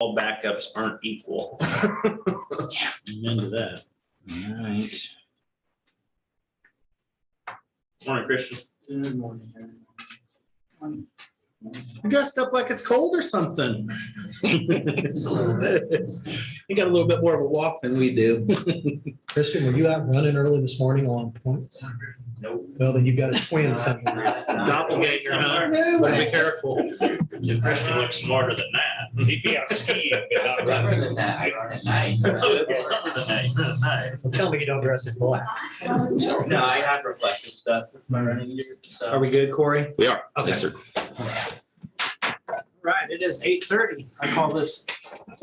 all backups aren't equal. Into that. All right. Morning, Christian. Good morning, everyone. You dressed up like it's cold or something. It's a little bit. You got a little bit more of a walk than we do. Christian, were you out running early this morning on points? Nope. Well, then you've got a twin somewhere. Doppelganger, huh? Better be careful. Christian looks smarter than that. He'd be out skiing, but not Remember running. than that, I run at night. Remember the night, run at night. Well, tell me you don't dress in black. No, I have reflective stuff with my running gear. So. Are we good, Corey? We are. Okay. Yes, sir. Right, it is 8:30. I call this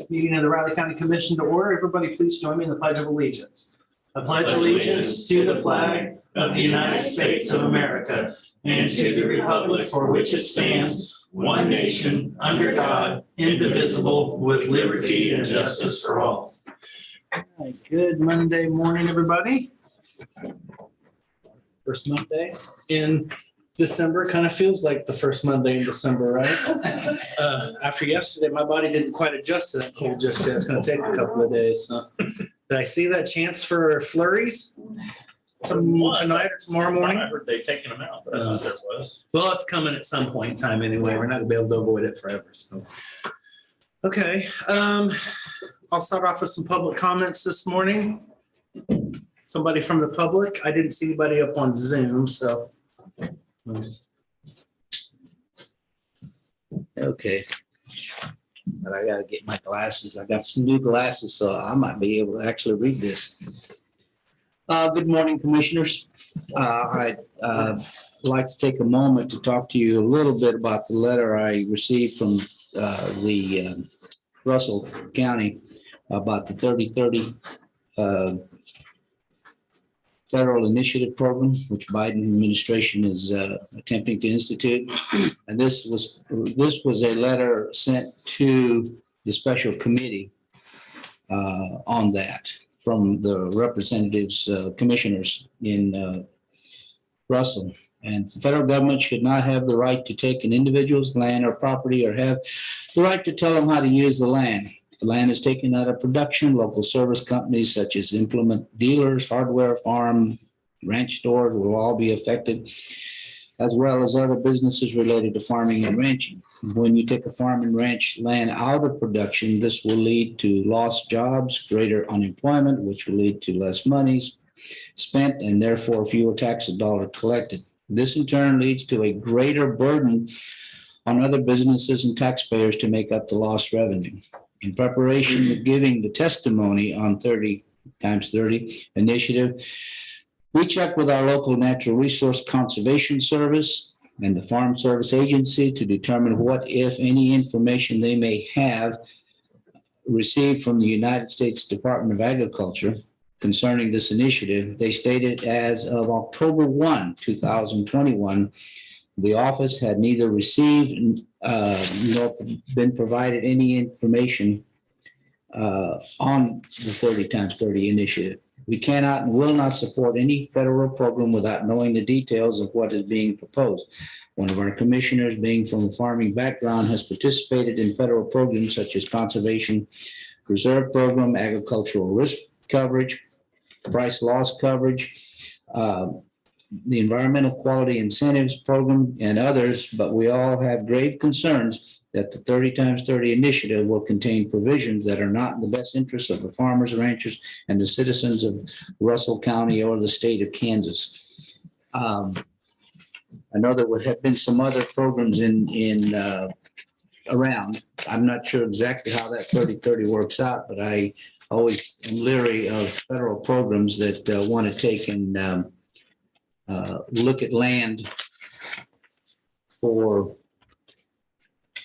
meeting of the Riley County Commission to order. Everybody please join me in the Pledge of Allegiance. I pledge allegiance to the flag of the United States of America and to the republic for which it stands, one nation, under God, indivisible, with liberty and justice for all. All right, good Monday morning, everybody. First Monday in December. Kind of feels like the first Monday in December, right? After yesterday, my body didn't quite adjust to that cold just yet. It's going to take a couple of days. So. Did I see that chance for flurries tonight or tomorrow morning? I heard they've taken them out, but I thought there was. Well, it's coming at some point in time anyway. We're not going to be able to avoid it forever. So, okay. I'll start off with some public comments this morning. Somebody from the public. I didn't see anybody up on Zoom, so. Okay. But I gotta get my glasses. I got some new glasses, so I might be able to actually read this. Good morning, commissioners. I'd like to take a moment to talk to you a little bit about the letter I received from the Russell County about the 30/30 federal initiative program, which Biden administration is attempting to institute. And this was a letter sent to the special committee on that from the representatives, commissioners in Russell. And the federal government should not have the right to take an individual's land or property or have the right to tell them how to use the land. If the land is taken out of production, local service companies such as implement dealers, hardware, farm, ranch stores will all be affected, as well as other businesses related to farming and ranching. When you take a farm and ranch land out of production, this will lead to lost jobs, greater unemployment, which will lead to less money spent and therefore fewer tax dollars collected. This in turn leads to a greater burden on other businesses and taxpayers to make up the lost revenue. In preparation of giving the testimony on 30x30 initiative, we checked with our local natural resource conservation service and the Farm Service Agency to determine what, if any, information they may have received from the United States Department of Agriculture concerning this initiative. They stated as of October 1, 2021, the office had neither received nor been provided any information on the 30x30 initiative. We cannot and will not support any federal program without knowing the details of what is being proposed. One of our commissioners, being from a farming background, has participated in federal programs such as Conservation Reserve Program, Agricultural Risk Coverage, Price Loss Coverage, the Environmental Quality Incentives Program, and others, but we all have grave concerns that the 30x30 initiative will contain provisions that are not in the best interest of the farmers, ranchers, and the citizens of Russell County or the state of Kansas. I know there have been some other programs around. I'm not sure exactly how that 30/30 works out, but I always am leery of federal programs that want to take and look at land for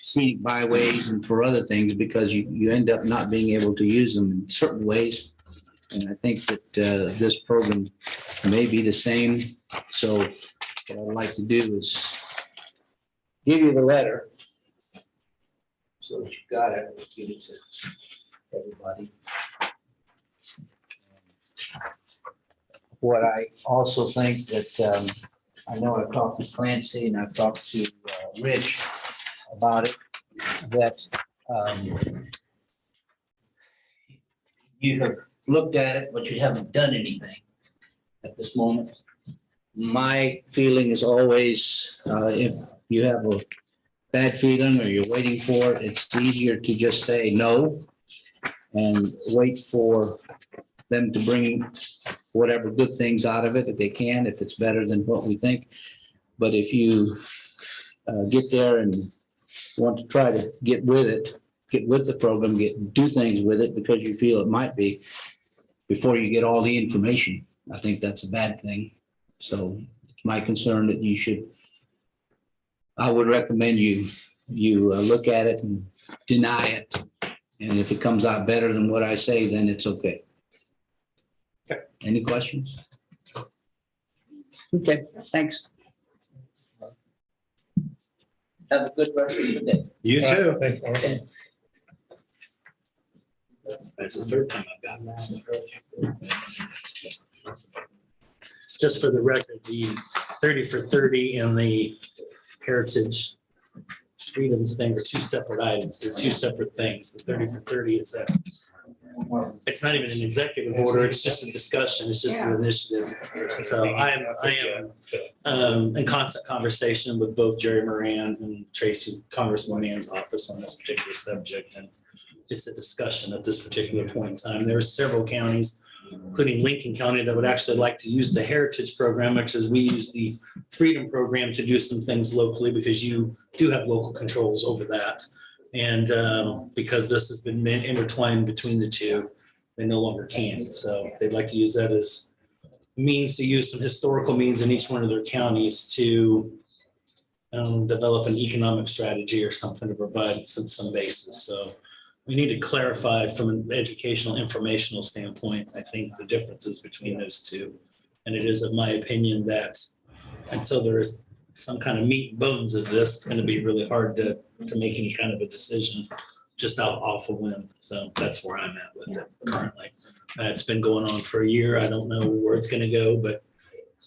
scenic byways and for other things, because you end up not being able to use them in certain ways. And I think that this program may be the same. So what I'd like to do is give you the letter so that you've got it. Let's give it to everybody. What I also think that I know I've talked to Clancy and I've talked to Rich about it, that you have looked at it, but you haven't done anything at this moment. My feeling is always, if you have a bad feeling or you're waiting for it, it's easier to just say no and wait for them to bring whatever good things out of it that they can, if it's better than what we think. But if you get there and want to try to get with it, get with the program, do things with it because you feel it might be, before you get all the information, I think that's a bad thing. So it's my concern that you should, I would recommend you look at it and deny it. And if it comes out better than what I say, then it's okay. Okay. Any questions? Okay, thanks. Have a good rest of the day. You too. Thanks, Mark. That's the third time I've gotten this. Just for the record, the 30 for 30 and the heritage freedoms thing are two separate items. They're two separate things. The 30 for 30 is that it's not even an executive order. It's just a discussion. It's just an initiative. So I am in constant conversation with both Jerry Moran and Tracy, Congressman Mann's office on this particular subject. And it's a discussion at this particular point in time. There are several counties, including Lincoln County, that would actually like to use the Heritage Program, which is we use the Freedom Program to do some things locally because you do have local controls over that. And because this has been intertwined between the two, they no longer can. So they'd like to use that as means to use some historical means in each one of their counties to develop an economic strategy or something to provide some basis. So we need to clarify from an educational, informational standpoint, I think, the differences between those two. And it is of my opinion that until there is some kind of meat and bones of this, it's going to be really hard to make any kind of a decision just off a whim. So that's where I'm at with it currently. It's been going on for a year. I don't know where it's going to go, but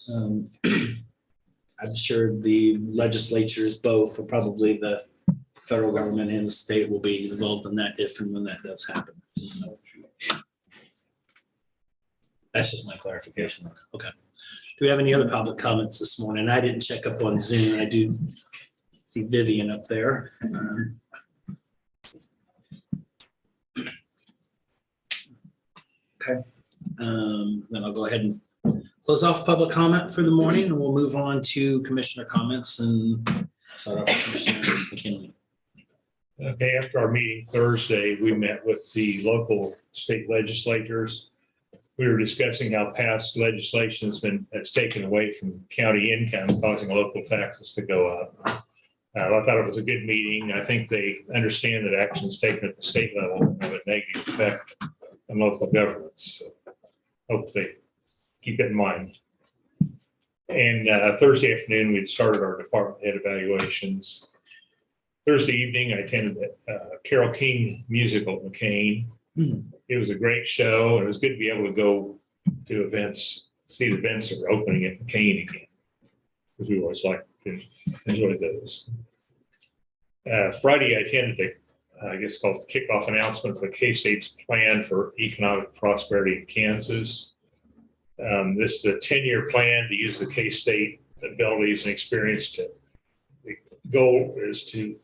I'm sure the legislatures, both, or probably the federal government and the state, will be involved in that if and when that does happen. So that's just my clarification. Okay. Do we have any other public comments this morning? I didn't check up on Zoom. I do see Vivian up there. Okay. Then I'll go ahead and close off public comment for the morning, and we'll move on to commissioner comments and start off with Commissioner McKinley. Okay, after our meeting Thursday, we met with the local state legislators. We were discussing how past legislation has taken away from county income, causing local taxes to go up. I thought it was a good meeting. I think they understand that actions taken at the state level have a negative effect on local governments. So hope they keep it in mind. And Thursday afternoon, we'd started our department head evaluations. Thursday evening, I attended the Carole King musical at McCain. It was a great show. It was good to be able to go to events, see the events that are opening at McCain again, because we always like to enjoy those. Friday, I attended the, I guess called the Kickoff announcement for K-State's plan for economic prosperity in Kansas. This is a 10-year plan to use the K-State abilities and experience to, the goal is to,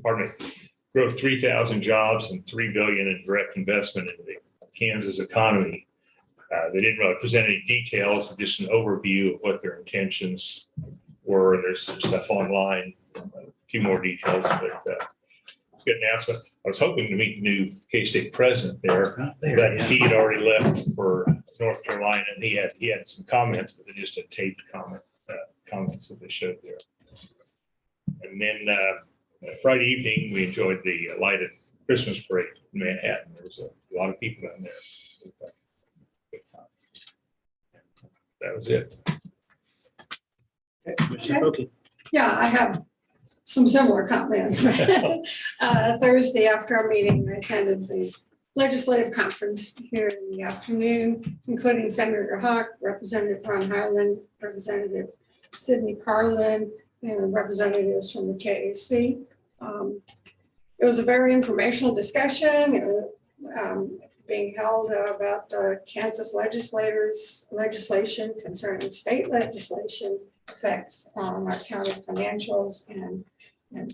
pardon me, grow 3,000 jobs and $3 billion in direct investment into the Kansas economy. They didn't really present any details, but just an overview of what their intentions were. And there's some stuff online, a few more details, but it's a good announcement. I was hoping to meet the new K-State president there, but he had already left for North Carolina, and he had some comments, but they're just a taped comments that they showed there. And then Friday evening, we enjoyed the lighted Christmas parade in Manhattan. There was a lot of people down there. That was it. Okay. Yeah, I have some similar comments. Thursday after our meeting, I attended the legislative conference here in the afternoon, including Senator Hawk, Representative Ron Highland, Representative Sidney Carlin, and representatives from the KAC. It was a very informational discussion. being held about the Kansas legislation concerning state legislation effects on our county financials and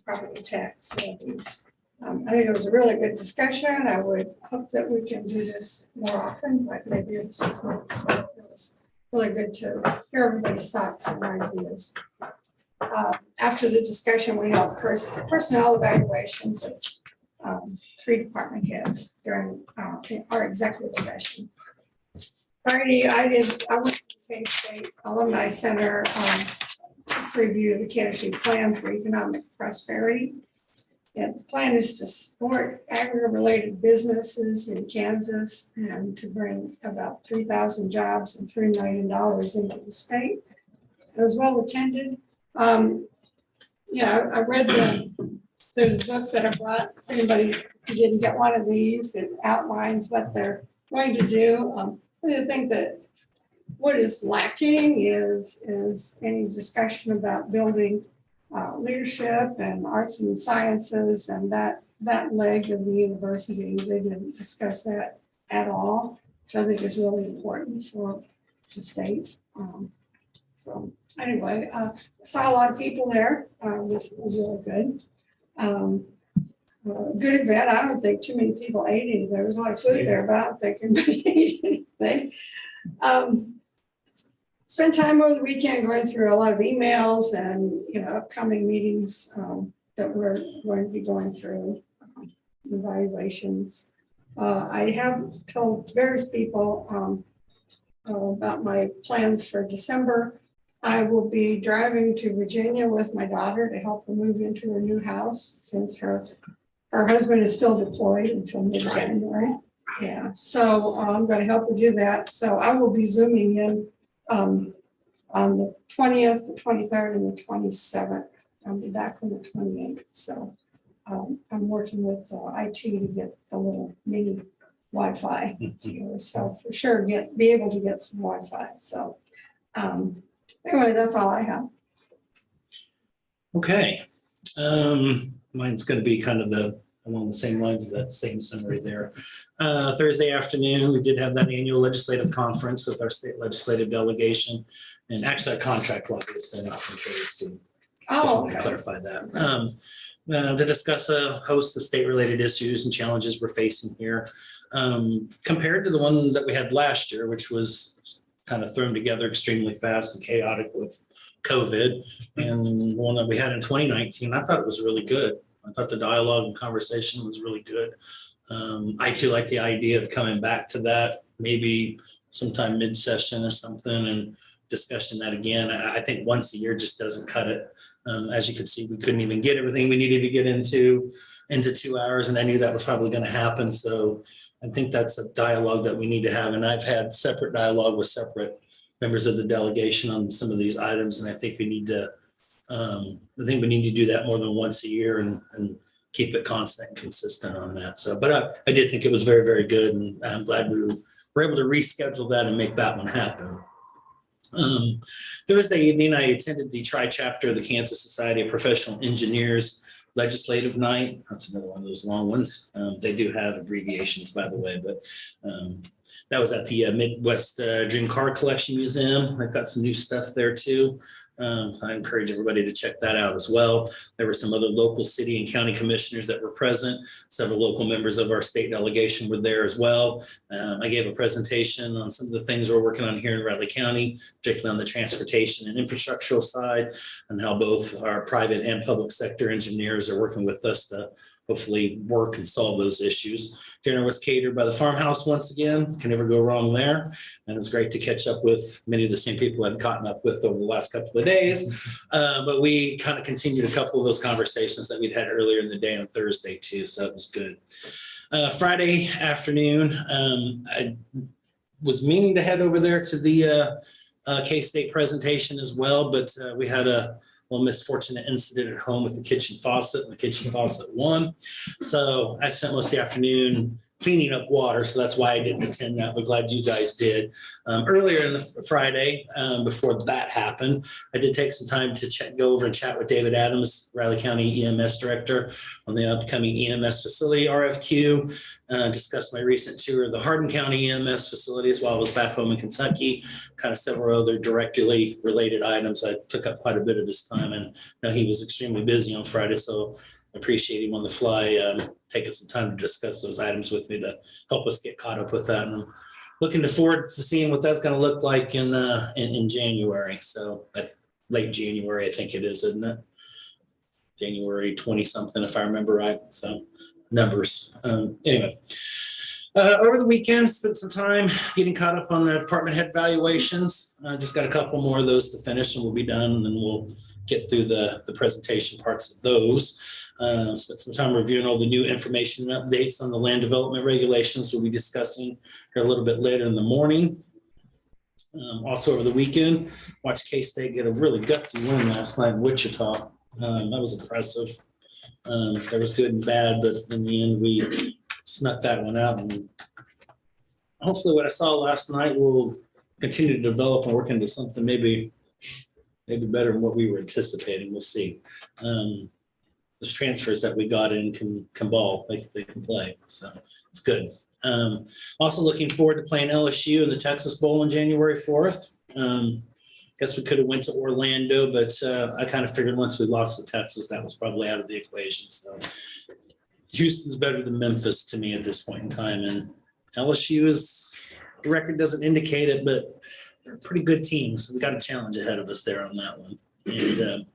property tax levies. I think it was a really good discussion. I would hope that we can do this more often, like maybe every 6 months. So it was really good to hear everybody's thoughts and ideas. After the discussion, we held personnel evaluations of 3 department heads during our executive session. Friday, I went to the K-State Alumni Center to preview the Kansas plan for economic prosperity. And the plan is to support agri-related businesses in Kansas and to bring about 3,000 jobs and $3 million into the state. It was well attended. Yeah, I read there's a book that I brought. If anybody who didn't get one of these, it outlines what they're going to do. I think that what is lacking is any discussion about building leadership and arts and sciences and that leg of the university. They didn't discuss that at all, which I think is really important for the state. So anyway, I saw a lot of people there, which was really good. Good event. I don't think too many people ate anything. There was a lot of food there, but I don't think anybody ate anything. Spent time over the weekend going through a lot of emails and upcoming meetings that we're going to be going through, evaluations. I have told various people about my plans for December. I will be driving to Virginia with my daughter to help her move into her new house since her husband is still deployed until mid-January. Yeah, so I'm going to help her do that. So I will be Zooming in on the 20th, the 23rd, and the 27th. I'll be back on the 28th. So I'm working with IT to get the little mini Wi-Fi here. So for sure, be able to get some Wi-Fi. So anyway, that's all I have. Okay. Mine's going to be kind of along the same lines of that same summary there. Thursday afternoon, we did have that annual legislative conference with our state legislative delegation, and actually our contract lobbyist, they're not from KC. Just want to clarify that. To discuss a host of state-related issues and challenges we're facing here. Compared to the one that we had last year, which was kind of thrown together extremely fast and chaotic with COVID, and the one that we had in 2019, I thought it was really good. I thought the dialogue and conversation was really good. I too like the idea of coming back to that, maybe sometime mid-session or something, and discussing that again. I think once a year just doesn't cut it. As you can see, we couldn't even get everything we needed to get into 2 hours, and I knew that was probably going to happen. So I think that's a dialogue that we need to have. And I've had separate dialogue with separate members of the delegation on some of these items, and I think we need to do that more than once a year and keep it constant and consistent on that. So, but I did think it was very, very good, and I'm glad we were able to reschedule that and make that one happen. Thursday evening, I attended the Tri-Chapter of the Kansas Society of Professional Engineers Legislative Night. That's another one of those long ones. They do have abbreviations, by the way, but that was at the Midwest Dream Car Collection Museum. They've got some new stuff there too. I encourage everybody to check that out as well. There were some other local city and county commissioners that were present. Several local members of our state delegation were there as well. I gave a presentation on some of the things we're working on here in Riley County, particularly on the transportation and infrastructural side, and how both our private and public sector engineers are working with us to hopefully work and solve those issues. Dinner was catered by the farmhouse once again. Can never go wrong there. And it's great to catch up with many of the same people I've gotten up with over the last couple of days. But we kind of continued a couple of those conversations that we'd had earlier in the day on Thursday too. So it was good. Friday afternoon, I was meaning to head over there to the K-State presentation as well, but we had a misfortunate incident at home with the kitchen faucet, and the kitchen faucet won. So I spent most of the afternoon cleaning up water, so that's why I didn't attend that, but glad you guys did. Earlier in the Friday, before that happened, I did take some time to go over and chat with David Adams, Riley County EMS Director, on the upcoming EMS facility RFQ, discussed my recent tour of the Hardin County EMS facilities while I was back home in Kentucky, kind of several other directly related items. I took up quite a bit of his time, and he was extremely busy on Friday, so I appreciate him on the fly, taking some time to discuss those items with me to help us get caught up with that. And I'm looking forward to seeing what that's going to look like in January. So late January, I think it is, isn't it? January 20 something, if I remember right. So numbers. Anyway, over the weekend, spent some time getting caught up on the department head valuations. Just got a couple more of those to finish, and we'll be done, and then we'll get through the presentation parts of those. Spent some time reviewing all the new information and updates on the land development regulations we'll be discussing here a little bit later in the morning. Also over the weekend, watched K-State get a really gutsy win last night in Wichita. That was impressive. That was good and bad, but in the end, we snuck that one out. And hopefully what I saw last night will continue to develop and work into something maybe better than what we were anticipating. We'll see. Those transfers that we got in can ball, they can play. So it's good. Also looking forward to playing LSU in the Texas Bowl on January 4th. Guess we could have went to Orlando, but I kind of figured once we lost to Texas, that was probably out of the equation. So Houston's better than Memphis to me at this point in time. And LSU the record doesn't indicate it, but they're a pretty good team. So we got a challenge ahead of us there on that one. And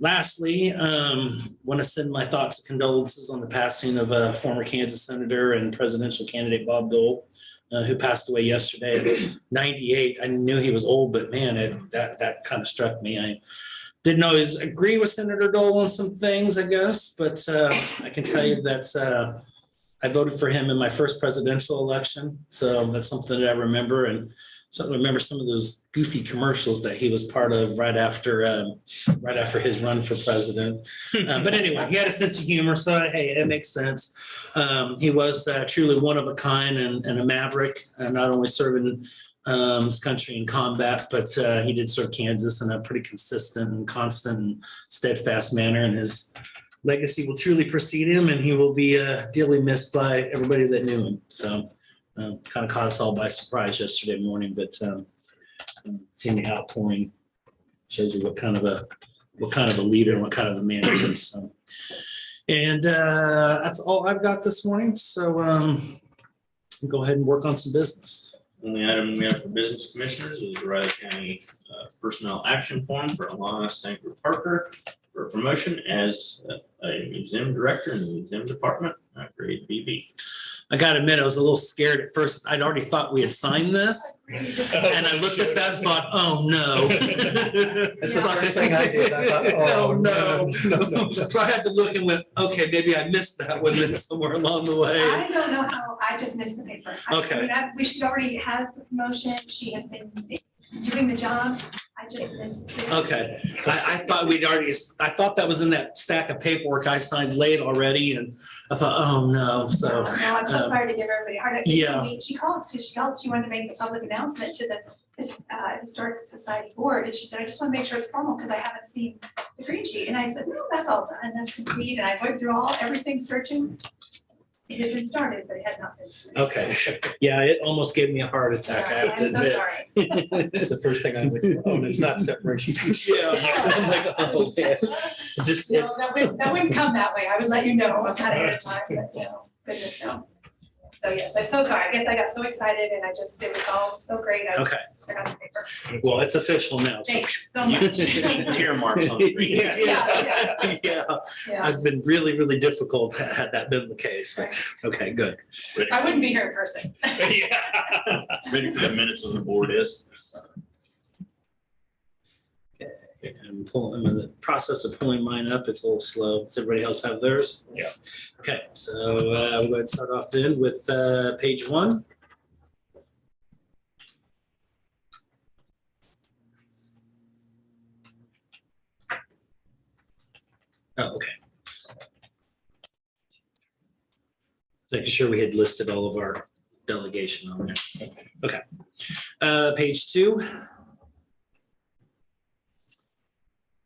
lastly, want to send my thoughts and condolences on the passing of former Kansas Senator and presidential candidate Bob Dole, who passed away yesterday at 98. I knew he was old, but man, that kind of struck me. I didn't always agree with Senator Dole on some things, I guess, but I can tell you that I voted for him in my first presidential election. So that's something that I remember. And certainly remember some of those goofy commercials that he was part of right after his run for president. But anyway, he had a sense of humor, so hey, it makes sense. He was truly one of a kind and a maverick, not only serving his country in combat, but he did serve Kansas in a pretty consistent and constant and steadfast manner. And his legacy will truly precede him, and he will be dearly missed by everybody that knew him. So. Kind of caught us all by surprise yesterday morning, but seeing the outpouring shows you what kind of a leader and what kind of a man he is. So. And that's all I've got this morning. So go ahead and work on some business. Only item we have for business commissioners is the Riley County Personnel Action Form for Alana Sanker Parker for promotion as a museum director in the museum department, grade BB. I got to admit, I was a little scared at first. I'd already thought we had signed this. And I looked at that and thought, oh, no. That's the first thing I did. I thought, oh, no. So I had to look and went, okay, maybe I missed that one then somewhere along the way. I don't know how, I just missed the paper. Okay. She already has the promotion. She has been doing the job. I just missed it. Okay. I thought I thought that was in that stack of paperwork I signed late already. And I thought, oh, no. So. No, I'm so sorry to give everybody a hard time. Yeah. She called. She wanted to make a public announcement to the Historic Society board. And she said, I just want to make sure it's formal because I haven't seen the green sheet. And I said, no, that's all done. That's complete. And I went through everything searching. It had been started, but it had not been started. Okay. Yeah, it almost gave me a heart attack. I have I'm to so admit. sorry. That's the first thing I would, oh, and it's not separation. Yeah. I'm like, oh, man. Just, No, that wouldn't come that way. I would let you know ahead of time, but goodness no. So yes, I'm so sorry. I guess I got so excited and it was all so great. I Okay. just forgot the paper. well, it's official now. So. Thanks so much. Tear marks on the green. Yeah. Yeah. I've been really, really difficult had that been the case. Okay, good. I wouldn't be here in person. Yeah. Ready for the minutes of the board is. I'm in the process of pulling mine up. It's a little slow. Does everybody else have theirs? Yeah. Okay, so we'll go ahead and start off then with page 1. Oh, okay. Making sure we had listed all of our delegation on there. Okay. Page 2.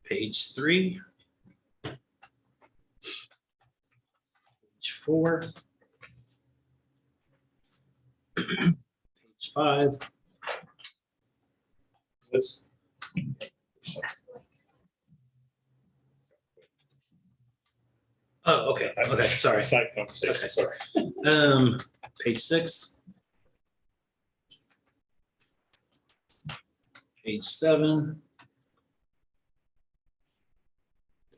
Page 3. Page 4. Page 5. This. Oh, okay, okay, sorry. Side conversation, Okay. sorry. Page 6. Page 7.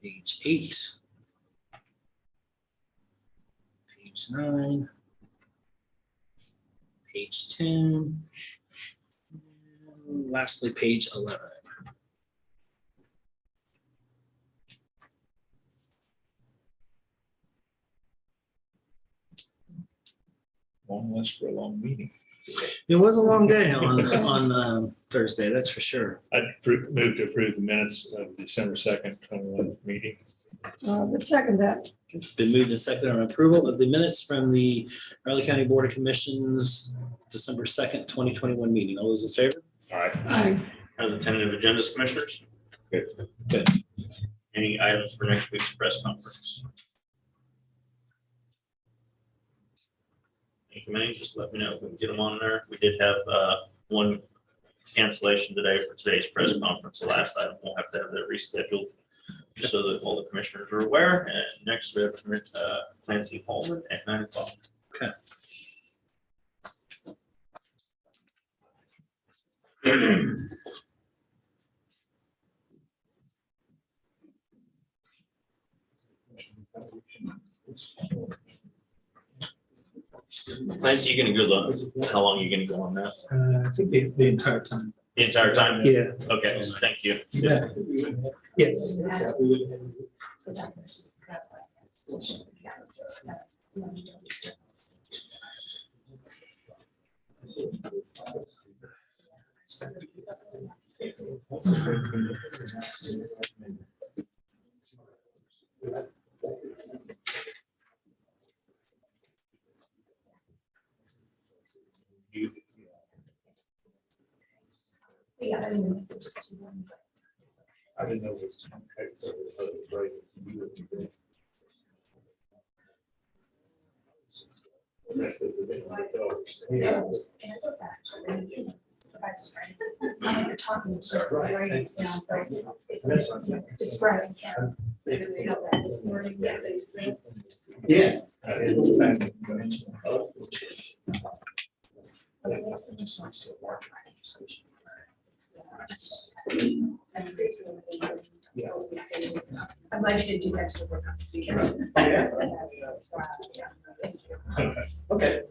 Page 8. Page 9. Page 10. And lastly, page 11. Long list for a long meeting. It was a long day on Thursday, that's for sure. I'd move to approve the minutes of December 2nd, 21 meeting. But second that, It's been moved and seconded on approval of the minutes from the Riley County Board of Commissions, December 2nd, 2021 meeting. All those in favor? All right. aye. Are the tentative agendas, commissioners? Good. Good. Any items for next week's press conference? Thank you, man. Just let me know if we can get them on there. We did have one cancellation today for today's press conference. The last item, we'll have to have that rescheduled, just so that all the commissioners are aware. And next we have Clancy Holman at 9 o'clock. Okay. Clancy, you gonna go, how long are you gonna go on that? I think the entire time. The entire time? Yeah. Okay, thank you. Yes. Yeah, I mean, it's just too long. I didn't know it was. It's not like you're talking, it's just writing it down, so it's describing. This morning, yeah, they say. Yeah. I'm glad you didn't do extra work on this because. Okay.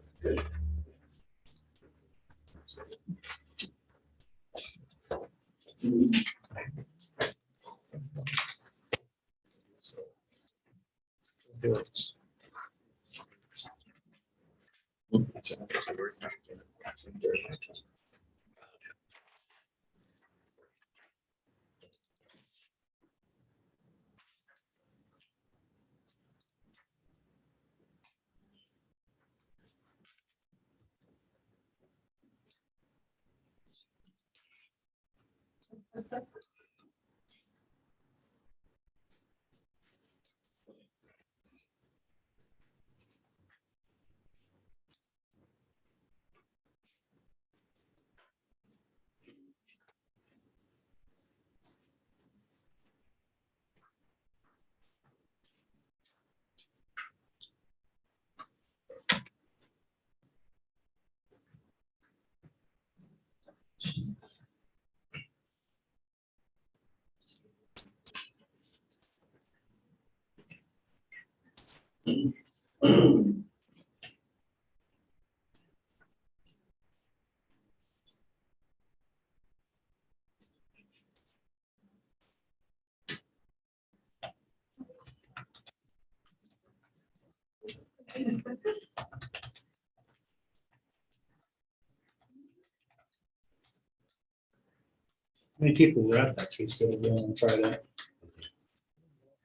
How many people were at that case that were on Friday?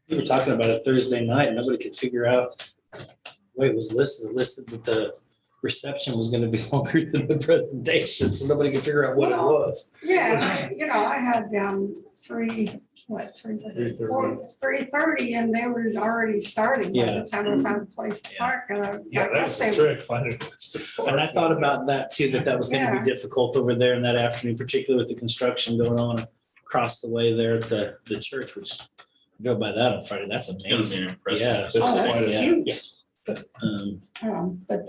We were talking about it Thursday night, and nobody could figure out way it was listed that the reception was gonna be longer than the presentation, so nobody could figure out what it was. Yeah, I had three, 3:30, and they were already starting by the time I found a place to park. And I Yeah, guess that's they the trick. Find a place to park. And I thought about that too, that was gonna Yeah. be difficult over there in that afternoon, particularly with the construction going on across the way there at the church, which you go by that on Friday, that's It's gonna be amazing. an impressive. Yeah. Oh, that's Yeah. huge. Um, But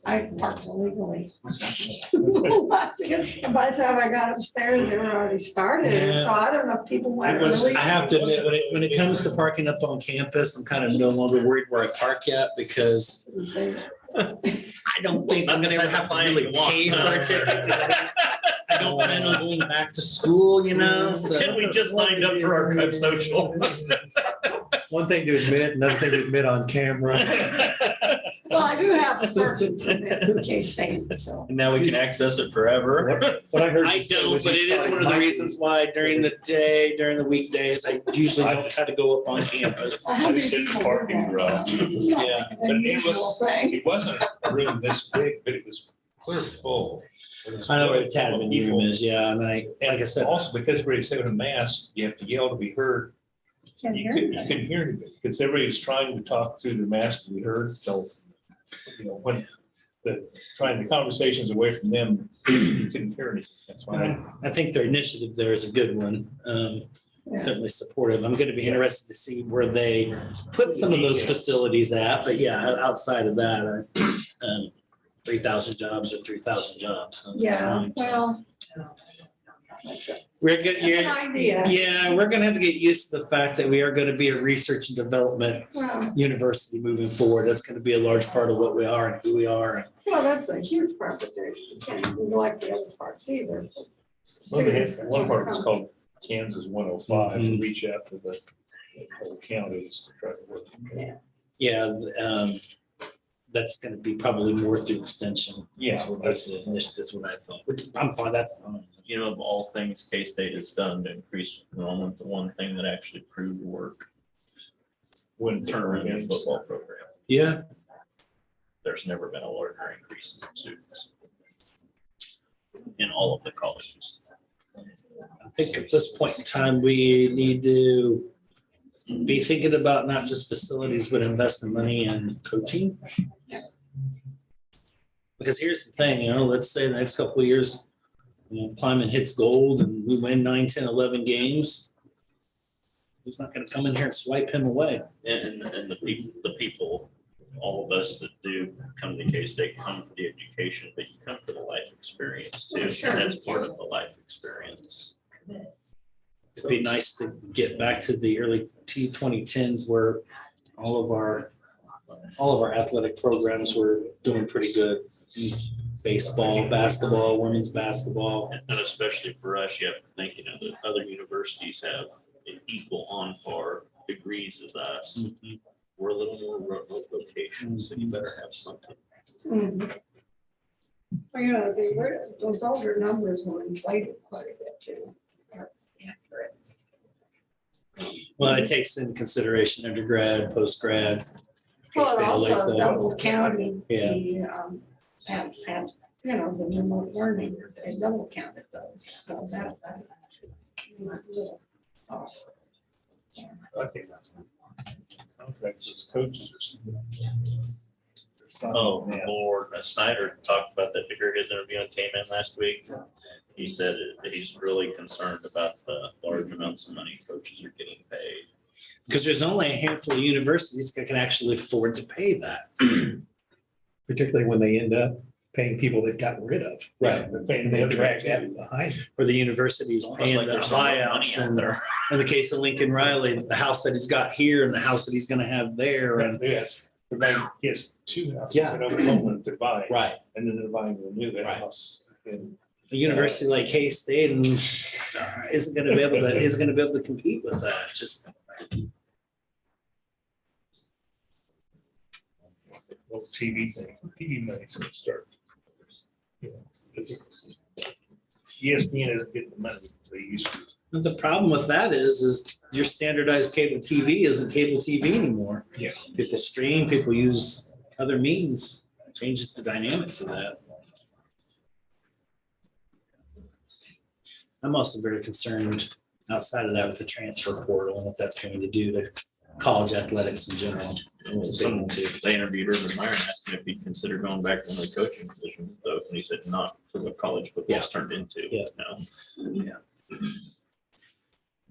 I parked illegally. By the time I got upstairs, they were already started, Yeah. so I don't know if people might It was, really. I have to admit, when it comes to parking up on campus, I'm kind of no longer worried where I park at because I don't think I'm gonna ever have to really pay for a ticket. 'Cause I don't plan on going back to school, so. Can we just signed up for our club social? One thing to admit, another thing to admit on camera. Well, I do have a parking permit for K-State, so. And now we can access it forever. What I heard. I you say don't, was but you it is thought one of the might be- reasons why during the day, during the weekdays, I usually don't try to go up on campus. How many just hit the people do parking that? garage. It's not Yeah. like an But it unusual was- thing. It wasn't a room this big, but it was clear full. It was I know where the full tad of room people. is, yeah, and like I said, Also, because everybody's having a mask, you have to yell to be heard. Can't You hear couldn't, anything. hear anything because everybody's trying to talk through the mask to be heard. So, when the conversations away from them, you couldn't hear anything. That's why. I think their initiative there is a good one. Yeah. Certainly supportive. I'm gonna be interested to see where they put some of those facilities at, but yeah, outside of that, 3,000 jobs are 3,000 jobs. So that's Yeah, fine. So well. That's We're good, an idea. yeah, we're gonna have to get used to the fact that we are gonna be a research and development Well, university moving forward. That's gonna be a large part of what we are and who we are. that's a huge part, but you can't neglect the other parts either. Well, they have Students that one part wanna that's come. called Kansas 105 to Mhm. reach out to the whole counties to try to work. Yeah, that's gonna be probably more through extension. Yeah, So that's what I thought. Which I'm fine, that's fine. Of all things K-State has done to increase enrollment, the one thing that actually proved to work, when turn around your football program. Yeah, There's never been a larger increase in students in all of the colleges. I think at this point in time, we need to be thinking about not just facilities, but investing money in coaching. Because here's the thing, let's say the next couple of years, Kleiman hits gold and we win 9, 10, 11 games. He's not gonna come in here and swipe him away. And the people, all of us that do come to K-State come for the education, but you come for the life experience too. Sure. And that's part of the life experience. It'd be nice to get back to the early 2010s where all of our athletic programs were doing pretty good. Baseball, basketball, women's basketball. And especially for us, you have to think, that other universities have an equal on par degrees as us. We're a little more remote location, so you better have something. Mhm. Well, those older numbers were inflated quite a bit too. Well, it takes into consideration undergrad, postgrad. Well, K-State it will also like that. double counted Yeah. the the remote learning, they double counted those, so that's. I think that's. Contracts as coaches or something. Oh, Yeah. Lord, Snyder talked about that degree his interview and came in last week. He said that he's really concerned about the large amounts of money coaches are getting paid. Because there's only a handful of universities that can actually afford to pay that. Particularly when they end up paying people they've gotten rid of. They're paying And they the other drag guys. that behind. Where the university's Almost paying like the there's some money buyouts out and there. in the case of Lincoln Riley, the house that he's got here and the house that he's gonna have there and. Yes, they're buying, he has two houses Yeah. in Oklahoma to buy, Right. and then they're buying the new Right. house. And A university like K-State and isn't gonna be able to compete with that, just. well, TV thing, TV money's gonna start. ESPN isn't getting the money they used to. The problem with that is your standardized cable TV isn't cable TV anymore. Yeah. People stream, people use other means, changes the dynamics of that. I'm also very concerned outside of that with the transfer portal and what that's going to do to college athletics in general. It's a big one too. They interviewed Urban Meyer and asked him if he'd consider going back to one of the coaching positions, though, and he said not for what college football's turned into. Yeah. No.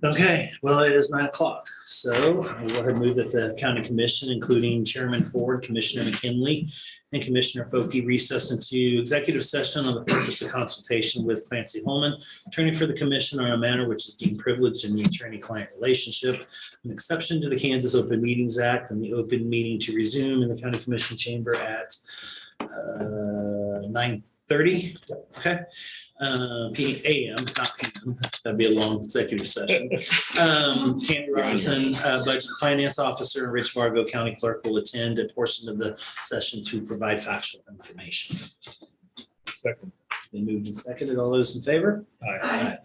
Okay, well, it is 9 o'clock, so I'll go ahead and move that the county commission, including Chairman Ford, Commissioner McKinley, and Commissioner Foki recess into executive session on the purpose of consultation with Clancy Holman, attorney for the commission on a matter which is deemed privileged in the attorney-client relationship, an exception to the Kansas Open Meetings Act, and the open meeting to resume in the county commission chamber at 9:30. Okay. AM, not PM. That'd be a long executive session. Tammy Robinson, Budget and Finance Officer, and Rich Fargo County Clerk will attend a portion of the session to provide factual information. Second. It's been moved and seconded. All those in favor? Aye.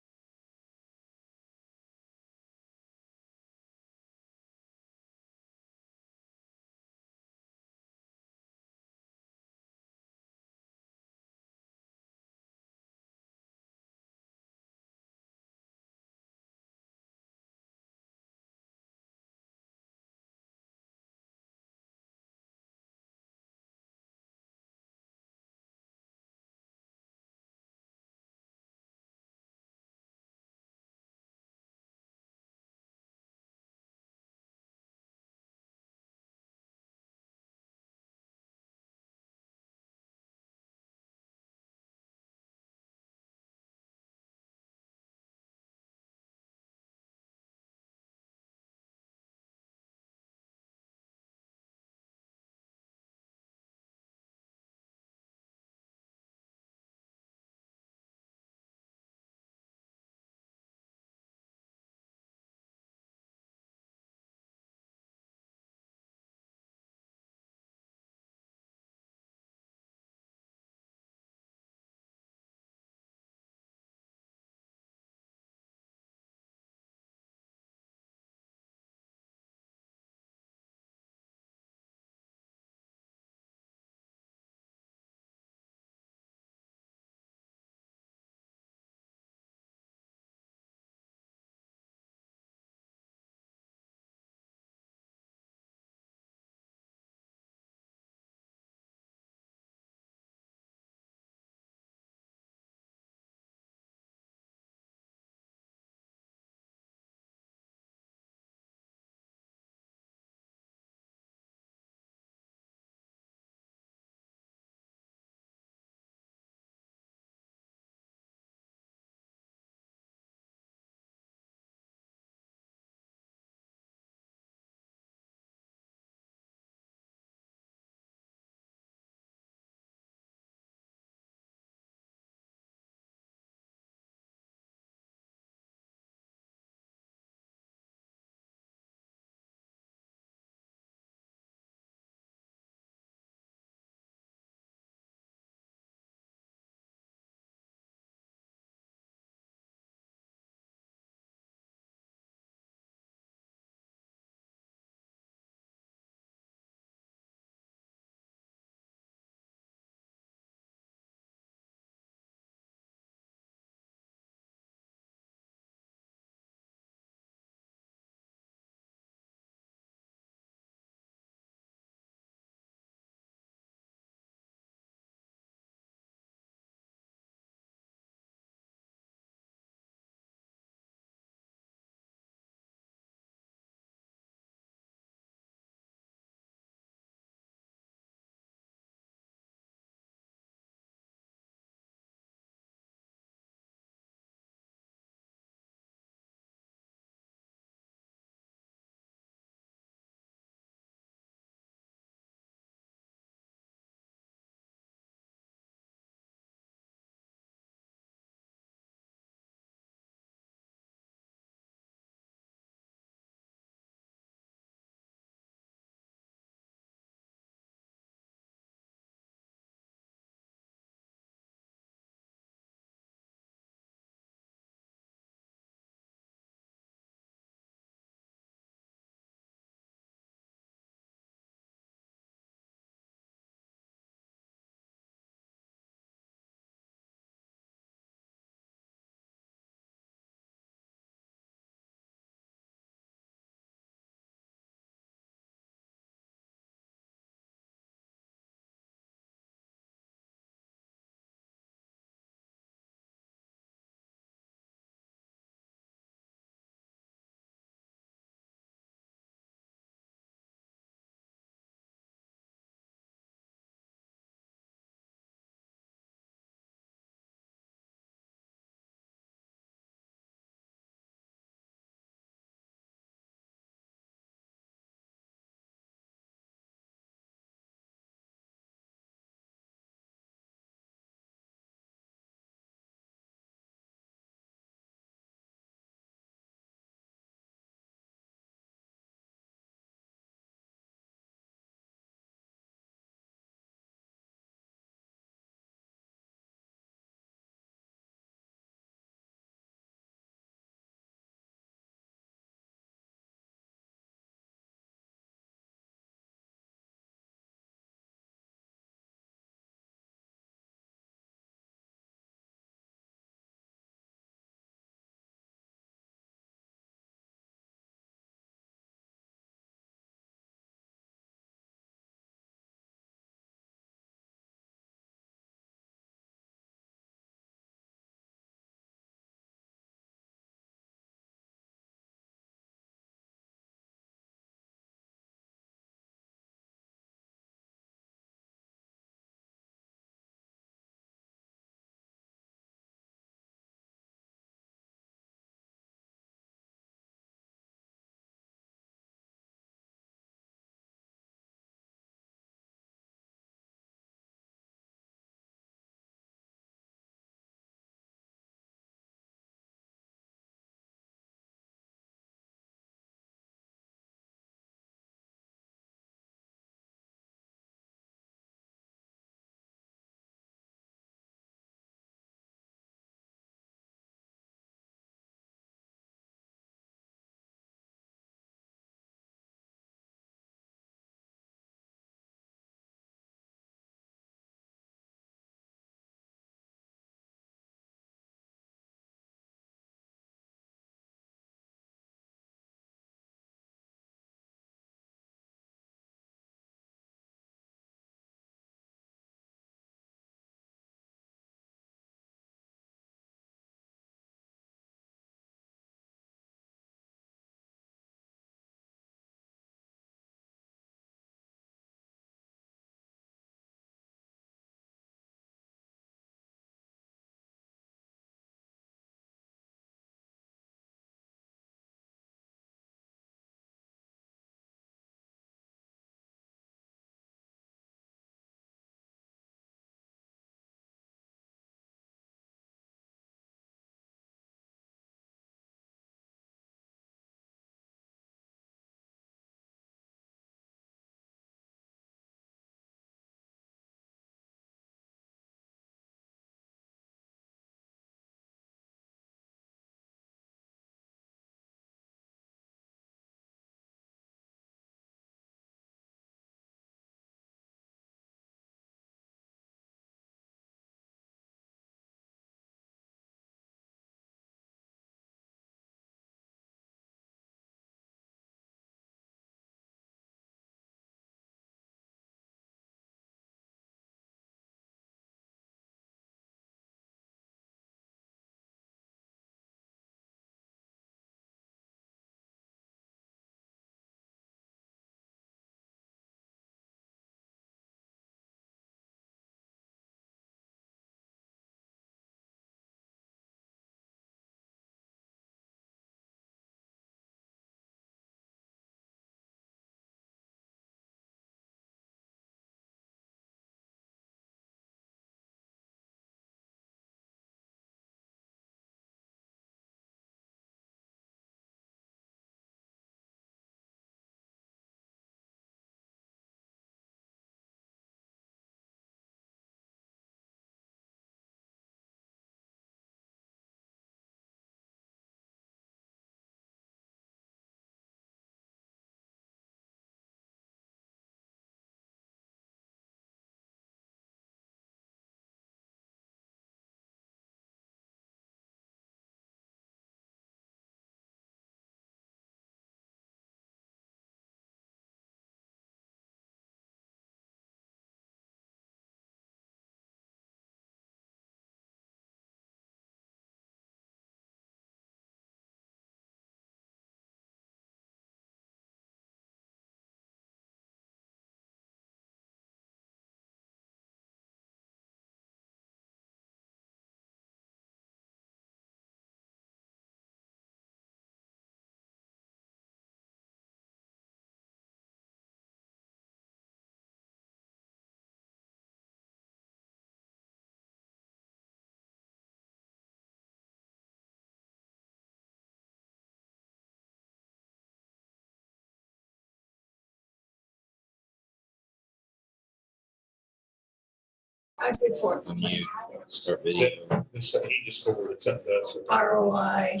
I'm good for Mute, start video. This, he just forwarded it to us. ROI.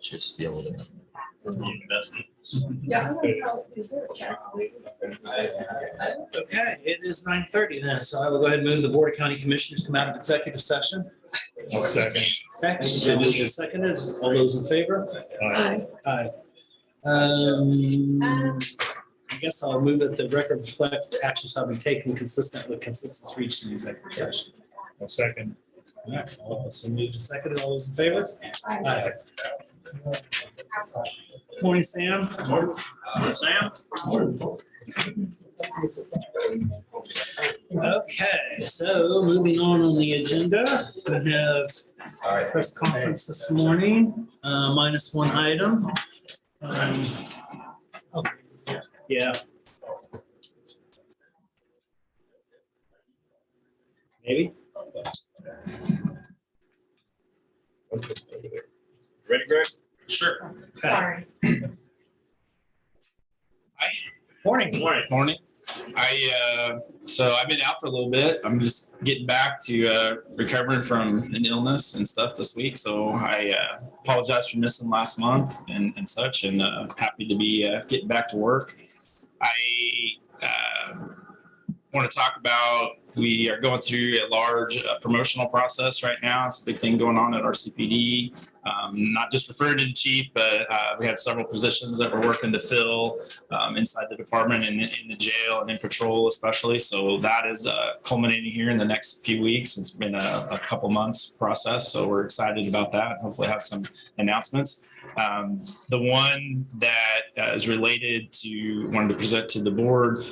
Just deal with it. Yeah. I don't know. Is there a calculator? Okay, it is 9:30 then, so I will go ahead and move the Board of County Commissioners come out of executive session. I'll second. Okay, it's been moved and seconded. All those in favor? Aye. Aye. I guess I'll move that the record reflect actions have been taken consistent with consensus reached in executive session. I'll second. All right, so moved and seconded. All those in favor? Aye. Morning, Sam. Sam? Okay, so moving on the agenda, we have press conference this morning, minus one item. Yeah. Maybe? Ready, Greg? Sure. Sorry. Morning. Morning. Morning. So I've been out for a little bit. I'm just getting back to recovering from an illness and stuff this week. So I apologize for missing last month and such, and happy to be getting back to work. I want to talk about, we are going through a large promotional process right now. It's a big thing going on at our CPD. Not just referring to the chief, but we have several positions that we're working to fill inside the department and in the jail and in patrol especially. So that is culminating here in the next few weeks. It's been a couple months process, so we're excited about that. Hopefully have some announcements. The one that is related to, wanted to present to the board,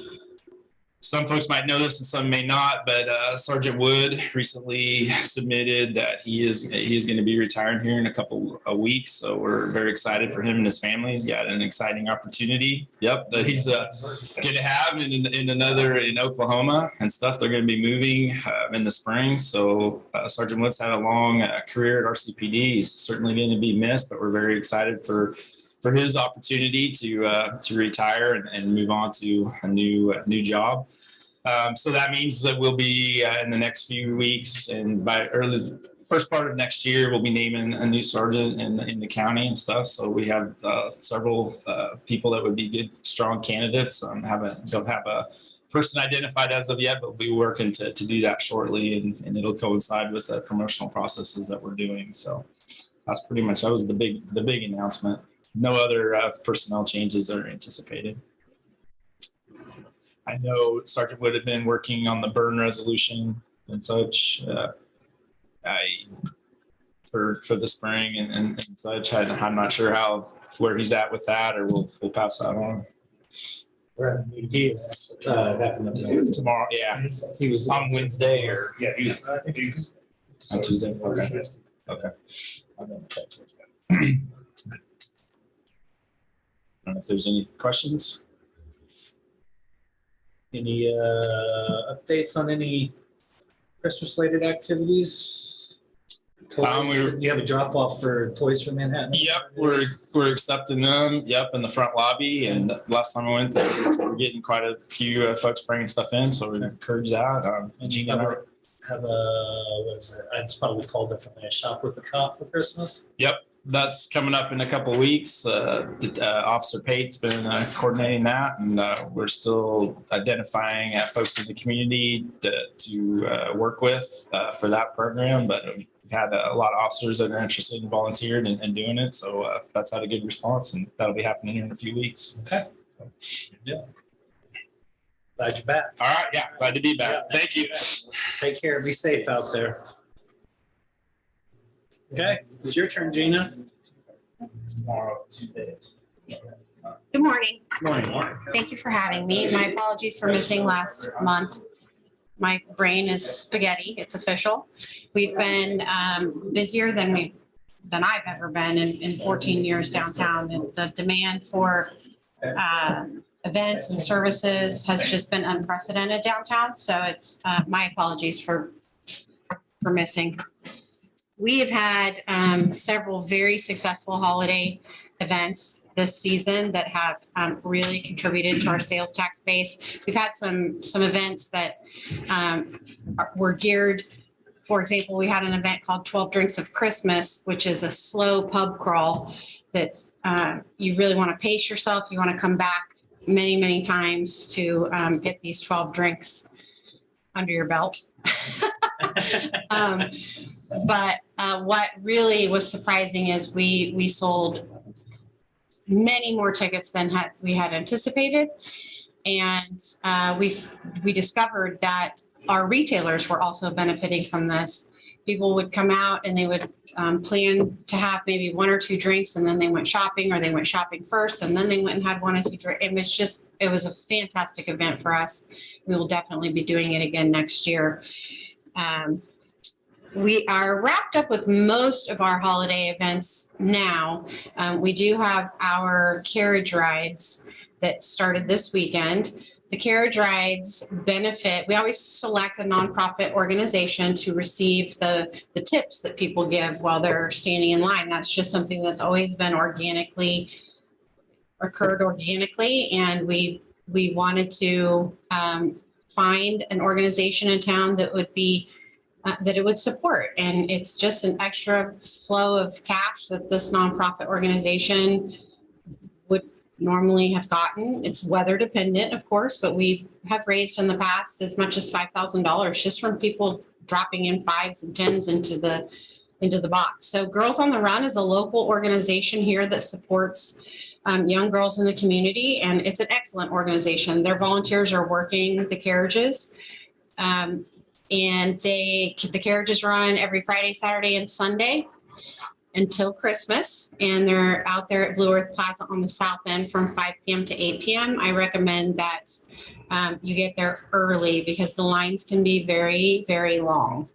some folks might know this and some may not, but Sergeant Wood recently submitted that he is going to be retiring here in a couple of weeks. So we're very excited for him and his family. He's got an exciting opportunity. Yep, that he's going to have in Oklahoma and stuff. They're going to be moving in the spring. So Sergeant Wood's had a long career at RCPD. He's certainly going to be missed, but we're very excited for his opportunity to retire and move on to a new job. So that means that we'll be in the next few weeks, and by first part of next year, we'll be naming a new sergeant in the county and stuff. So we have several people that would be good, strong candidates. Don't have a person identified as of yet, but we'll be working to do that shortly, and it'll coincide with the promotional processes that we're doing. So that's pretty much, that was the big announcement. No other personnel changes are anticipated. I know Sergeant Wood had been working on the burn resolution and such for the spring and such. I'm not sure where he's at with that, or we'll pass that on. He is Tomorrow, yeah. He was On Wednesday or Yeah, on Tuesday. Okay. I don't know if there's any questions. Any updates on any Christmas-related activities? Do you have a drop-off for Toys for Manhattan? Yep, we're accepting them. Yep, in the front lobby. And last time I went there, we're getting quite a few folks bringing stuff in, so we're encourage that. Gina and I Have a, what is it? It's probably called differently, a shop with a cop for Christmas. Yep, that's coming up in a couple of weeks. Officer Pate's been coordinating that, and we're still identifying folks in the community to work with for that program. But we've had a lot of officers that are interested and volunteered and doing it. So that's had a good response, and that'll be happening here in a few weeks. Okay. Yeah. Glad you're back. All right. Yeah. Glad to be back. Thank you. Take care. Be safe out there. Okay, it's your turn, Gina. Tomorrow, Tuesday. Good morning. Morning. Thank you for having me. My apologies for missing last month. My brain is spaghetti. It's official. We've been busier than I've ever been in 14 years downtown. The demand for events and services has just been unprecedented downtown. So it's my apologies for missing. We have had several very successful holiday events this season that have really contributed to our sales tax base. We've had some events that were geared. For example, we had an event called 12 Drinks of Christmas, which is a slow pub crawl that you really want to pace yourself. You want to come back many, many times to get these 12 drinks under your belt. But what really was surprising is we sold many more tickets than we had anticipated. And we discovered that our retailers were also benefiting from this. People would come out and they would plan to have maybe 1 or 2 drinks, and then they went shopping, or they went shopping first and then they went and had 1 or 2 drinks. It was a fantastic event for us. We will definitely be doing it again next year. We are wrapped up with most of our holiday events now. We do have our carriage rides that started this weekend. The carriage rides benefit, we always select a nonprofit organization to receive the tips that people give while they're standing in line. That's just something that's always been occurred organically. And we wanted to find an organization in town that would be that it would support. And it's just an extra flow of cash that this nonprofit organization would normally have gotten. It's weather dependent, of course, but we have raised in the past as much as $5,000 just from people dropping in 5s and 10s into the box. So Girls on the Run is a local organization here that supports young girls in the community, and it's an excellent organization. Their volunteers are working the carriages. And the carriages run every Friday, Saturday, and Sunday until Christmas. And they're out there at Blue Earth Plaza on the south end from 5 p.m. to 8 p.m. I recommend that you get there early because the lines can be very, very long.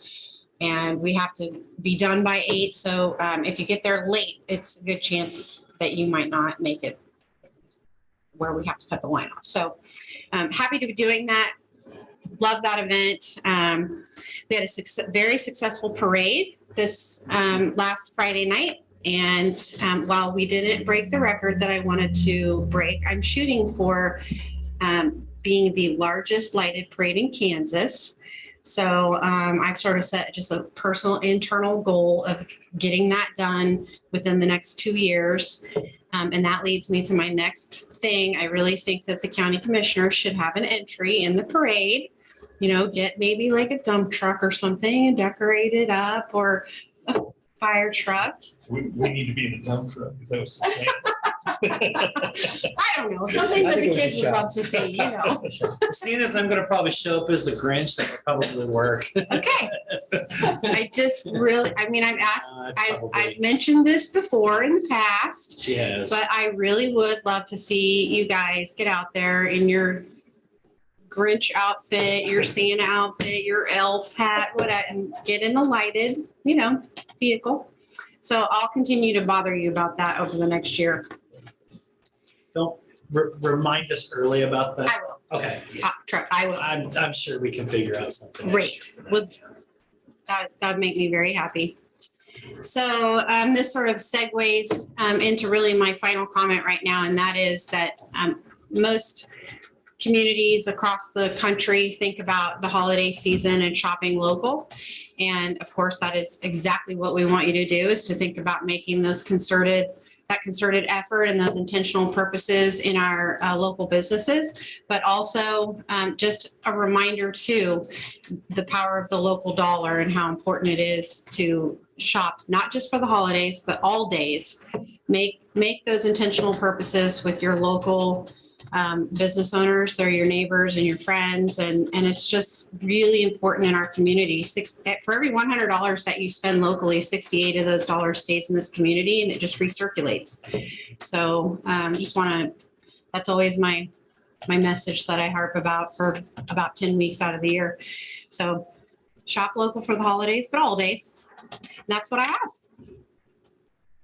And we have to be done by 8. So if you get there late, it's a good chance that you might not make it where we have to cut the line off. So happy to be doing that. Love that event. We had a very successful parade this last Friday night. And while we didn't break the record that I wanted to break, I'm shooting for being the largest lighted parade in Kansas. So I've sort of set just a personal internal goal of getting that done within the next 2 years. And that leads me to my next thing. I really think that the county commissioner should have an entry in the parade. You know, get maybe like a dump truck or something and decorate it up, or a fire truck. We need to be in a dump truck. Is that what you're saying? I don't know, something that the kids would love to see, you know. Seeing as I'm gonna probably show up as the Grinch, that would probably work. Okay. I just really, I mean, I've Probably. mentioned this before in the past, She has. but I really would love to see you guys get out there in your Grinch outfit, your Santa outfit, your elf hat, whatever, and get in a lighted, vehicle. So I'll continue to bother you about that over the next year. Don't remind us early about that. I will. Okay. I will. I'm sure we can figure out something. Great. That would make me very happy. So this sort of segues into really my final comment right now, and that is that most communities across the country think about the holiday season and shopping local. And of course, that is exactly what we want you to do, is to think about making that concerted effort and those intentional purposes in our local businesses. But also just a reminder too, the power of the local dollar and how important it is to shop, not just for the holidays, but all days. Make those intentional purposes with your local business owners. They're your neighbors and your friends, and it's just really important in our community. For every $100 that you spend locally, 68 of those dollars stays in this community, and it just recirculates. So that's always my message that I harp about for about 10 weeks out of the year. So shop local for the holidays, but all days. And that's what I have.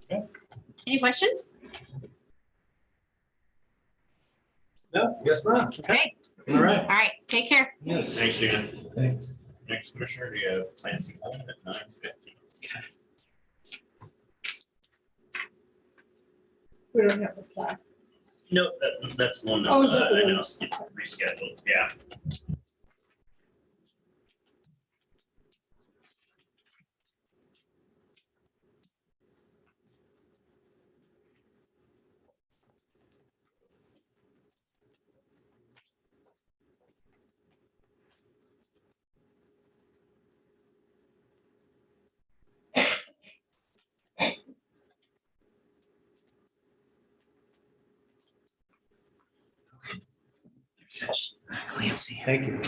Okay. Any questions? No, guess not. Okay. All right. All right. Take care. Yes. Thanks, Jan. Thanks. Next commissioner, do you have Clancy Holm at 9:50? We don't have a plaque. No, that's the one that Oh, is that the I one? announced get rescheduled, yeah. Clancy. Thank you.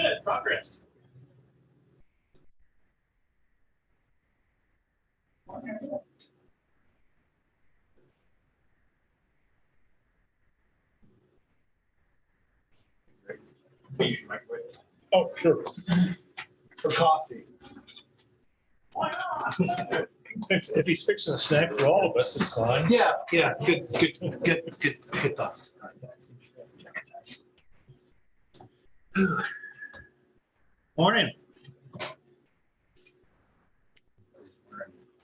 Good, progress. Use your microwave. Oh, sure. For coffee. If he's fixing a snack for all of us, it's fine. Yeah, good thought. Morning.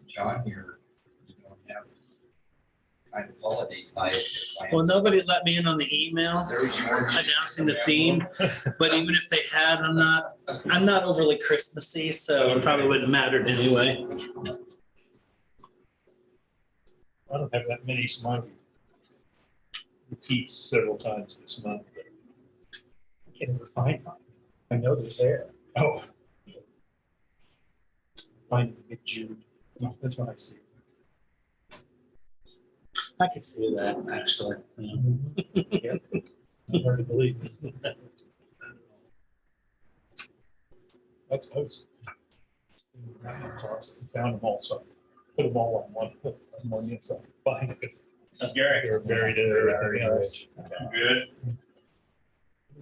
John, you don't have kind of holiday type. Well, nobody let me in on the email announcing the theme, but even if they had, I'm not overly Christmassy, so it probably wouldn't have mattered anyway. I don't have that many, so mine repeats several times this month. I can't ever find mine. I know they're there. Oh, Find it mid-June. No, that's when I see it. I could see that, actually. Yeah. hard to believe. I found them all, so I put them all on one inside. Fine. That's Gary. They're buried in everything else. Good.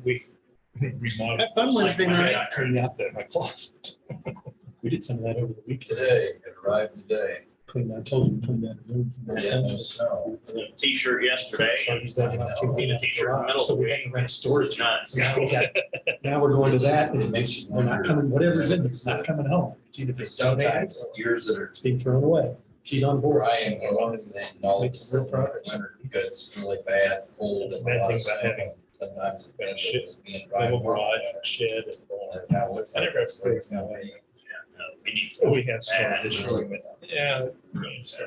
We remodeled. Had fun Wednesday night. I cleaned out my closet. We did some of that over the weekend. Today, it arrived today. Cleaned, I told him to clean that room from the Yeah, center. no snow. T-shirt yesterday. So he's got about two Need a t-shirt in the middle. So we had to rent a storage. It's nuts. Now we got- now we're going to that. It and makes you We're not wonder. coming, whatever's in it's not coming home. It's either being donated Sometimes or years that are it's being thrown away. She's on board. Brian, and then all of a Makes real sudden, progress. winter gets really bad, cold. That's and the bad a lot thing of about snow. having Sometimes it's been shit, just being dry. Little garage, shed. Now it looks I like never that's what it's gonna be. We need So some. we have stuff bad. this year. Yeah. There's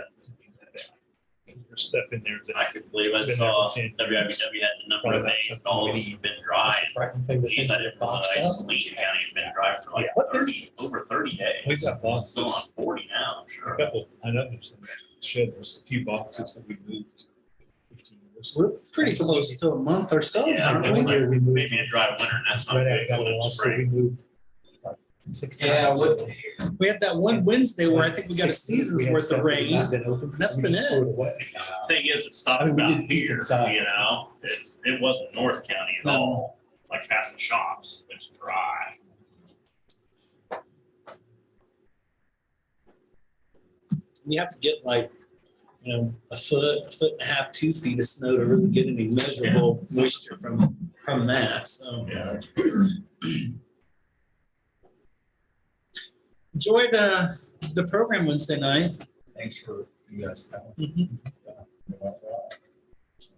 stuff in there that. I could believe I Been there saw for 10 WWW had the number of days and all of them have been dry. That's the frightening thing. The Geez, thing I that didn't boxed realize up. Legion County has been dry for like What is 30, over 30 days. We've got It's going on boxes. 40 now, I'm A sure. couple, I know there's some shed, there's a few boxes that we moved. 15 years ago. We're pretty close to a month ourselves, Yeah, aren't it was we? like we moved. maybe a dry winter and that's not Right good out going of into law school, we spring. moved. like 6 Yeah, times. what, We had that one Wednesday where I think we got a season's We had worth stuff of that had not rain. been open, That's so we been just it. threw away. Thing is, it stopped I mean, we about did peek here, inside. you know, it wasn't North County at No. all, like past the shops, it's dry. You have to get like, a foot and a half, 2 feet of snow to really get any measurable moisture from that, so. Yeah. Enjoyed the program Wednesday night. thanks for you guys.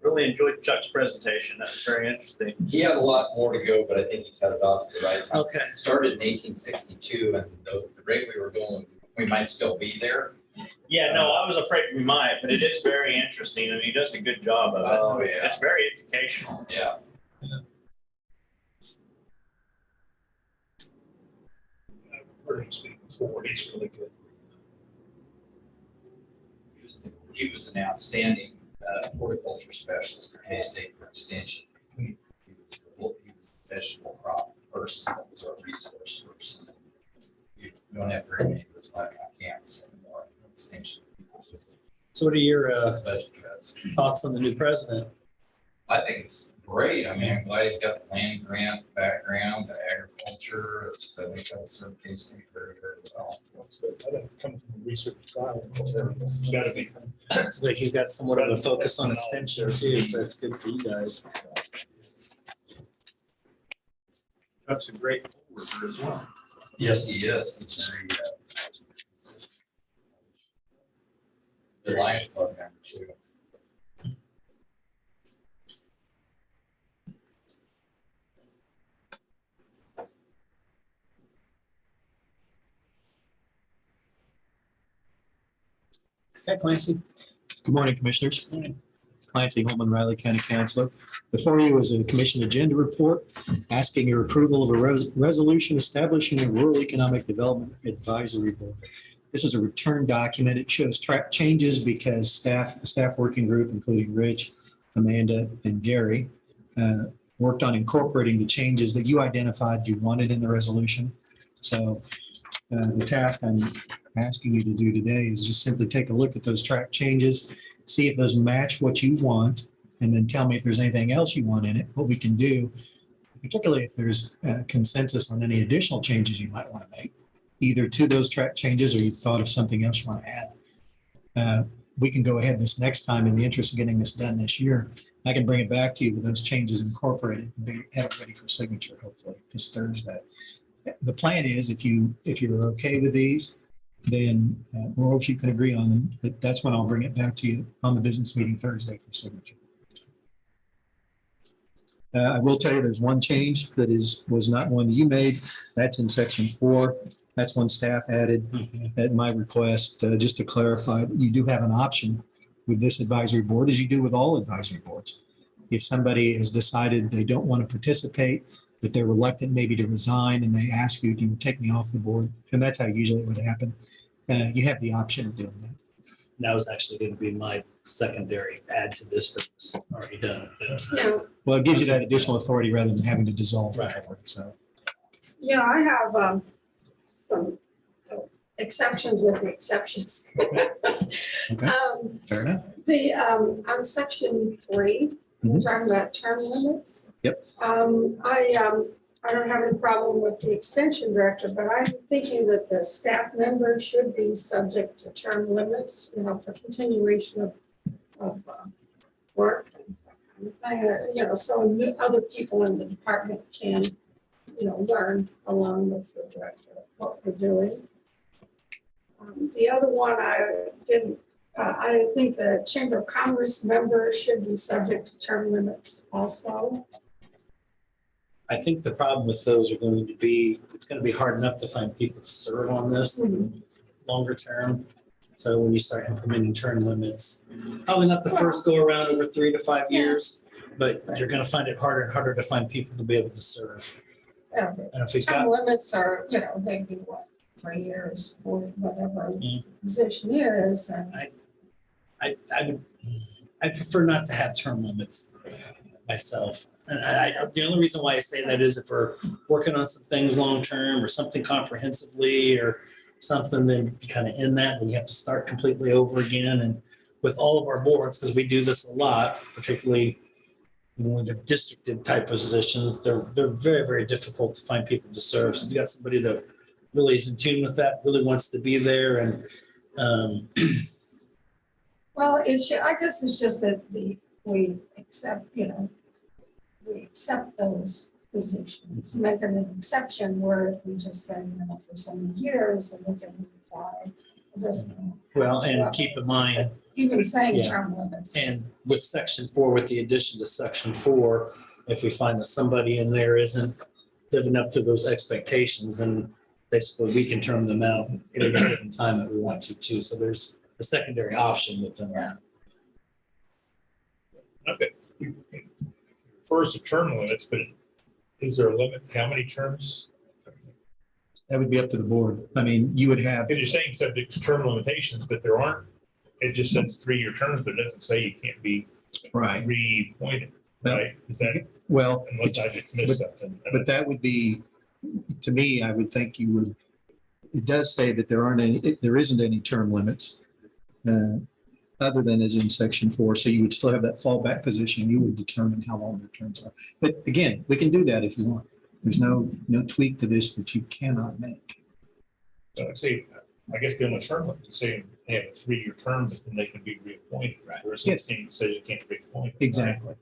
Really enjoyed Chuck's presentation, that was very interesting. He had a lot more to go, but I think he cut it off at the right time. Okay. Started in 1862 and the rate we were going, we might still be there. Yeah, no, I was afraid we might, but it is very interesting and he does a good job of it. Oh, yeah. It's very educational. Yeah. I've heard him speak before, he's really good. He was an outstanding horticulture specialist for K-State for extension. He was a vegetable crop person, that was our resource person. You don't have very many of those left on campus anymore, extension. So what are your Budget cuts. thoughts on the new president? I think it's great. I mean, I'm glad he's got the land grant background, the agriculture, I think that'll serve K-State very, very well. I don't come from a research trial. It's gotta be. It's like he's got somewhat of a focus on extension too, so that's good for you guys. Chuck's a great forwarder as well. Yes, he is. He's very, the Lions Club member too. Okay, Clancy. Good morning, Commissioners. Clancy Holman, Riley County Councilor. Before you is a commission agenda report asking your approval of a resolution establishing a rural economic development advisory board. This is a return document. It shows track changes because a staff working group, including Rich, Amanda, and Gary, worked on incorporating the changes that you identified you wanted in the resolution. So the task I'm asking you to do today is just simply take a look at those track changes, see if those match what you want, and then tell me if there's anything else you want in it, what we can do, particularly if there's consensus on any additional changes you might want to make, either to those track changes or you've thought of something else you want to add. We can go ahead this next time in the interest of getting this done this year. I can bring it back to you with those changes incorporated and have it ready for signature, hopefully this Thursday. The plan is if you're okay with these, then, or if you can agree on them, that's when I'll bring it back to you on the business meeting Thursday for signature. I will tell you there's one change that was not one you made. That's in section 4. That's one staff added at my request, just to clarify, you do have an option with this advisory board, as you do with all advisory boards. If somebody has decided they don't want to participate, but they're reluctant maybe to resign and they ask you, do you take me off the board? And that's how usually it would happen. You have the option of doing that. That was actually going to be my secondary add to this, but it's already done. Yeah, Well, it gives you that additional authority rather than having to dissolve. Right. So, yeah, I have some exceptions with the exceptions. okay, fair enough. The, on section 3, Mhm. talking about term limits. Yep. I don't have any problem with the extension director, but I'm thinking that the staff member should be subject to term limits, for continuation of work. So other people in the department can, learn along with the director what we're doing. The other one I think the Chamber of Commerce member should be subject to term limits also. I think the problem with those are going to be, it's going to be hard enough to find people to serve on this longer term. So when you start implementing term limits, probably not the first go around over 3 to 5 years, but you're going to find it harder and harder to find people to be able to serve. Yeah, And if we've term got, limits are, they'd be 3 years, 4, whatever position is. And I prefer not to have term limits myself. And the only reason why I say that is if we're working on some things long-term or something comprehensively or something, then you kind of end that and you have to start completely over again. And with all of our boards, because we do this a lot, particularly when the districted type positions, they're very, very difficult to find people to serve. So if you got somebody that really is in tune with that, really wants to be there and well, I guess it's just that we accept, we accept those positions, make an exception where if we just say, for so many years and we can apply. It doesn't. well, and keep in mind, Even saying Yeah. term limits. and with section 4, with the addition to section 4, if we find that somebody in there isn't living up to those expectations, then basically we can term them out at any given time that we want to too. So there's a secondary option within that. Okay. Refers to term limits, but is there a limit? How many terms? That would be up to the board. I mean, you would have, Because you're saying subject to term limitations, but there aren't. It just says 3-year terms, but it doesn't say you can't be right, reappointed, right? Is that, well, unless I just missed something? but that would be, to me, I would think you would, it does say that there isn't any term limits other than as in section 4. So you would still have that fallback position. You would determine how long the terms are. But again, we can do that if you want. There's no tweak to this that you cannot make. So I say, I guess the only term limit is saying they have a 3-year term, but then they can be reappointed, right? Whereas Yes. this thing says you can't be appointed. Exactly.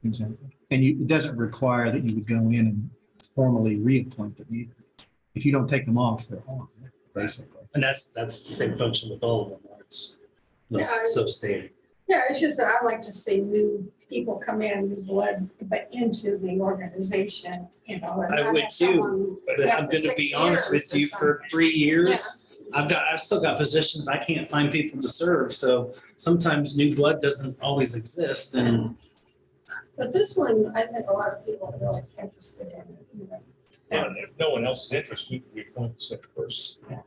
Exactly. And it doesn't require that you would go in and formally reappoint them either. If you don't take them off, they're on, basically. And that's the same function with all of them. It's so stated. Yeah, it's just that I like to see new people come in, new blood, but into the organization, and I not would have too, someone But I'm after going to 6 be honest with years you, or for 3 years, I've still got positions I can't find people to serve. So sometimes new blood doesn't always exist. And But this one, I think a lot of people are really interested in it. And if no one else is interested, we appoint the second person.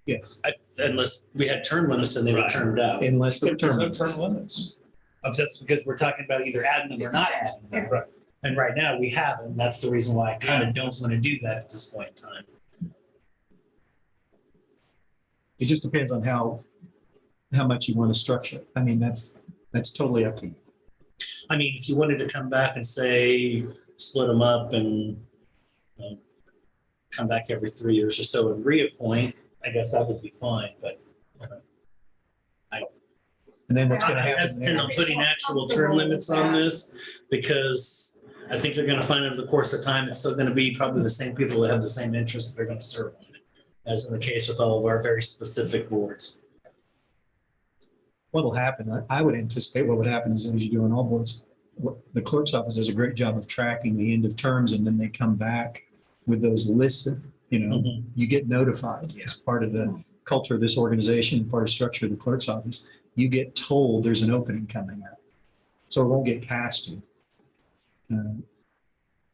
Yes. unless we had term limits and they were termed out. Unless they're There's no term. term limits. That's because we're talking about either adding them or not adding them. Right. And right now we haven't. That's the reason why I kind of don't want to do that at this point in time. It just depends on how much you want to structure it. I mean, that's totally up to you. I mean, if you wanted to come back and say, split them up and come back every 3 years or so and reappoint, I guess that would be fine, but And then what's going to I'm happen hesitant there? on putting actual term limits on this because I think they're going to find over the course of time, it's still going to be probably the same people that have the same interests that are going to serve on it, as in the case with all of our very specific boards. What'll happen, I would anticipate what would happen is, as you do in all boards, the clerk's office does a great job of tracking the end of terms, and then they come back with those lists, you get notified as part of the culture of this organization, part of structure of the clerk's office. You get told there's an opening coming up. So it won't get past you.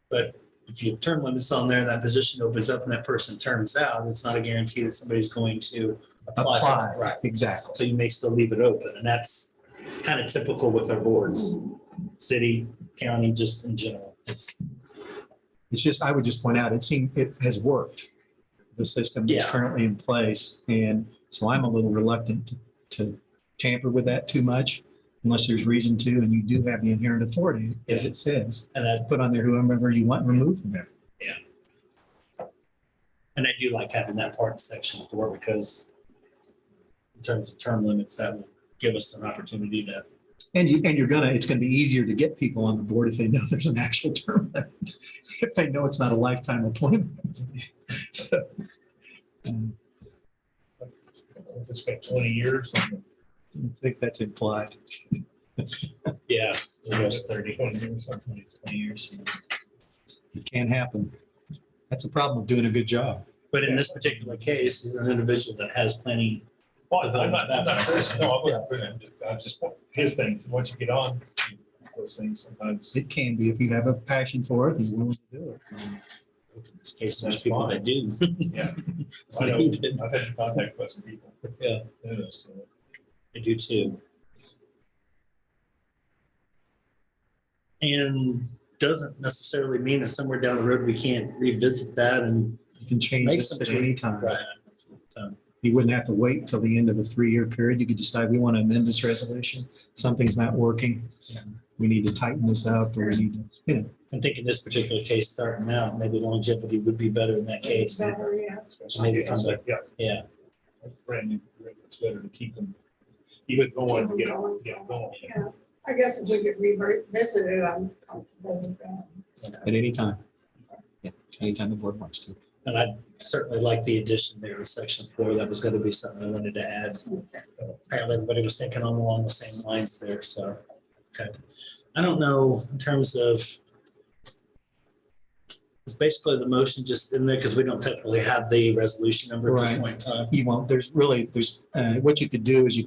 But if you have term limits on there, that position opens up and that person turns out, it's not a guarantee that somebody's going to apply for that. Right. Exactly. So you may still leave it open, and that's kind of typical with our boards, city, county, just in general. It's just, I would just point out, it has worked. The system that's Yeah. currently in place. And so I'm a little reluctant to tamper with that too much unless there's reason to, and you do have the inherent authority, as it says, And that, put on there whoever you want removed from it. and I do like having that part in section 4 because in terms of term limits, that will give us an opportunity to. And it's gonna be easier to get people on the board if they know there's an actual term limit, if they know it's not a lifetime appointment. So, It's been 20 years. I think that's implied. Yeah. Almost 30, 20 years, 20 years. It can happen. That's a problem of doing a good job. But in this particular case, he's an individual that has plenty. Well, I'm not, no, I just, his thing, once you get on, those things sometimes. It can be if you have a passion for it and you're willing to do it. In this case, there's That's people fine. that do. Yeah. So I know, he did. I've had to contact with some people. Yeah, So, I do too. And doesn't necessarily mean that somewhere down the road, we can't revisit that and You can change make this some at change. any time. Right. So, You wouldn't have to wait until the end of a 3-year period. You could decide we want to amend this resolution. Something's not working. We need to tighten this up, or we need to, I think in this particular case, starting out, maybe longevity would be better in that case. Better, yeah. Maybe come back. Yeah. Yeah. Brand new, it's better to keep them, even going, Keep you them know, going. yeah, going. Yeah. I guess if we could revisit it, I'm comfortable with that. So, at any time. Yeah, anytime the board wants to. And I certainly like the addition there in section 4. That was going to be something I wanted to add. Apparently everybody was thinking along the same lines there, so. Okay. I don't know in terms of, it's basically the motion just in there because we don't technically have the resolution number at this Right. point in time. You won't, what you could do is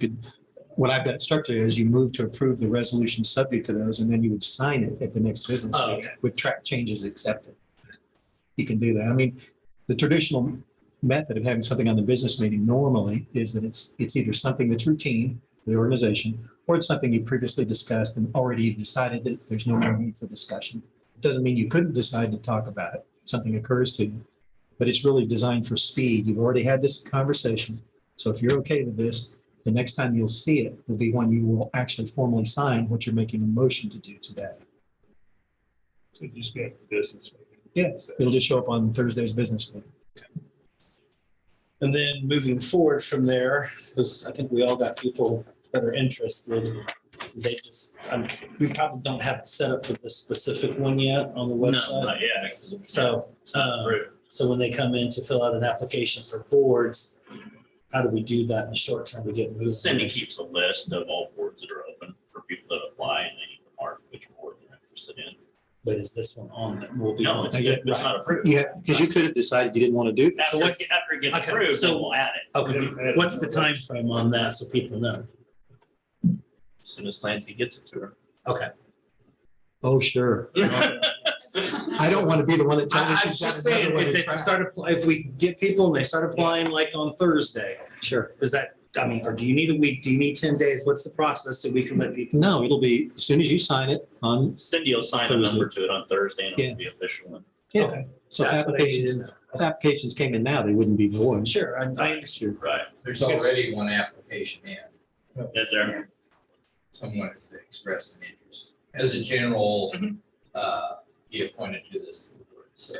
what I've got structured is you move to approve the resolution subject to those, and then you would sign it at the next business Oh, week okay. with track changes accepted. You can do that. I mean, the traditional method of having something on the business meeting normally is that it's either something that's routine for the organization, or it's something you previously discussed and already you've decided that there's no more need for discussion. It doesn't mean you couldn't decide to talk about it. Something occurs to you, but it's really designed for speed. You've already had this conversation. So if you're okay with this, the next time you'll see it will be when you will actually formally sign what you're making a motion to do today. So just get the business. Yeah, it'll just show up on Thursday's business meeting. And then moving forward from there, because I think we all got people that are interested. They just, we probably don't have it set up for this specific one yet on the No, website. not yet. 'cause it's So, not approved. so when they come in to fill out an application for boards, how do we do that in the short term to get moved? Cindy keeps a list of all boards that are open for people that apply, and they need to mark which board they're interested in. But is this one on that will be? No, on? it's not approved. Yeah, because you could have decided you didn't want to do that. After what's- after it gets okay, approved, so- then we'll add it. Okay, what's the time frame on that so people know? As soon as Clancy gets it to her. Okay. Oh, sure. I don't want to be the one that tells I you was she's just got saying, another way if to they track. start, if we get people and they start applying like on Thursday, Sure. is that, I mean, or do you need a week? Do you need 10 days? What's the process so we can let people? No, it'll be, as soon as you sign it on, Cindy will sign a number to it on Thursday and it'll be official. yeah. Okay. So if That's what I applications, needed. if applications came in now, they wouldn't be void. Sure, I understand. Right. There's already one application in. Is there? Someone has expressed an interest. As a general, be appointed to this board, so.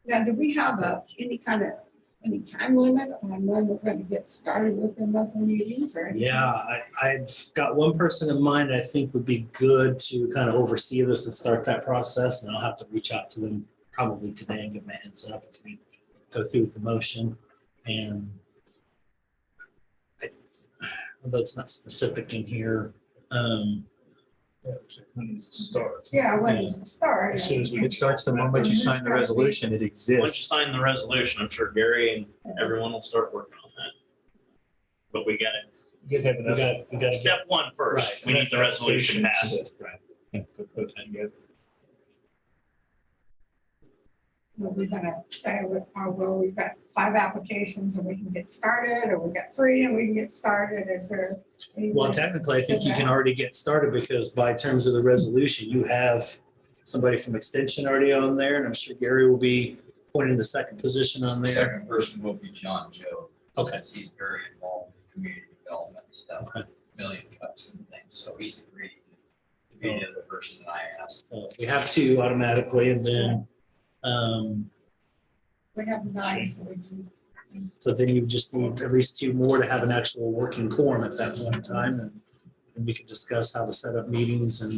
Now, do we have any time limit on when we're gonna get started with the monthly meetings or anything? Yeah, I've got one person in mind I think would be good to kind of oversee this and start that process. And I'll have to reach out to them probably today and get my heads up if we go through with the motion. And although it's not specific in here, When does it start? Yeah, when does it start? As soon as we It starts the moment you sign the resolution, it Once you exists. sign the resolution, I'm sure Gary and everyone will start working on that. But we gotta, You have enough. we got to step one first, we need the resolution passed. Right. Put that together. Are we gonna say, well, we've got 5 applications and we can get started, or we've got 3 and we can get started? Is there? any Well, way- technically, I think you can already get started because by terms of the resolution, you have somebody from extension already on there. And I'm sure Gary will be pointing the second position on The there. second person will be John Joe. Okay. Because he's very involved with community development and stuff, Okay. million cups and things, so he's agreed to be the other person that I asked. So we have 2 automatically and then, We have 9, so we can. so then you just need at least 2 more to have an actual working quorum at that point in time. And we can discuss how to set up meetings and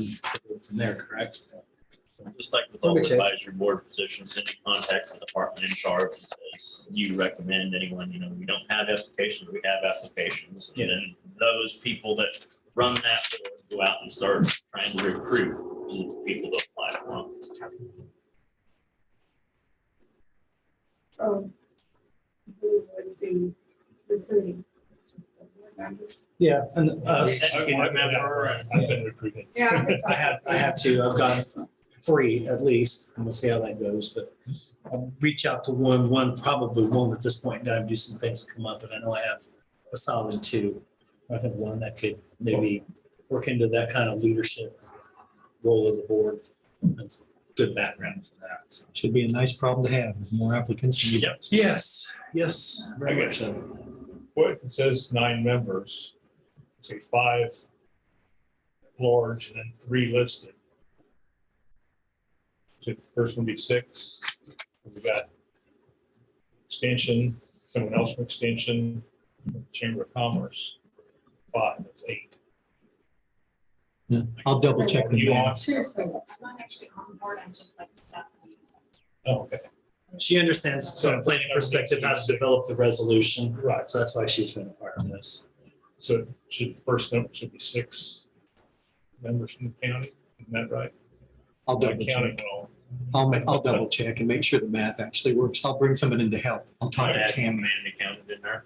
go from there, correct? Just like with all Okay. advisory board positions, Cindy contacts the department in charge and says, do you recommend anyone, we don't have applications, we have applications. And then those people that run that board go out and start trying to recruit people to apply for them. So who would be recruiting? Just the board members? Yeah, and I've been recruiting. Yeah. I have 2. I've got 3 at least, and we'll see how that goes, but I'll reach out to one probably won't at this point in time, do some things that come up, and I know I have a solid 2. I think one that could maybe work into that kind of leadership role of the board. That's good background for that. So. Should be a nice problem to have, with more applicants than you. Yep. Yes, very much so. What, it says 9 members, say 5 large and then 3 listed. Should the first one be 6? We got extension, someone else from extension, Chamber of Commerce, 5, that's 8. Yeah, I'll double check the You math. want? 2 for It's not actually on board, I'm just like set. Oh, okay. She understands from a planning perspective how to develop the resolution, Right. so that's why she's been a part of this. So should the first number should be 6 members from the county, isn't that right? I'll The double county check. will. I'll double check and make sure the math actually works. I'll bring someone in to help. I'll talk I to had Tammy. Mandy counted in there.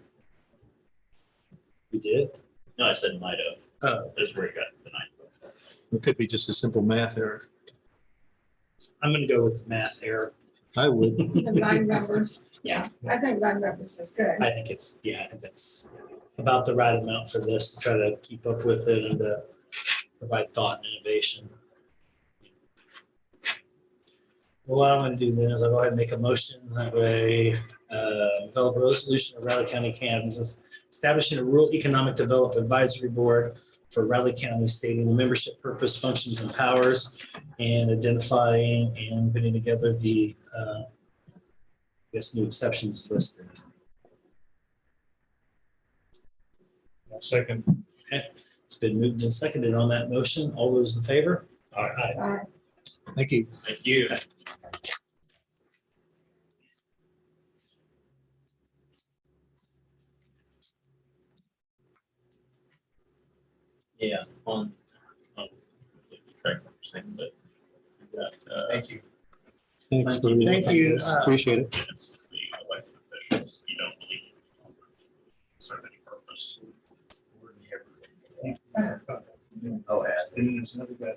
We did? No, I said might have. Oh, That's where you got the 9. It could be just a simple math error. I'm gonna go with math error. I would. the 9 members. Yeah, I think 9 members is good. I think it's about the right amount for this to try to keep up with it and provide thought and innovation. Well, what I'm gonna do then is I'll go ahead and make a motion that way, develop a resolution of Riley County, Kansas, establishing a rural economic development advisory board for Riley County, stating the membership purpose, functions, and powers, and identifying and putting together the, new exceptions listed. Second. Okay, it's been moved and seconded on that motion. All those in favor? All right. Thank you. Thank you. Yeah, track what you're saying, but we got, Thank you. Thanks. for- Thank you. Appreciate it. minutes of the elected officials, you don't really serve any purpose. Oh, as And there's another guy.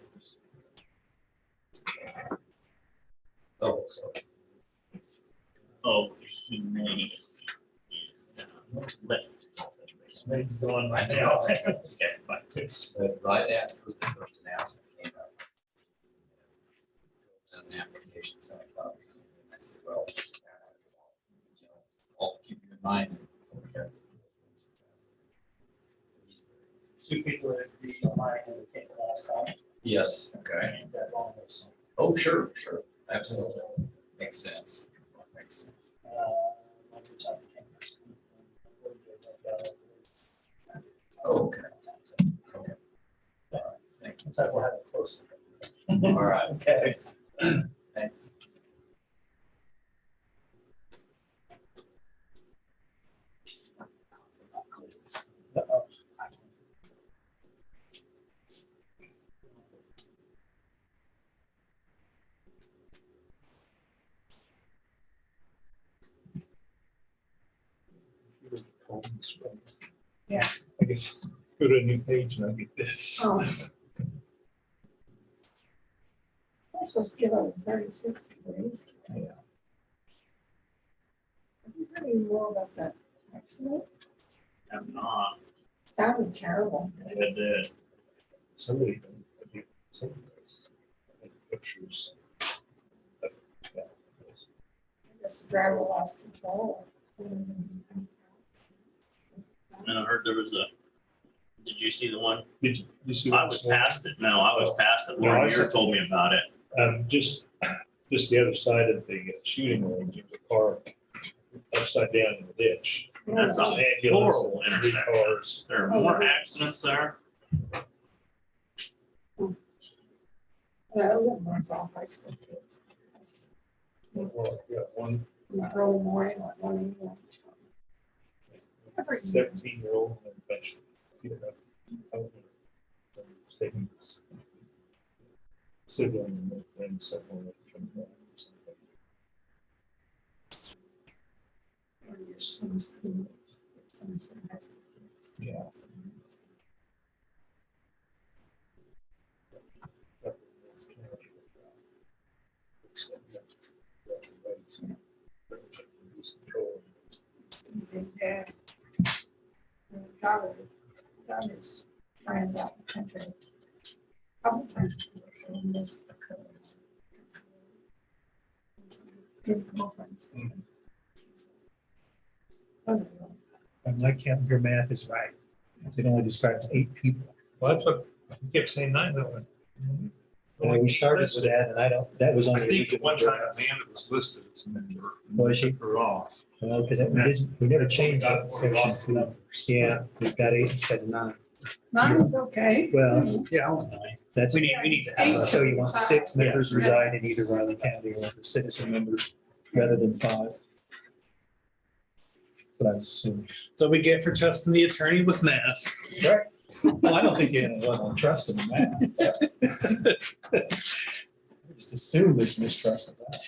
oh, so Oh, he may. But Going right now. Right after the first announcement came up. An application sent a copy. I said, well, I'll keep you in mind. Two people that agreed on mine and it came last time. Yes, okay. That long was, Oh, sure, absolutely. Makes sense. Okay. Okay. Thanks. Looks like we'll have it close. All right, Okay. thanks. Yeah. I guess go to a new page and I get this. Oh. I'm supposed to give over 36 degrees. Yeah. Have you heard any more about that accident? I'm not. Sounded terrible. It did. Somebody, pictures. I guess the driver lost control. And I heard there was did you see the one? Did you see? I was past it. No, I was past it. No, Lauren I Muir saw- told me about it. Just the other side of the shooting range, there's a car upside down in the ditch. That's a Ambulance, horrible 3 intersection. cars. There are more accidents there. Well, one's all high school kids. Well, we got one Early morning, like 1 a.m. or something. Every 17-year-old and a bunch of statements. Sibling and friends separated from them. some school, some high school kids. Yeah. Dad. Daughter's friends out in the country. Couple friends, so we missed the code. Good girlfriends. Wasn't real. And my count, your math is right. It only describes 8 people. Well, that's what you kept saying 9 though. We started with that and that was on I the think original. one time a man that was listed as a member. Was she? Or off. Well, because we never changed that section to, yeah, we've got 8 instead of 9. Mine's okay. Well, Yeah, I want 9. that's. We need to have. So you want 6 members reside in either Riley County or the citizen members rather than 5. But I assume. So we get for trusting the attorney with math. Right. Well, I don't think anyone will trust him in that. Just assume there's mistrust of that.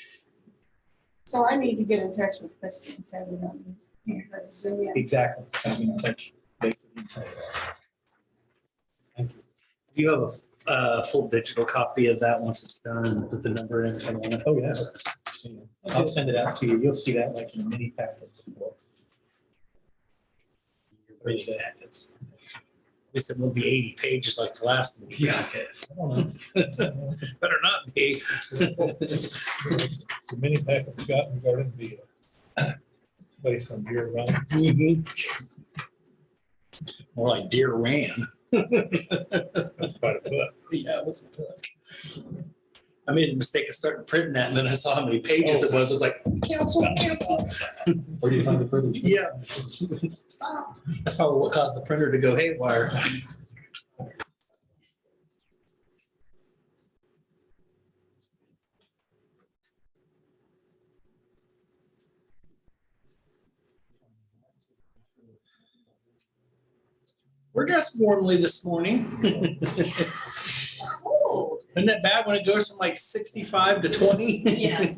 So I need to get in touch with Christie and say we don't need her to Zoom in. Exactly. I'm gonna touch base with you. Thank you. Do you have a full digital copy of that once it's done with the number and everything on it? Oh, yeah. I'll send it out to you. You'll see that like in a mini packet before. Read the packets. At least it won't be 80 pages like the last one. Yeah. I don't know. Better not be. The mini packet we got regarding the place on Deer Run. More like deer ran. That's quite a foot. Yeah, it was a book. I made the mistake of starting printing that and then I saw how many pages it was. I was like, cancel. Where do you find the privilege? Yeah. Stop. That's probably what caused the printer to go haywire. We're dressed warmly this morning. Isn't that bad when it goes from like 65 to 20? Yes.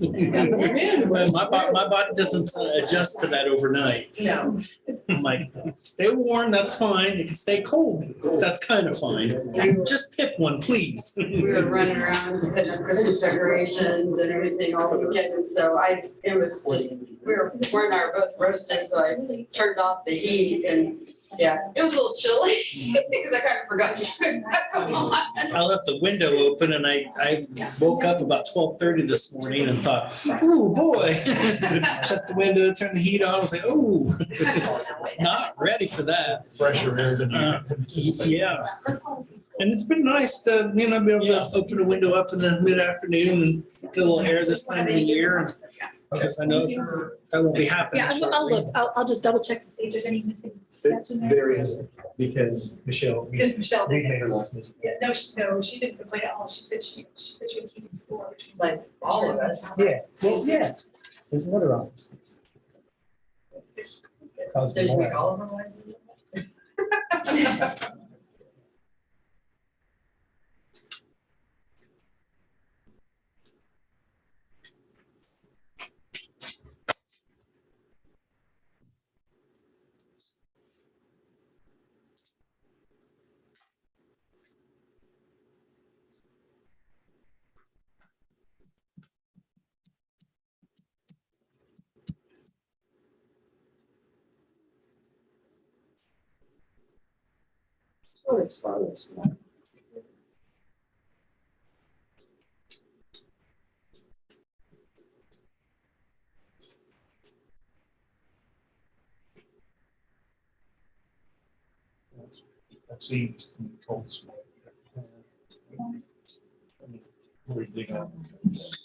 Well, my body doesn't adjust to that overnight. No. I'm like, stay warm, that's fine. You can stay cold, that's kind of fine. Just pick one, please. We were running around putting up Christmas decorations and everything all weekend, and so it was just, Warren and I were both roasting, so I turned off the heat and Yeah, it was a little chilly because I kind of forgot to turn back on. I left the window open and I woke up about 12:30 this morning and thought, ooh, boy. Shut the window, turn the heat on. I was like, ooh, it's not ready for that. Fresher air than Yeah. And it's been nice to, be able to open the window up in the mid-afternoon and get a little air this time of the year. And I guess I know that won't be happening. Yeah, I'll shortly. look, I'll just double check and see if there's any missing steps in there. There is, because Michelle. Because Michelle We did. made her life miserable. Yeah, no, she didn't complain at all. She said she was keeping score. Like all of us. Yeah, well, yeah, there's another office that's. caused Did you more. make all of our lives miserable? That seems cold this morning. Really dig on.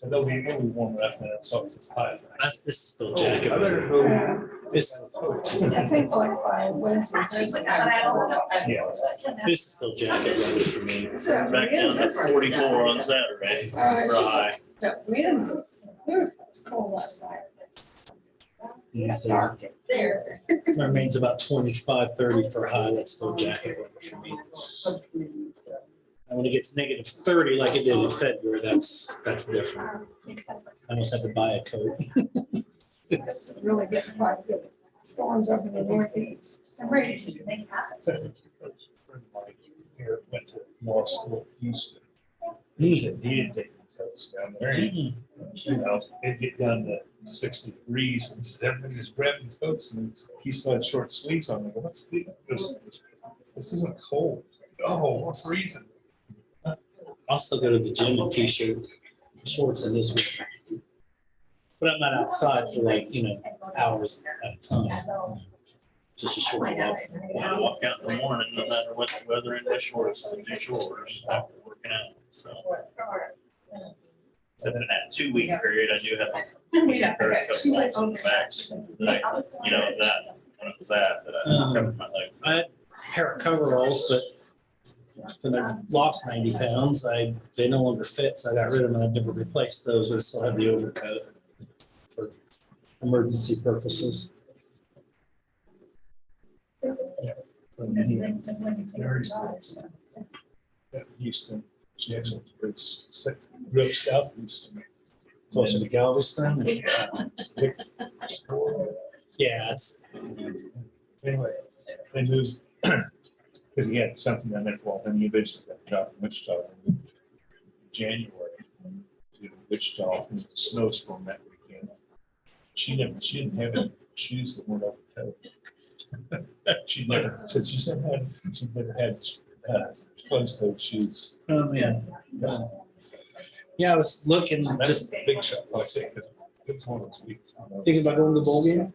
I know we warm it up now, so it's high. This is still jacket. I better go. This, I think like by Wednesday. She's like, I don't know. Yeah. this is still jacket weather for me. Back down to 44 on Saturday. For a high. It was cold last night. Yeah, so There. my rain's about 25, 30 for high. That's still jacket weather for me. And when it gets negative 30 like it did in February, that's different. I almost had to buy a coat. It's really getting quite good storms up in the northeast. I'm ready to just make it happen. Here went to law school in Houston. He said he didn't take the coats down there. It'd get down to 60 degrees and he said everybody was grabbing coats and he still had short sleeves on. I go, what's this isn't cold. Oh, we're freezing. I'll still go to the gym in t-shirt, shorts in this week. But I'm not outside for hours at a time. Just a short walk. I walk out in the morning, no matter what the weather, in my shorts to do chores after working out, so. Except in that 2 week period, I do have a very She's like, couple of backs. That when it was that I covered my legs. I had a pair of coveralls, but when I lost 90 pounds, they no longer fit, so I got rid of them. I've never replaced those, but I still have the overcoat for emergency purposes. Houston, she actually was sick, real south Houston. Closer to Galveston. Yeah. Anyway, they moved, because he had something on there for, then he eventually got a job in Wichita in January to Wichita in the snowstorm that weekend. She didn't have any shoes that weren't open toed. She'd never had closed toed shoes. Oh, man. Yeah, I was looking, That's just a big shot, like I say, because it's one of those weeks. thinking about going to the bowl game.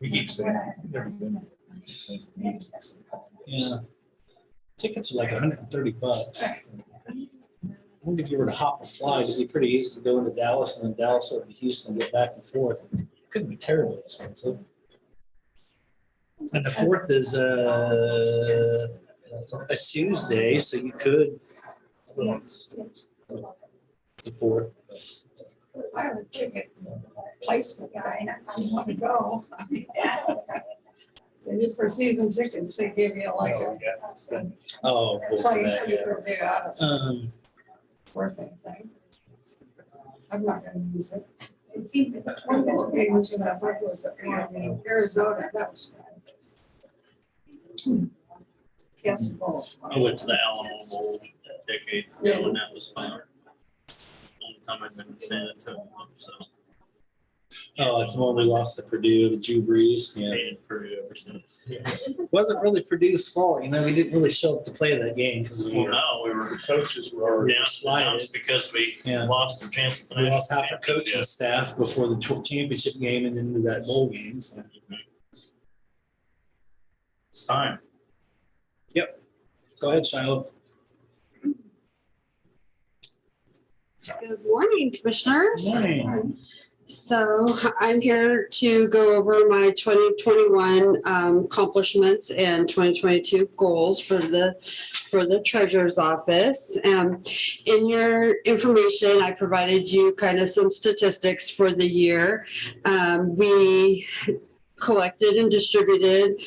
We keep saying, we've never been. Yeah. Tickets are like $130. I think if you were to hop a flight, it'd be pretty easy to go into Dallas and then Dallas over to Houston and get back and forth. It couldn't be terribly expensive. And the 4th is a Tuesday, so you could. It's the 4th. I have a ticket placement guy, I want to go. So just for season tickets, they give you like a Oh, both of price that, you yeah. could do out of four things. I'm not gonna use it. It seemed that One of the games in that book was in Arizona, that was fun. Yes. I went to the Alamo Bowl decades ago and that was fun. Only time I've been to San Antonio, so. Oh, it's the one we lost to Purdue, the Drew Brees. Yeah. Hated Purdue ever since. Wasn't really Purdue's fault. You know, we didn't really show up to play that game because we Well, were, no, we were Coaches were down already. slided because we Yeah. lost the chance. at the we lost national half our championship. coaching staff before the championship game and into that bowl game. So. It's time. Go ahead, Shiloh. Good morning, commissioners. Morning. So I'm here to go over my 2021 accomplishments and 2022 goals for the treasurer's office. In your information, I provided you kind of some statistics for the year. We collected and distributed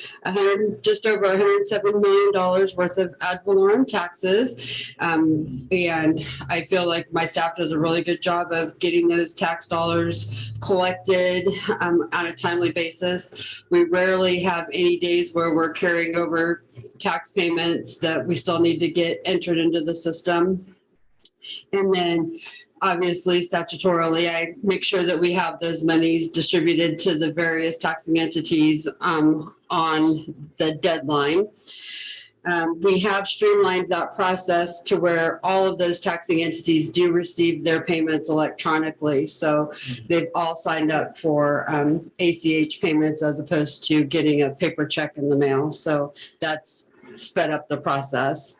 just over $107 million worth of ad valorem taxes. And I feel like my staff does a really good job of getting those tax dollars collected on a timely basis. We rarely have any days where we're carrying over tax payments that we still need to get entered into the system. And then obviously, statutorily, I make sure that we have those monies distributed to the various taxing entities on the deadline. We have streamlined that process to where all of those taxing entities do receive their payments electronically. So they've all signed up for ACH payments as opposed to getting a paper check in the mail. So that's sped up the process.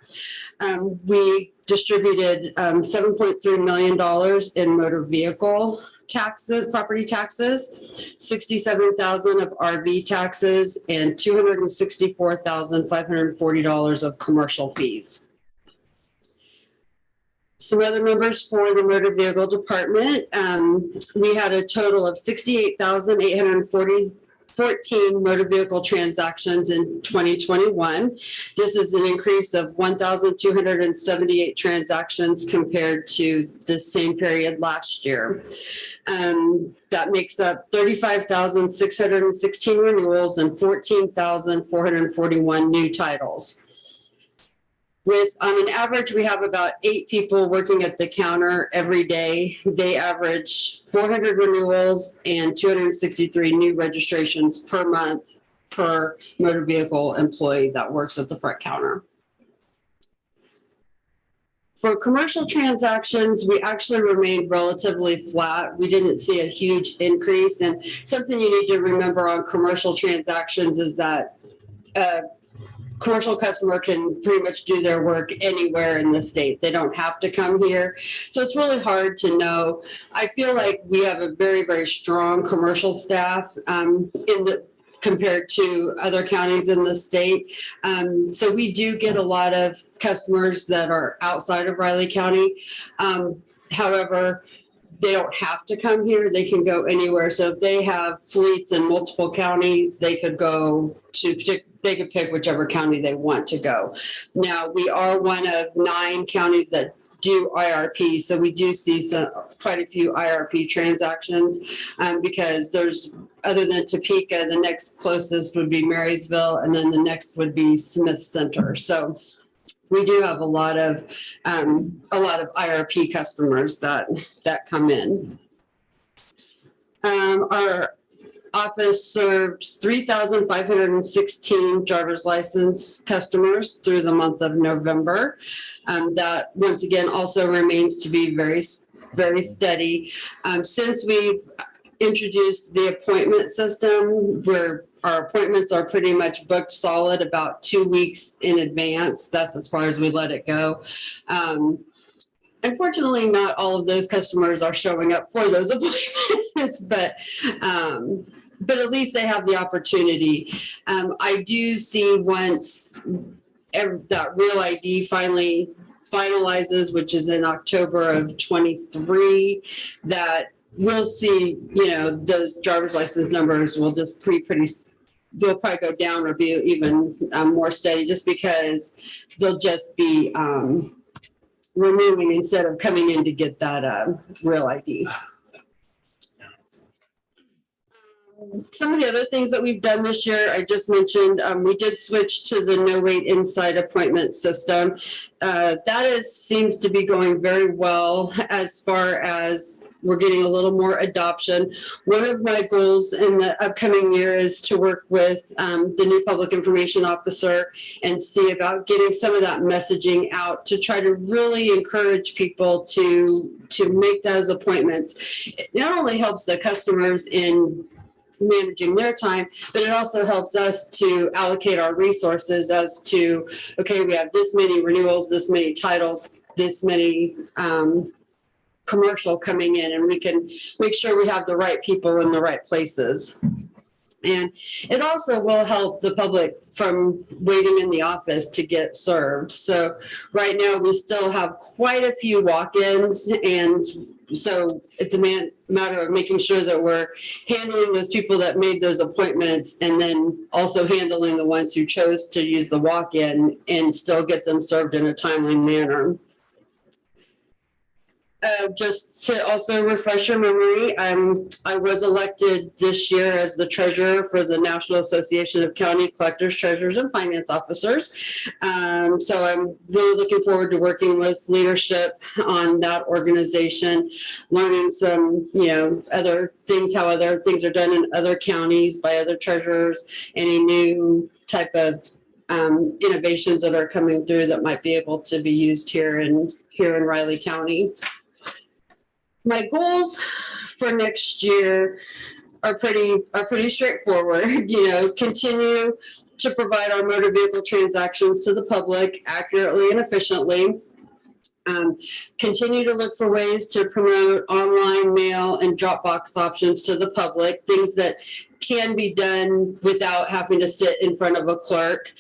We distributed $7.3 million in motor vehicle taxes, property taxes, $67,000 of RV taxes, and $264,540 of commercial fees. Some other numbers for the motor vehicle department. We had a total of 68,814 motor vehicle transactions in 2021. This is an increase of 1,278 transactions compared to the same period last year. That makes up 35,616 renewals and 14,441 new titles. On an average, we have about 8 people working at the counter every day. They average 400 renewals and 263 new registrations per month per motor vehicle employee that works at the front counter. For commercial transactions, we actually remained relatively flat. We didn't see a huge increase. And something you need to remember on commercial transactions is that commercial customer can pretty much do their work anywhere in the state. They don't have to come here. So it's really hard to know. I feel like we have a very, very strong commercial staff compared to other counties in the state. So we do get a lot of customers that are outside of Riley County. However, they don't have to come here. They can go anywhere. So if they have fleets in multiple counties, they could go to they could pick whichever county they want to go. Now, we are one of 9 counties that do IRP, so we do see quite a few IRP transactions because there's, other than Topeka, the next closest would be Marysville, and then the next would be Smith Center. So we do have a lot of IRP customers that come in. Our office served 3,516 driver's license customers through the month of November. That once again also remains to be very, very steady. Since we've introduced the appointment system, where our appointments are pretty much booked solid about 2 weeks in advance. That's as far as we let it go. Unfortunately, not all of those customers are showing up for those appointments, but at least they have the opportunity. I do see once that Real ID finally finalizes, which is in October of 23, that we'll see, those driver's license numbers will just they'll probably go down or be even more steady, just because they'll just be removing instead of coming in to get that Real ID. Some of the other things that we've done this year, I just mentioned, we did switch to the no wait inside appointment system. That seems to be going very well as far as we're getting a little more adoption. One of my goals in the upcoming year is to work with the new public information officer and see about getting some of that messaging out to try to really encourage people to make those appointments. It not only helps the customers in managing their time, but it also helps us to allocate our resources as to, okay, we have this many renewals, this many titles, this many commercial coming in, and we can make sure we have the right people in the right places. And it also will help the public from waiting in the office to get served. So right now we still have quite a few walk-ins, and so it's a matter of making sure that we're handling those people that made those appointments, and then also handling the ones who chose to use the walk-in and still get them served in a timely manner. Just to also refresh your memory, I was elected this year as the treasurer for the National Association of County Collectors, Treasurers, and Finance Officers. So I'm really looking forward to working with leadership on that organization, learning some, other things, how other things are done in other counties by other treasurers, any new type of innovations that are coming through that might be able to be used here in Riley County. My goals for next year are pretty straightforward. Continue to provide our motor vehicle transactions to the public accurately and efficiently. Continue to look for ways to promote online mail and drop box options to the public, things that can be done without having to sit in front of a clerk.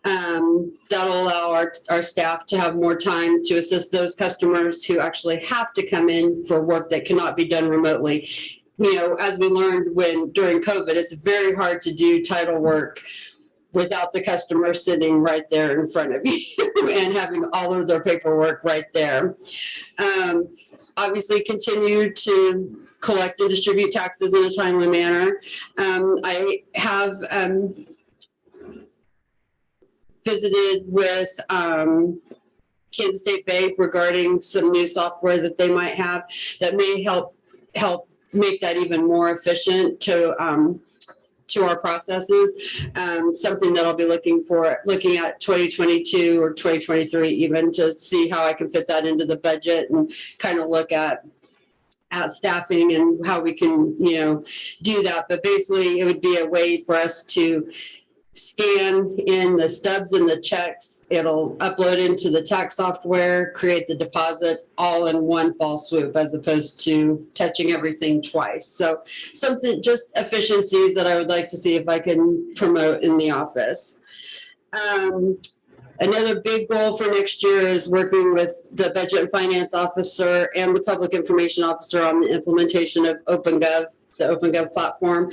That'll allow our staff to have more time to assist those customers who actually have to come in for work that cannot be done remotely. As we learned during COVID, it's very hard to do title work without the customer sitting right there in front of you and having all of their paperwork right there. Obviously, continue to collect and distribute taxes in a timely manner. I have visited with Kansas State Bank regarding some new software that they might have that may help make that even more efficient to our processes. Something that I'll be looking at 2022 or 2023 even, to see how I can fit that into the budget and kind of look at staffing and how we can do that. But basically it would be a way for us to scan in the stubs and the checks. It'll upload into the tax software, create the deposit all in one fall swoop, as opposed to touching everything twice. So something, just efficiencies that I would like to see if I can promote in the office. Another big goal for next year is working with the budget and finance officer and the public information officer on the implementation of OpenGov, the OpenGov platform.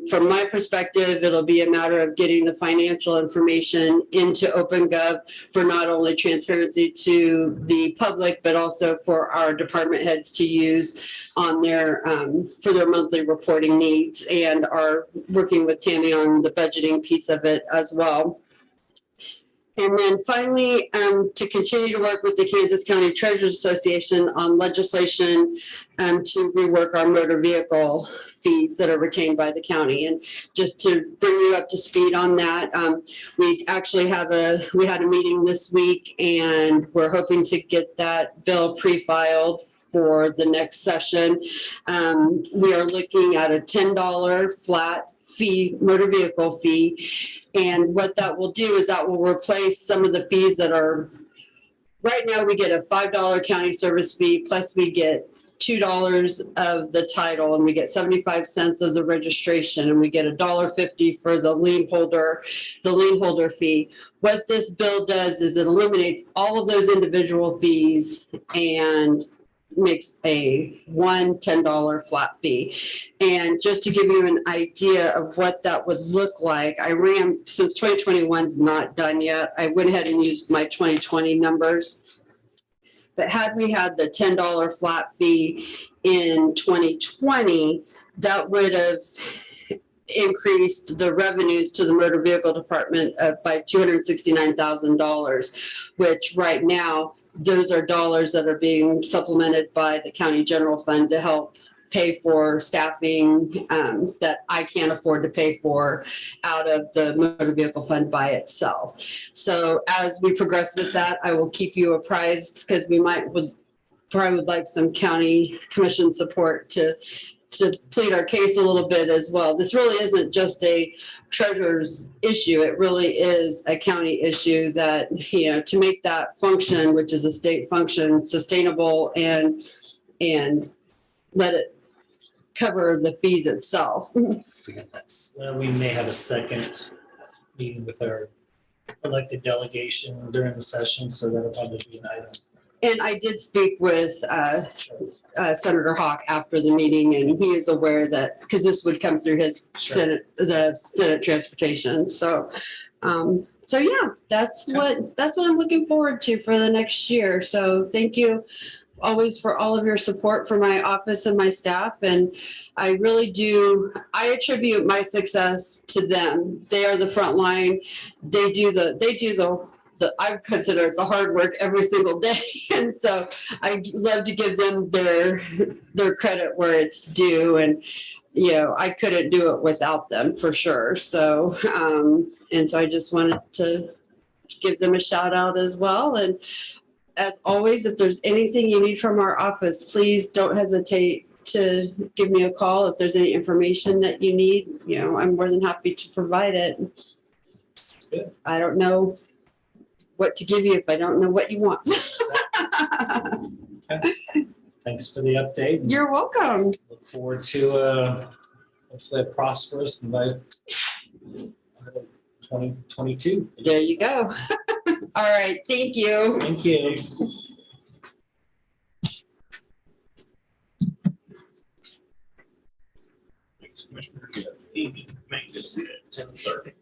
From my perspective, it'll be a matter of getting the financial information into OpenGov for not only transparency to the public, but also for our department heads to use on their for their monthly reporting needs, and are working with Tammy on the budgeting piece of it as well. And then finally, to continue to work with the Kansas County Treasurers Association on legislation to rework our motor vehicle fees that are retained by the county. And just to bring you up to speed on that, we actually we had a meeting this week, and we're hoping to get that bill pre-filed for the next session. We are looking at a $10 flat fee, motor vehicle fee. And what that will do is that will replace some of the fees that are, right now we get a $5 county service fee, plus we get $2 of the title, and we get 75 cents of the registration, and we get $1.50 for the lien holder fee. What this bill does is it eliminates all of those individual fees and makes a $10 flat fee. And just to give you an idea of what that would look like, I ran, since 2021's not done yet, I went ahead and used my 2020 numbers. But had we had the $10 flat fee in 2020, that would have increased the revenues to the motor vehicle department by $269,000, which right now, those are dollars that are being supplemented by the county general fund to help pay for staffing that I can't afford to pay for out of the motor vehicle fund by itself. So as we progress with that, I will keep you apprised because we probably would like some county commission support to plead our case a little bit as well. This really isn't just a treasurer's issue. It really is a county issue that, to make that function, which is a state function, sustainable and let it cover the fees itself. Forget that's, we may have a second meeting with our elected delegation during the session, so that'll probably be an item. And I did speak with Senator Hawk after the meeting, and he is aware that, because this would come through his Senate, the Senate Transportation. So yeah, that's what I'm looking forward to for the next year. So thank you always for all of your support for my office and my staff. And I really do, I attribute my success to them. They are the front line. They do the I consider it the hard work every single day. And so I love to give them their credit where it's due. And, I couldn't do it without them for sure. So, and so I just wanted to give them a shout out as well. And as always, if there's anything you need from our office, please don't hesitate to give me a call. If there's any information that you need, I'm more than happy to provide it. Good. I don't know what to give you if I don't know what you want. Thanks for the update. You're welcome. Look forward to hopefully a prosperous and by 2022. There you go. All right. Thank you. Thank you. Thanks, Commissioner. Make this at 10:30. Okay.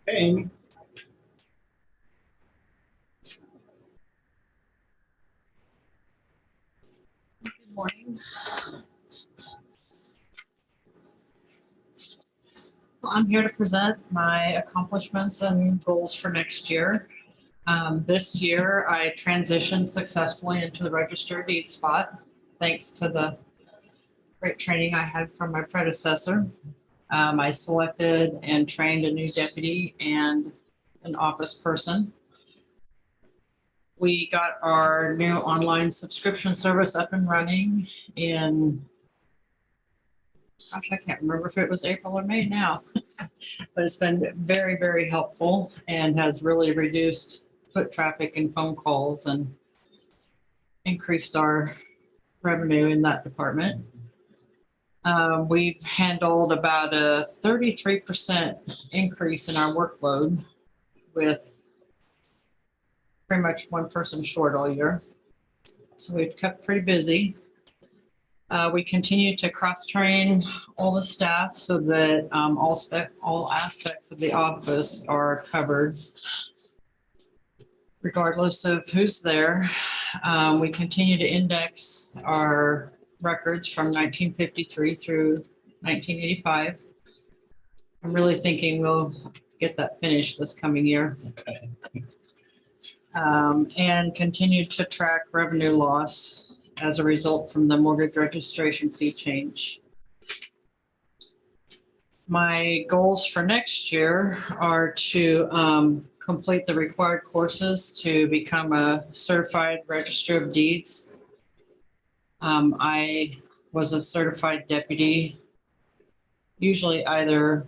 Hey, Amy. Good morning. I'm here to present my accomplishments and goals for next year. This year, I transitioned successfully into the Register of Deeds spot, thanks to the great training I had from my predecessor. I selected and trained a new deputy and an office person. We got our new online subscription service up and running in, gosh, I can't remember if it was April or May now, but it's been very, very helpful and has really reduced foot traffic and phone calls and increased our revenue in that department. We've handled about a 33% increase in our workload with pretty much one person short all year. So we've kept pretty busy. We continue to cross-train all the staff so that all aspects of the office are covered, regardless of who's there. We continue to index our records from 1953 through 1985. I'm really thinking we'll get that finished this coming year. Okay. And continue to track revenue loss as a result from the mortgage registration fee change. My goals for next year are to complete the required courses to become a certified Register of Deeds. I was a certified deputy, usually either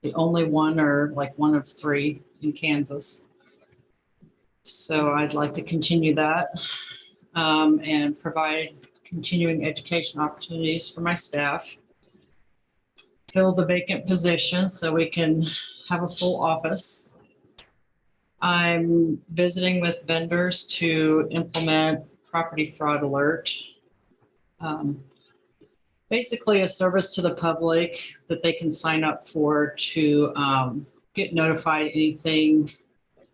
the only one or like one of three in Kansas. So I'd like to continue that and provide continuing education opportunities for my staff. Fill the vacant position so we can have a full office. I'm visiting with vendors to implement property fraud alert. Basically a service to the public that they can sign up for to get notified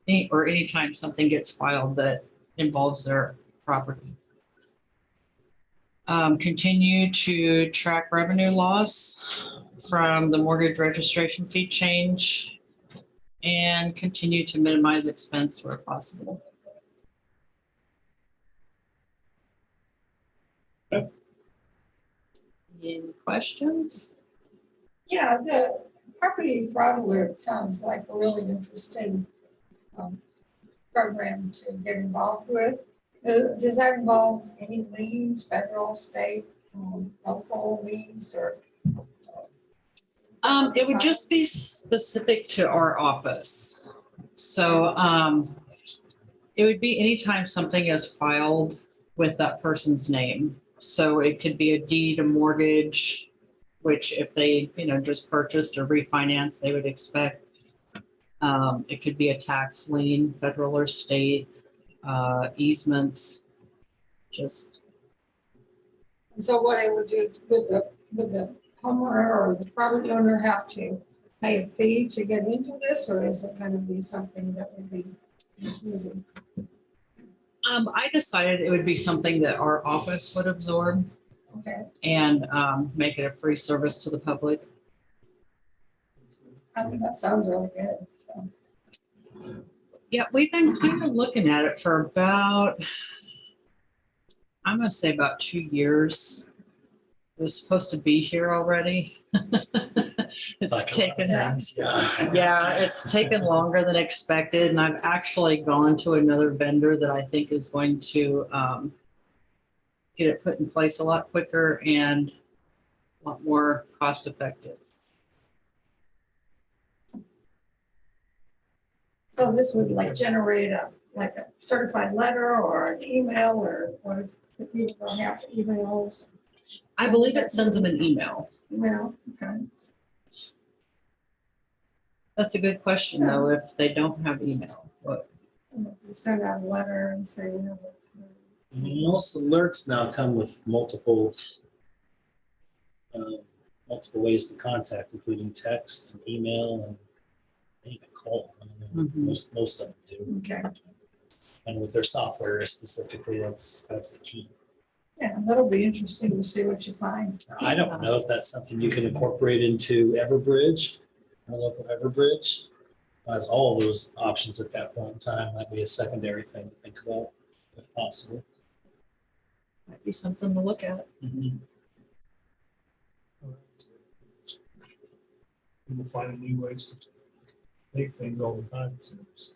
anytime something gets filed that involves their property. Continue to track revenue loss from the mortgage registration fee change and continue to minimize expense where possible. Any questions? Yeah, the property fraud alert sounds like a really interesting program to get involved with. Does that involve any liens, federal, state, local liens, or? It would just be specific to our office. So it would be anytime something is filed with that person's name. So it could be a deed, a mortgage, which if they, just purchased or refinanced, they would expect. It could be a tax lien, federal or state, easements, just. So what I would do with the homeowner or the property owner have to pay a fee to get into this, or is it going to be something that would be included? I decided it would be something that our office would absorb. Okay. And make it a free service to the public. I think that sounds really good. So. Yeah, we've been kind of looking at it for about, I'm going to say about 2 years. It was supposed to be here already. It's taken longer than expected. And I've actually gone to another vendor that I think is going to get it put in place a lot quicker and a lot more cost effective. So this would generate a certified letter or an email, or what if people don't have emails? I believe it sends them an email. Email, okay. That's a good question though, if they don't have email, what? You send out a letter and say, Most alerts now come with multiple ways to contact, including text, email, need a call. I don't know. Most of them do. Okay. And with their software specifically, that's the key. Yeah, that'll be interesting to see what you find. I don't know if that's something you can incorporate into Everbridge, our local Everbridge. Has all those options at that point in time. That'd be a secondary thing to think about, if possible. Might be something to look at. People find new ways to make things all the time, it seems.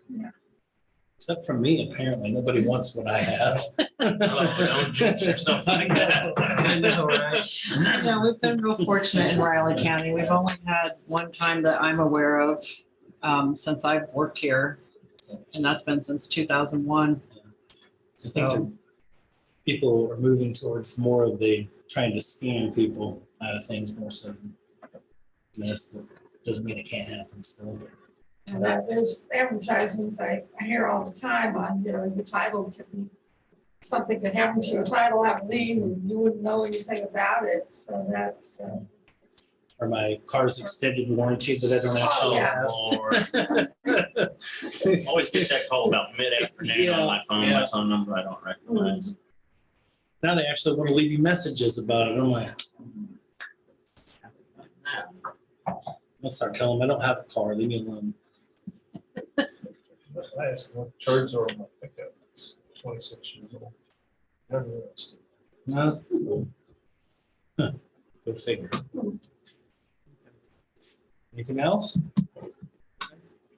Except for me, apparently, nobody wants what I have. Don't jinx yourself like that. I know, right? No, we've been real fortunate in Riley County. We've only had one time that I'm aware of since I've worked here. And that's been since 2001. I think that people are moving towards more of the trying to scam people out of things more so than this. Doesn't mean it can't happen still. And there's advertisements I hear all the time on, your title could be, something could happen to your title, have a lien, and you wouldn't know anything about it. So that's. Or my car's extended warranty that I don't actually have. Always get that call about mid-afternoon on my phone, my phone number I don't recognize. Now they actually want to leave you messages about it. I'm like, I'll start telling them I don't have a car, leave me alone. I asked what charges are on my pickup. It's 26 years old. Never noticed. No. Huh. Go figure. Anything else?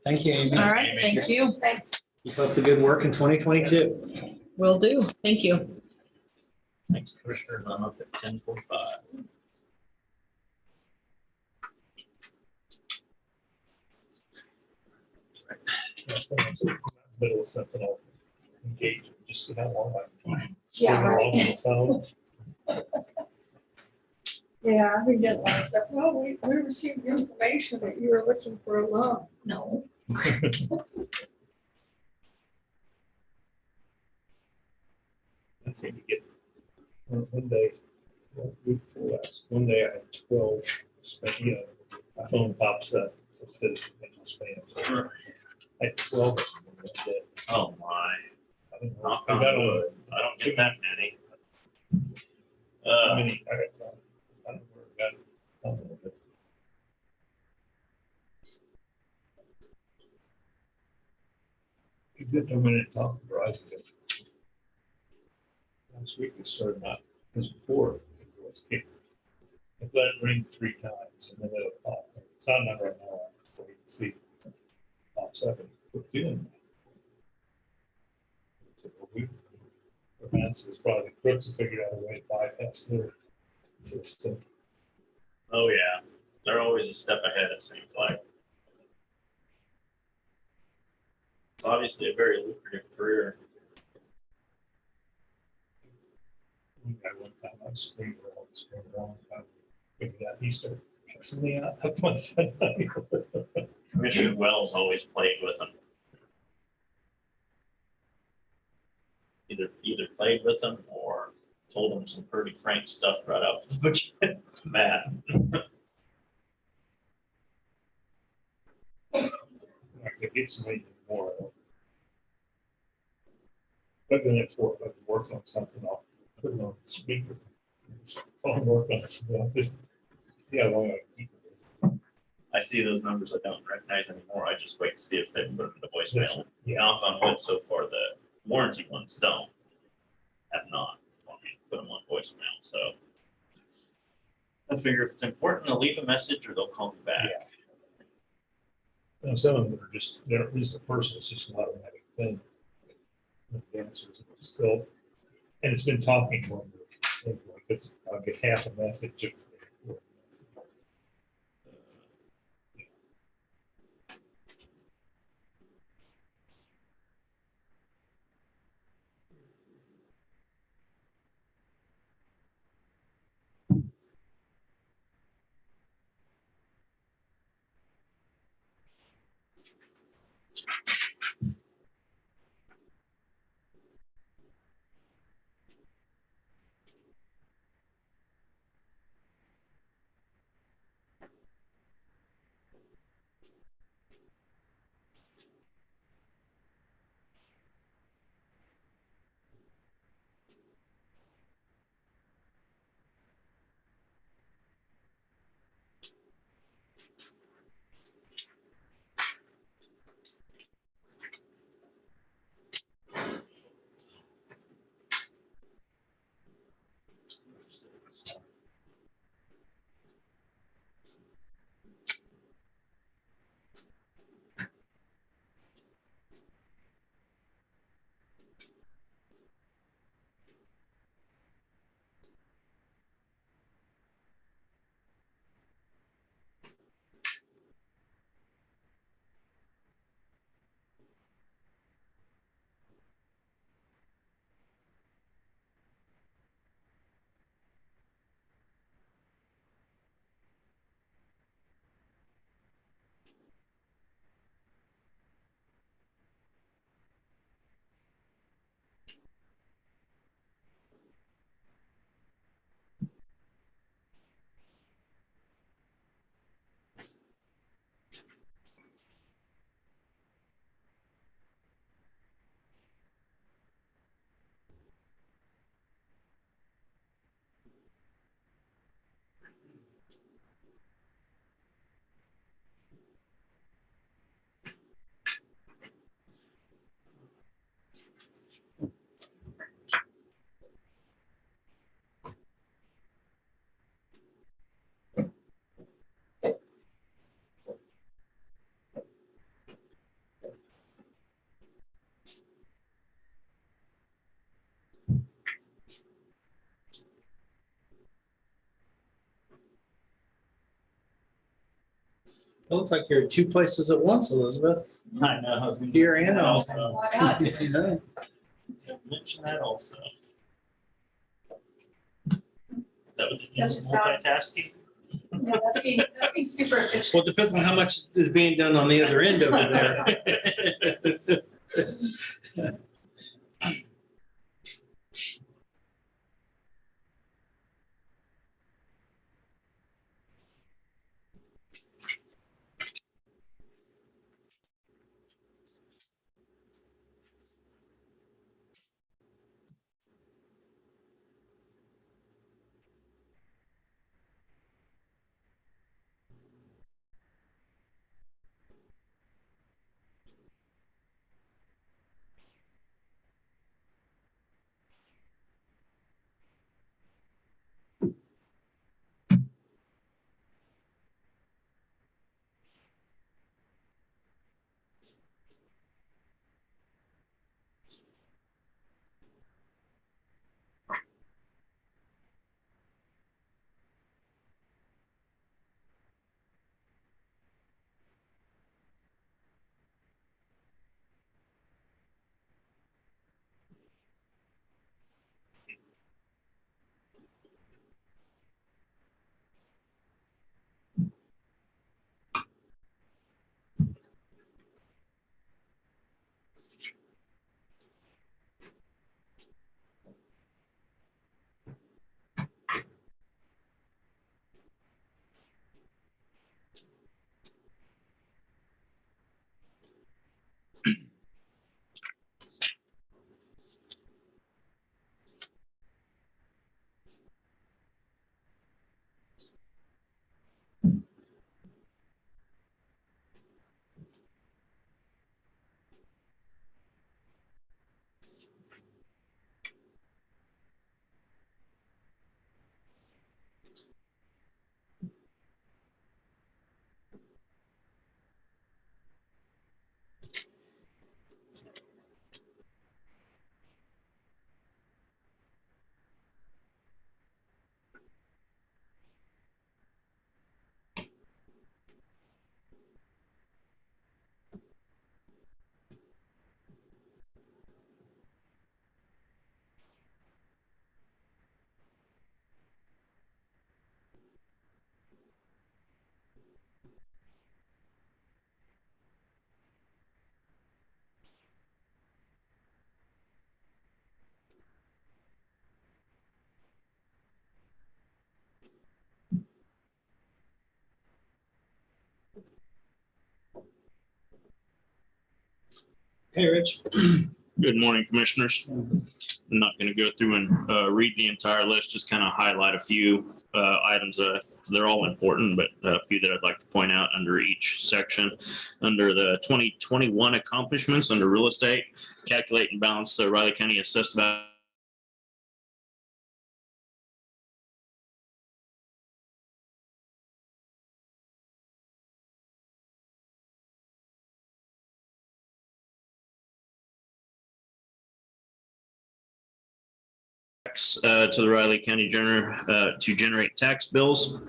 Thank you, Amy. All right, thank you. Thanks. Keep up the good work in 2022. Will do. Thank you. Thanks, Commissioner. I'm up at 10:45. Middle of something, I'll engage, just see how long I can. Yeah, stay right. on the phone. Yeah, we get a lot of stuff. Well, we received information that you were looking for a loan. No. I seem to get, one day, week before last, one day I had 12, my phone pops up, it says, spam. I had 12. Oh my. I don't know. Knock on wood. I don't get that many. How many? I don't know where it got. I don't know, but you get a minute talking to Verizon. Last week it started out, because before it was kicked. It let it ring 3 times and then it'll pop. It's not number right now, so you can see. It pops up and we're doing that. So we, the answer is probably the crooks have figured out a way to bypass their system. Oh yeah, they're always a step ahead, it seems like. It's obviously a very lucrative career. I went down on screen where I was going wrong. Figured out he started fixing me out up one side. Commissioner Wells always played with them. Either played with them or told them some pretty frank stuff right off the bat. I could get somebody more. But then if I work on something, I'll put it on speaker. So I'll work on something else. Just see how long I can keep it. I see those numbers I don't recognize anymore. I just wait to see if they put them in the voicemail. Yeah. Knock on wood, so far the warranty ones have not for me, put them on voicemail, so. I figure if it's important, they'll leave a message or they'll call me back. Now, some of them are just, there is a person, it's just an automatic thing. The answers are still, and it's been talking longer. Because I'll get half a message. It looks like you're at two places at once, Elizabeth. I know. Here and also. Why not? Mention that also. Is that what you That's just how- multitasking? No, that's being super efficient. Well, it depends on how much is being done on the other end over there. Hey, Rich. Good morning, Commissioners. I'm not going to go through and read the entire list, just kind of highlight a few items. They're all important, but a few that I'd like to point out under each section. Under the 2021 accomplishments under real estate, calculate and balance the Riley County assessed value to the Riley County to generate tax bills.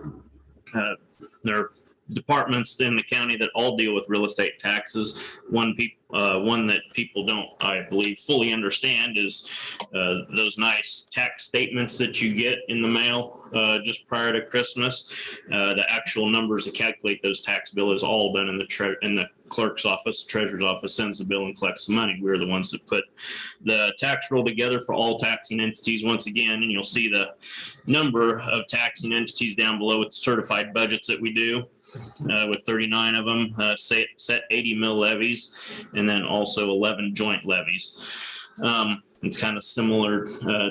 There are departments in the county that all deal with real estate taxes. One that people don't, I believe, fully understand is those nice tax statements that you get in the mail just prior to Christmas. The actual numbers to calculate those tax bills is all done in the clerk's office. The treasurer's office sends the bill and collects the money. We're the ones that put the tax roll together for all taxing entities once again, and you'll see the number of taxing entities down below with the certified budgets that we do. With 39 of them, set 80 mill levies, and then also 11 joint levies. It's kind of similar.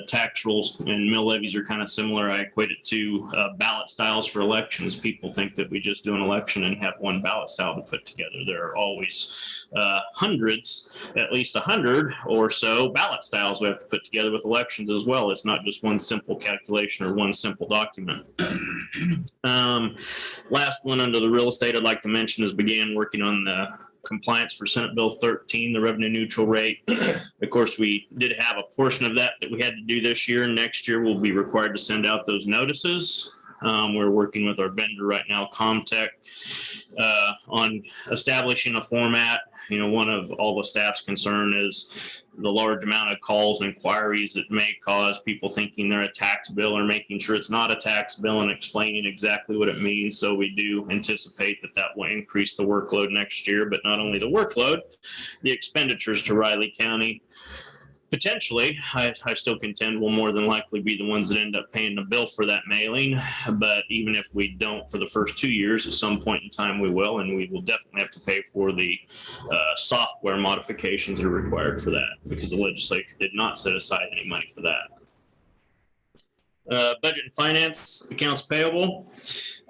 Tax rolls and mill levies are kind of similar. I equate it to ballot styles for elections. People think that we just do an election and have one ballot style to put together. There are always hundreds, at least 100 or so ballot styles we have to put together with elections as well. It's not just one simple calculation or one simple document. Last one under the real estate I'd like to mention is began working on the compliance for Senate Bill 13, the revenue neutral rate. Of course, we did have a portion of that we had to do this year. Next year, we'll be required to send out those notices. We're working with our vendor right now, Comtech, on establishing a format. You know, one of all the staff's concern is the large amount of calls and inquiries that may cause people thinking they're a tax bill, or making sure it's not a tax bill and explaining exactly what it means. So we do anticipate that that will increase the workload next year, but not only the workload, the expenditures to Riley County. Potentially, I still contend will more than likely be the ones that end up paying the bill for that mailing. But even if we don't for the first 2 years, at some point in time we will, and we will definitely have to pay for the software modifications that are required for that, because the legislature did not set aside any money for that. Budget and finance, accounts payable,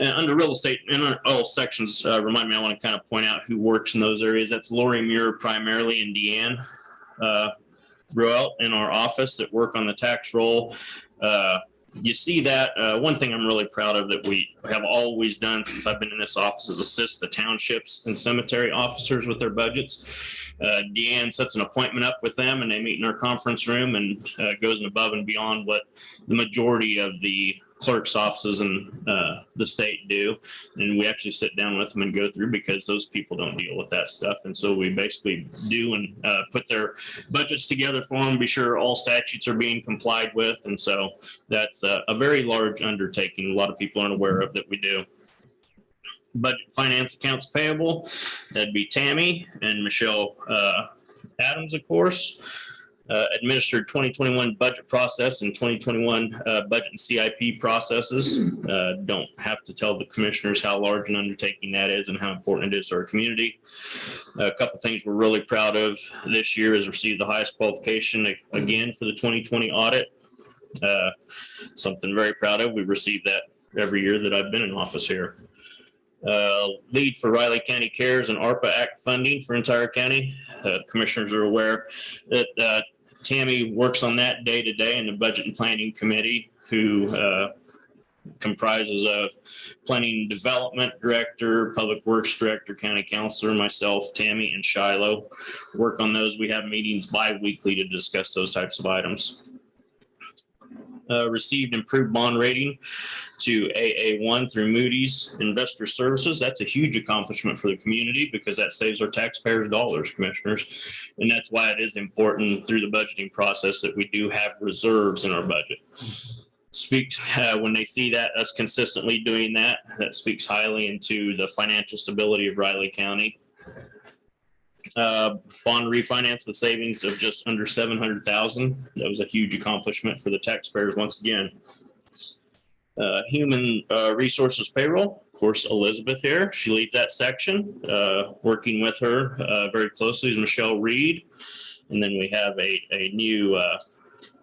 under real estate, in all sections, remind me, I want to kind of point out who works in those areas. That's Lori Muir primarily, and Deanne Roel in our office that work on the tax roll. You see that one thing I'm really proud of that we have always done since I've been in this office is assist the townships and cemetery officers with their budgets. Deanne sets an appointment up with them, and they meet in our conference room, and goes above and beyond what the majority of the clerk's offices in the state do. And we actually sit down with them and go through, because those people don't deal with that stuff. And so we basically do and put their budgets together for them, be sure all statutes are being complied with. And so that's a very large undertaking. A lot of people aren't aware of that we do. Budget, finance, accounts payable, that'd be Tammy and Michelle Adams, of course. Administered 2021 budget process and 2021 budget and CIP processes. Don't have to tell the commissioners how large an undertaking that is and how important it is to our community. A couple things we're really proud of this year is received the highest qualification again for the 2020 audit. Something very proud of. We've received that every year that I've been in office here. Lead for Riley County Cares and ARPA Act funding for entire county. Commissioners are aware that Tammy works on that day to day in the Budget and Planning Committee, who comprises of Planning Development Director, Public Works Director, County Counselor, myself, Tammy, and Shiloh. Work on those. We have meetings bi-weekly to discuss those types of items. Received improved bond rating to AA1 through Moody's Investor Services. That's a huge accomplishment for the community, because that saves our taxpayers dollars, commissioners. And that's why it is important through the budgeting process that we do have reserves in our budget. Speaks when they see that us consistently doing that, that speaks highly into the financial stability of Riley County. Bond refinance with savings of just under $700,000. That was a huge accomplishment for the taxpayers once again. Human resources payroll, of course, Elizabeth here. She leads that section. Working with her very closely is Michelle Reed. And then we have a new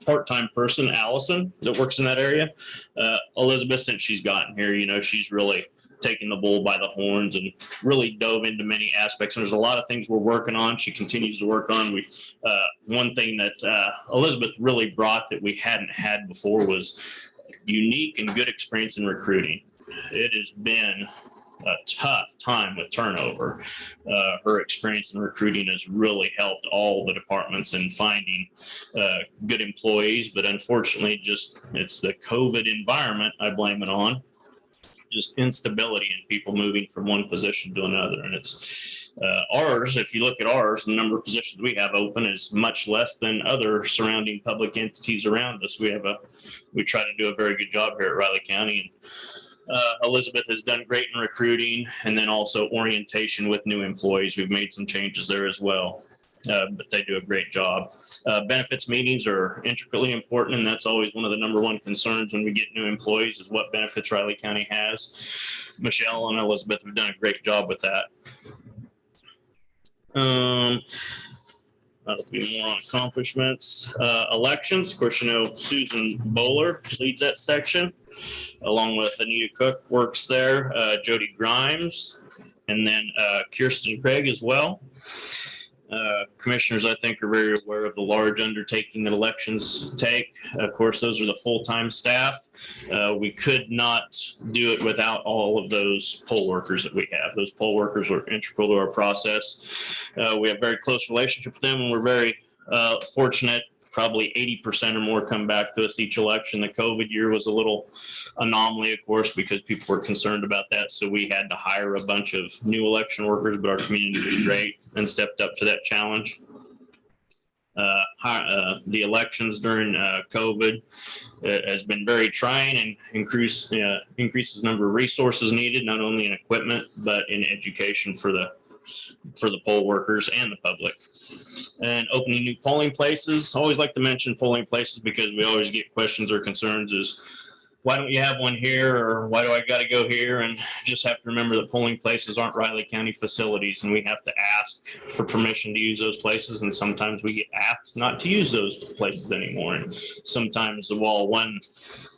part-time person, Allison, that works in that area. Elizabeth, since she's gotten here, you know, she's really taking the bull by the horns and really dove into many aspects. And there's a lot of things we're working on. She continues to work on. One thing that Elizabeth really brought that we hadn't had before was unique and good experience in recruiting. It has been a tough time with turnover. Her experience in recruiting has really helped all the departments in finding good employees. But unfortunately, just it's the COVID environment I blame it on. Just instability in people moving from one position to another. And it's ours, if you look at ours, the number of positions we have open is much less than other surrounding public entities around us. We try to do a very good job here at Riley County. And Elizabeth has done great in recruiting, and then also orientation with new employees. We've made some changes there as well. But they do a great job. Benefits meetings are intricately important, and that's always one of the number one concerns when we get new employees is what benefits Riley County has. Michelle and Elizabeth have done a great job with that. That'll be more on accomplishments. Elections, of course, you know, Susan Bowler leads that section, along with Anita Cook works there, Jody Grimes, and then Kirsten Craig as well. Commissioners, I think, are very aware of the large undertaking that elections take. Of course, those are the full-time staff. We could not do it without all of those poll workers that we have. Those poll workers are integral to our process. We have a very close relationship with them, and we're very fortunate probably 80% or more come back to us each election. The COVID year was a little anomaly, of course, because people were concerned about that. So we had to hire a bunch of new election workers, but our community was great and stepped up to that challenge. The elections during COVID has been very trying and increases the number of resources needed, not only in equipment, but in education for the poll workers and the public. And opening new polling places. Always like to mention polling places because we always get questions or concerns is, why don't you have one here, or why do I got to go here? And just have to remember that polling places aren't Riley County facilities, and we have to ask for permission to use those places. And sometimes we get asked not to use those places anymore. And sometimes while one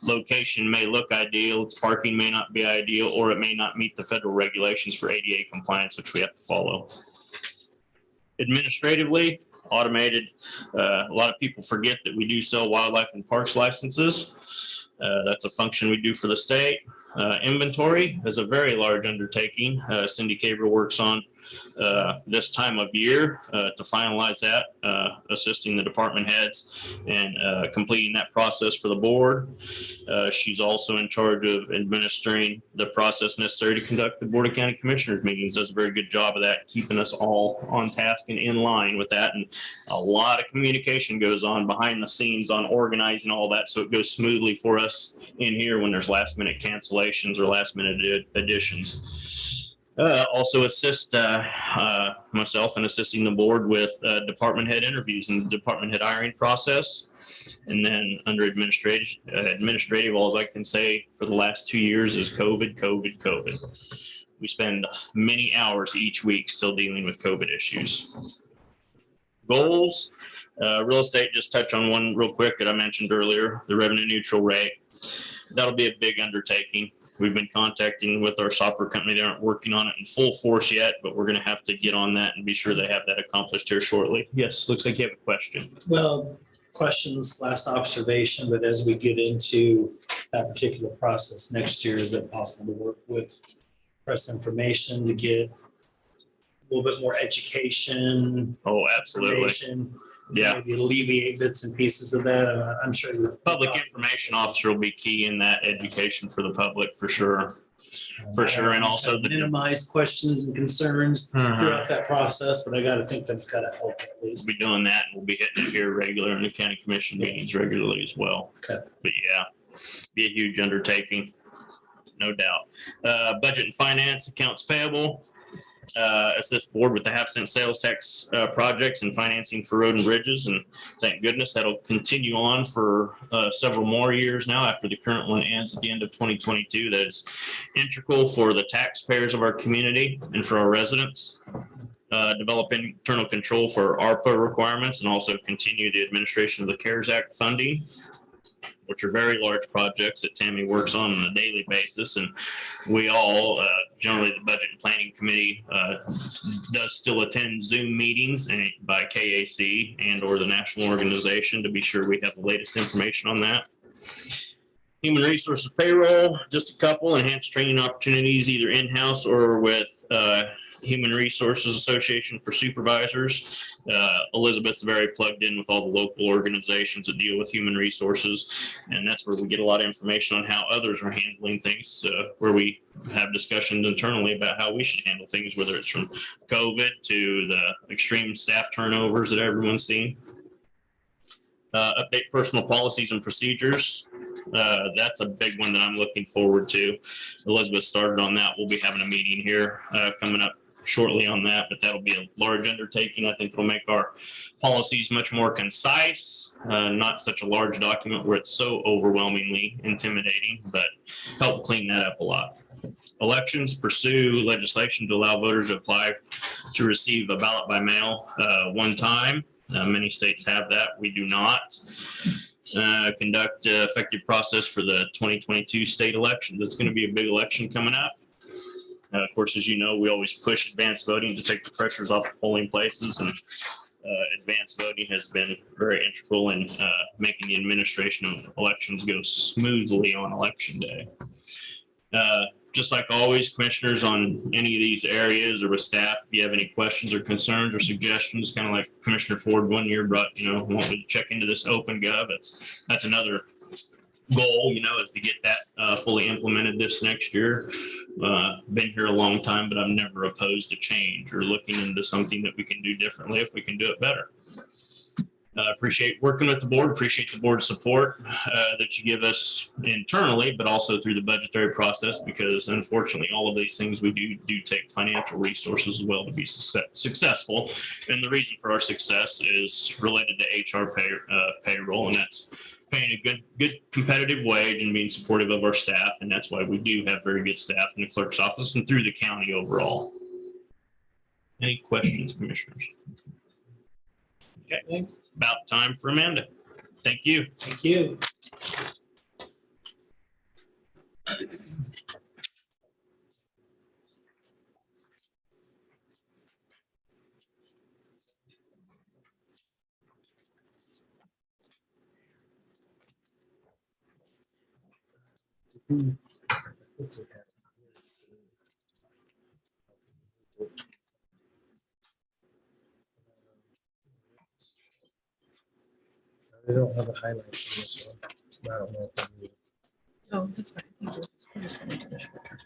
location may look ideal, its parking may not be ideal, or it may not meet the federal regulations for ADA compliance, which we have to follow. Administratively, automated. A lot of people forget that we do sell wildlife and parks licenses. That's a function we do for the state. Inventory is a very large undertaking. Cindy Caber works on this time of year to finalize that, assisting the department heads and completing that process for the board. She's also in charge of administering the process necessary to conduct the Board of County Commissioners meetings. Does a very good job of that, keeping us all on task and in line with that. And a lot of communication goes on behind the scenes on organizing all that, so it goes smoothly for us in here when there's last minute cancellations or last minute additions. Also assist myself in assisting the board with department head interviews and the department head hiring process. And then under administrative, all I can say for the last 2 years is COVID. We spend many hours each week still dealing with COVID issues. Goals, real estate, just touch on one real quick that I mentioned earlier, the revenue neutral rate. That'll be a big undertaking. We've been contacting with our software company. They aren't working on it in full force yet, but we're going to have to get on that and be sure they have that accomplished here shortly. Yes, looks like you have a question. Well, questions, last observation, but as we get into that particular process next year, is it possible to work with press information to get a little bit more education? Oh, absolutely. Yeah. Maybe alleviate bits and pieces of that. I'm sure the public information officer will be key in that education for the public for sure. For sure. And also minimize questions and concerns throughout that process, but I got to think that's got to help at least. We'll be doing that. We'll be hitting it here regular in the county commission meetings regularly as well. Okay. But yeah, be a huge undertaking, no doubt. Budget and finance, accounts payable. Assist board with the half-cent sales tax projects and financing for road and bridges. And thank goodness that'll continue on for several more years now after the current one ends at the end of 2022. That is integral for the taxpayers of our community and for our residents. Develop internal control for ARPA requirements and also continue the administration of the CARES Act funding, which are very large projects that Tammy works on a daily basis. And we all, generally the Budget and Planning Committee does still attend Zoom meetings by KAC and or the national organization to be sure we have the latest information on that. Human Resources Payroll, just a couple enhanced training opportunities either in-house or with Human Resources Association for supervisors. Elizabeth's very plugged in with all the local organizations that deal with human resources. And that's where we get a lot of information on how others are handling things, where we have discussions internally about how we should handle things, whether it's from COVID to the extreme staff turnovers that everyone's seen. Update personal policies and procedures. That's a big one that I'm looking forward to. Elizabeth started on that. We'll be having a meeting here coming up shortly on that, but that'll be a large undertaking. I think it'll make our policies much more concise, not such a large document where it's so overwhelmingly intimidating, but help clean that up a lot. Elections, pursue legislation to allow voters to apply to receive a ballot by mail one time. Many states have that. We do not. Conduct effective process for the 2022 state elections. It's going to be a big election coming up. Of course, as you know, we always push advanced voting to take the pressures off the polling places, and advanced voting has been very integral in making the administration of elections go smoothly on election day. just like always, commissioners, on any of these areas or with staff, if you have any questions or concerns or suggestions, kind of like Commissioner Ford one year brought, wanted to check into this OpenGov. That's another goal, is to get that fully implemented this next year. Been here a long time, but I'm never opposed to change or looking into something that we can do differently if we can do it better. Appreciate working with the board, appreciate the board's support that you give us internally, but also through the budgetary process, because unfortunately, all of these things we do take financial resources as well to be successful. And the reason for our success is related to HR payroll, and that's paying a good competitive wage and being supportive of our staff. And that's why we do have very good staff in the clerk's office and through the county overall. Any questions, commissioners? Okay. About time for Amanda. Thank you. Thank you. They don't have the highlights in this one. I don't know if they do. Oh, that's fine. Thank you. I'm just gonna do the short term.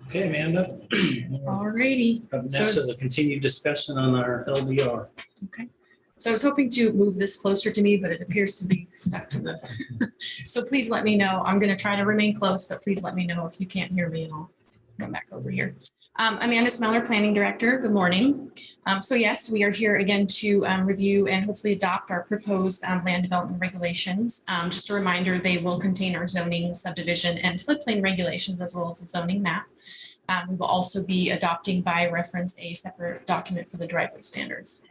Okay, Amanda. All righty. Up So next is it's- a continued discussion on our LDR. Okay. So I was hoping to move this closer to me, but it appears to be stuck to the. So please let me know. I'm going to try to remain close, but please let me know if you can't hear me and I'll come back over here. Amanda Smeller, Planning Director. Good morning. So yes, we are here again to review and hopefully adopt our proposed land development regulations. Just a reminder, they will contain our zoning, subdivision, and floodplain regulations, as well as the zoning map. We will also be adopting by reference a separate document for the driveway standards.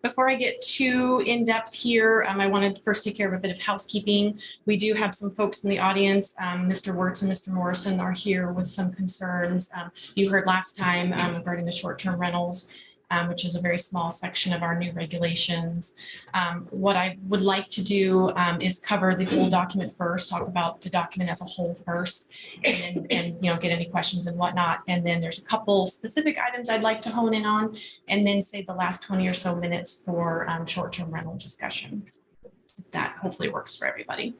Before I get too in depth here, I wanted to first take care of a bit of housekeeping. We do have some folks in the audience. Mr. Wirtz and Mr. Morrison are here with some concerns. You heard last time regarding the short-term rentals, which is a very small section of our new regulations. What I would like to do is cover the whole document first, talk about the document as a whole first, and get any questions and whatnot. And then there's a couple specific items I'd like to hone in on, and then save the last 20 or so minutes for short-term rental discussion. If that hopefully works for everybody.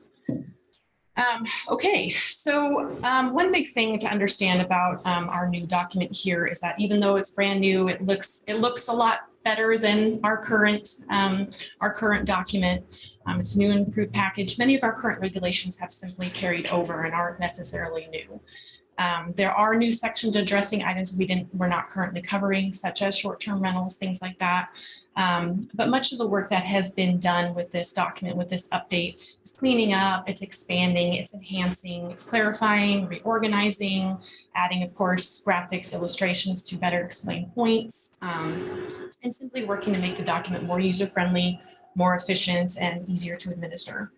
Okay, so one big thing to understand about our new document here is that even though it's brand new, it looks a lot better than our current document. It's a new and improved package. Many of our current regulations have simply carried over and aren't necessarily new. There are new sections addressing items we're not currently covering, such as short-term rentals, things like that. But much of the work that has been done with this document, with this update, is cleaning up, it's expanding, it's enhancing, it's clarifying, reorganizing, adding, of course, graphics, illustrations to better explain points, and simply working to make the document more user-friendly, more efficient, and easier to administer.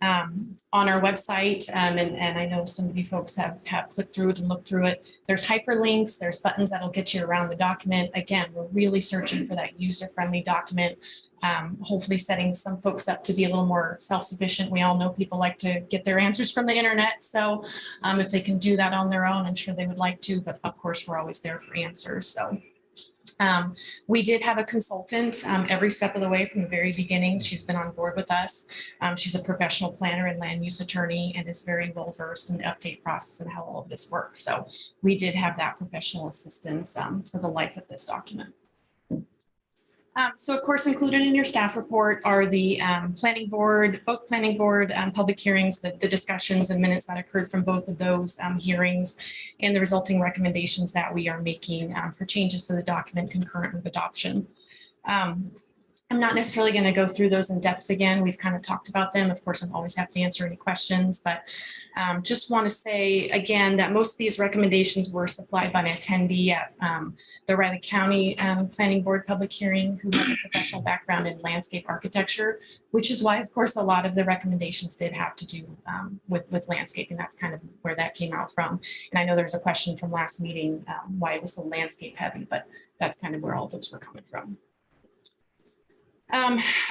On our website, and I know some of you folks have clicked through it and looked through it, there's hyperlinks, there's buttons that'll get you around the document. Again, we're really searching for that user-friendly document, hopefully setting some folks up to be a little more self-sufficient. We all know people like to get their answers from the internet, so if they can do that on their own, I'm sure they would like to, but of course, we're always there for answers. So we did have a consultant every step of the way from the very beginning. She's been on board with us. She's a professional planner and land use attorney and is very well versed in the update process and how all of this works. So we did have that professional assistance for the life of this document. So of course, included in your staff report are the planning board, both planning board public hearings, the discussions and minutes that occurred from both of those hearings, and the resulting recommendations that we are making for changes to the document concurrent with adoption. I'm not necessarily going to go through those in depth again. We've kind of talked about them. Of course, I'm always happy to answer any questions, but just want to say again that most of these recommendations were supplied by an attendee at the Riley County Planning Board public hearing who has a professional background in landscape architecture, which is why, of course, a lot of the recommendations did have to do with landscaping. That's kind of where that came out from. And I know there's a question from last meeting why it was so landscape heavy, but that's kind of where all those were coming from.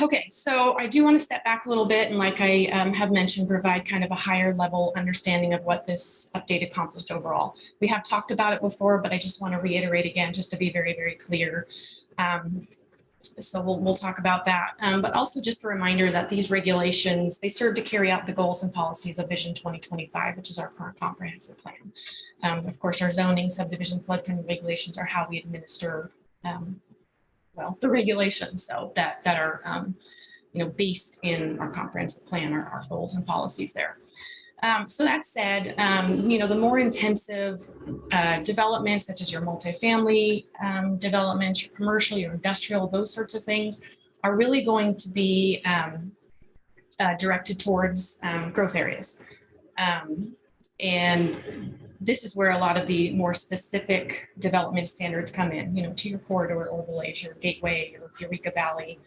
Okay, so I do want to step back a little bit and, like I have mentioned, provide kind of a higher level understanding of what this update accomplished overall. We have talked about it before, but I just want to reiterate again, just to be very, very clear. So we'll talk about that, but also just a reminder that these regulations, they serve to carry out the goals and policies of Vision 2025, which is our current comprehensive plan. Of course, our zoning, subdivision, floodplain regulations are how we administer well, the regulations so that are based in our comprehensive plan, our goals and policies there. So that said, the more intensive developments such as your multifamily development, your commercial, your industrial, those sorts of things are really going to be directed towards growth areas. And this is where a lot of the more specific development standards come in, to your corridor overlays, your gateway, your Eureka Valley,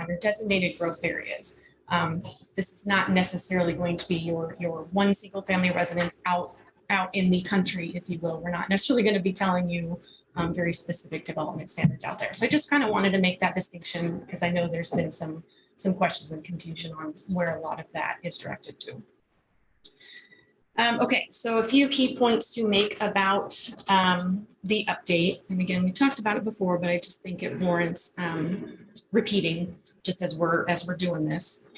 your designated growth areas. This is not necessarily going to be your one single family residence out in the country, if you will. We're not necessarily going to be telling you very specific development standards out there. So I just kind of wanted to make that distinction because I know there's been some questions and confusion on where a lot of that is directed to. Okay, so a few key points to make about the update. And again, we talked about it before, but I just think it warrants repeating just as we're doing this.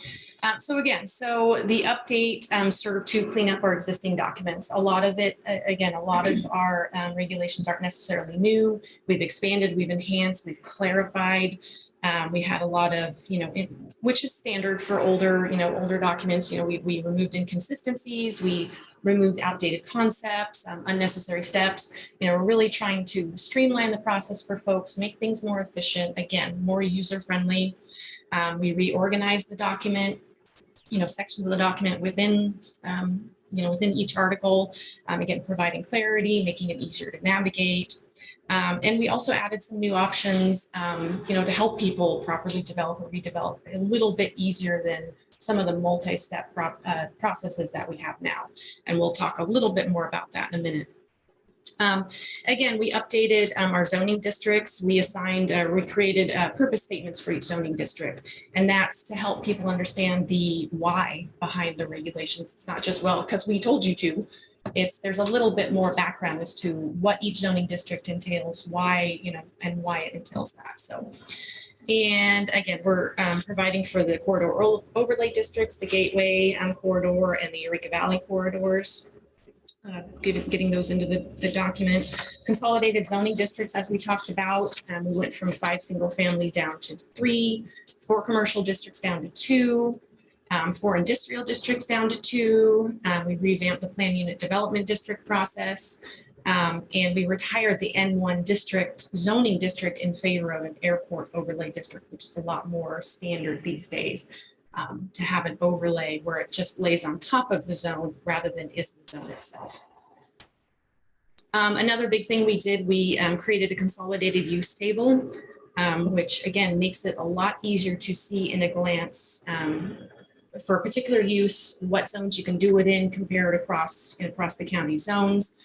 So the update served to clean up our existing documents. A lot of it, again, a lot of our regulations aren't necessarily new. We've expanded, we've enhanced, we've clarified. We had a lot of, which is standard for older documents. We removed inconsistencies, we removed outdated concepts, unnecessary steps. We're really trying to streamline the process for folks, make things more efficient, again, more user-friendly. We reorganized the document, sections of the document within each article, again, providing clarity, making it easier to navigate. And we also added some new options, to help people properly develop or redevelop a little bit easier than some of the multi-step processes that we have now. And we'll talk a little bit more about that in a minute. Again, we updated our zoning districts. We created purpose statements for each zoning district. And that's to help people understand the why behind the regulations. It's not just, well, because we told you to. There's a little bit more background as to what each zoning district entails, why, and why it entails that. So, and again, we're providing for the corridor overlay districts, the Gateway corridor and the Eureka Valley corridors, getting those into the document. Consolidated zoning districts, as we talked about, we went from 5 single family down to 3, 4 commercial districts down to 2. 4 industrial districts down to 2. We revamped the plan unit development district process. And we retired the N1 district zoning district in favor of an airport overlay district, which is a lot more standard these days, to have an overlay where it just lays on top of the zone rather than is the zone itself. Another big thing we did, we created a consolidated use table, which again makes it a lot easier to see in a glance for a particular use, what zones you can do it in, compare it across the county zones.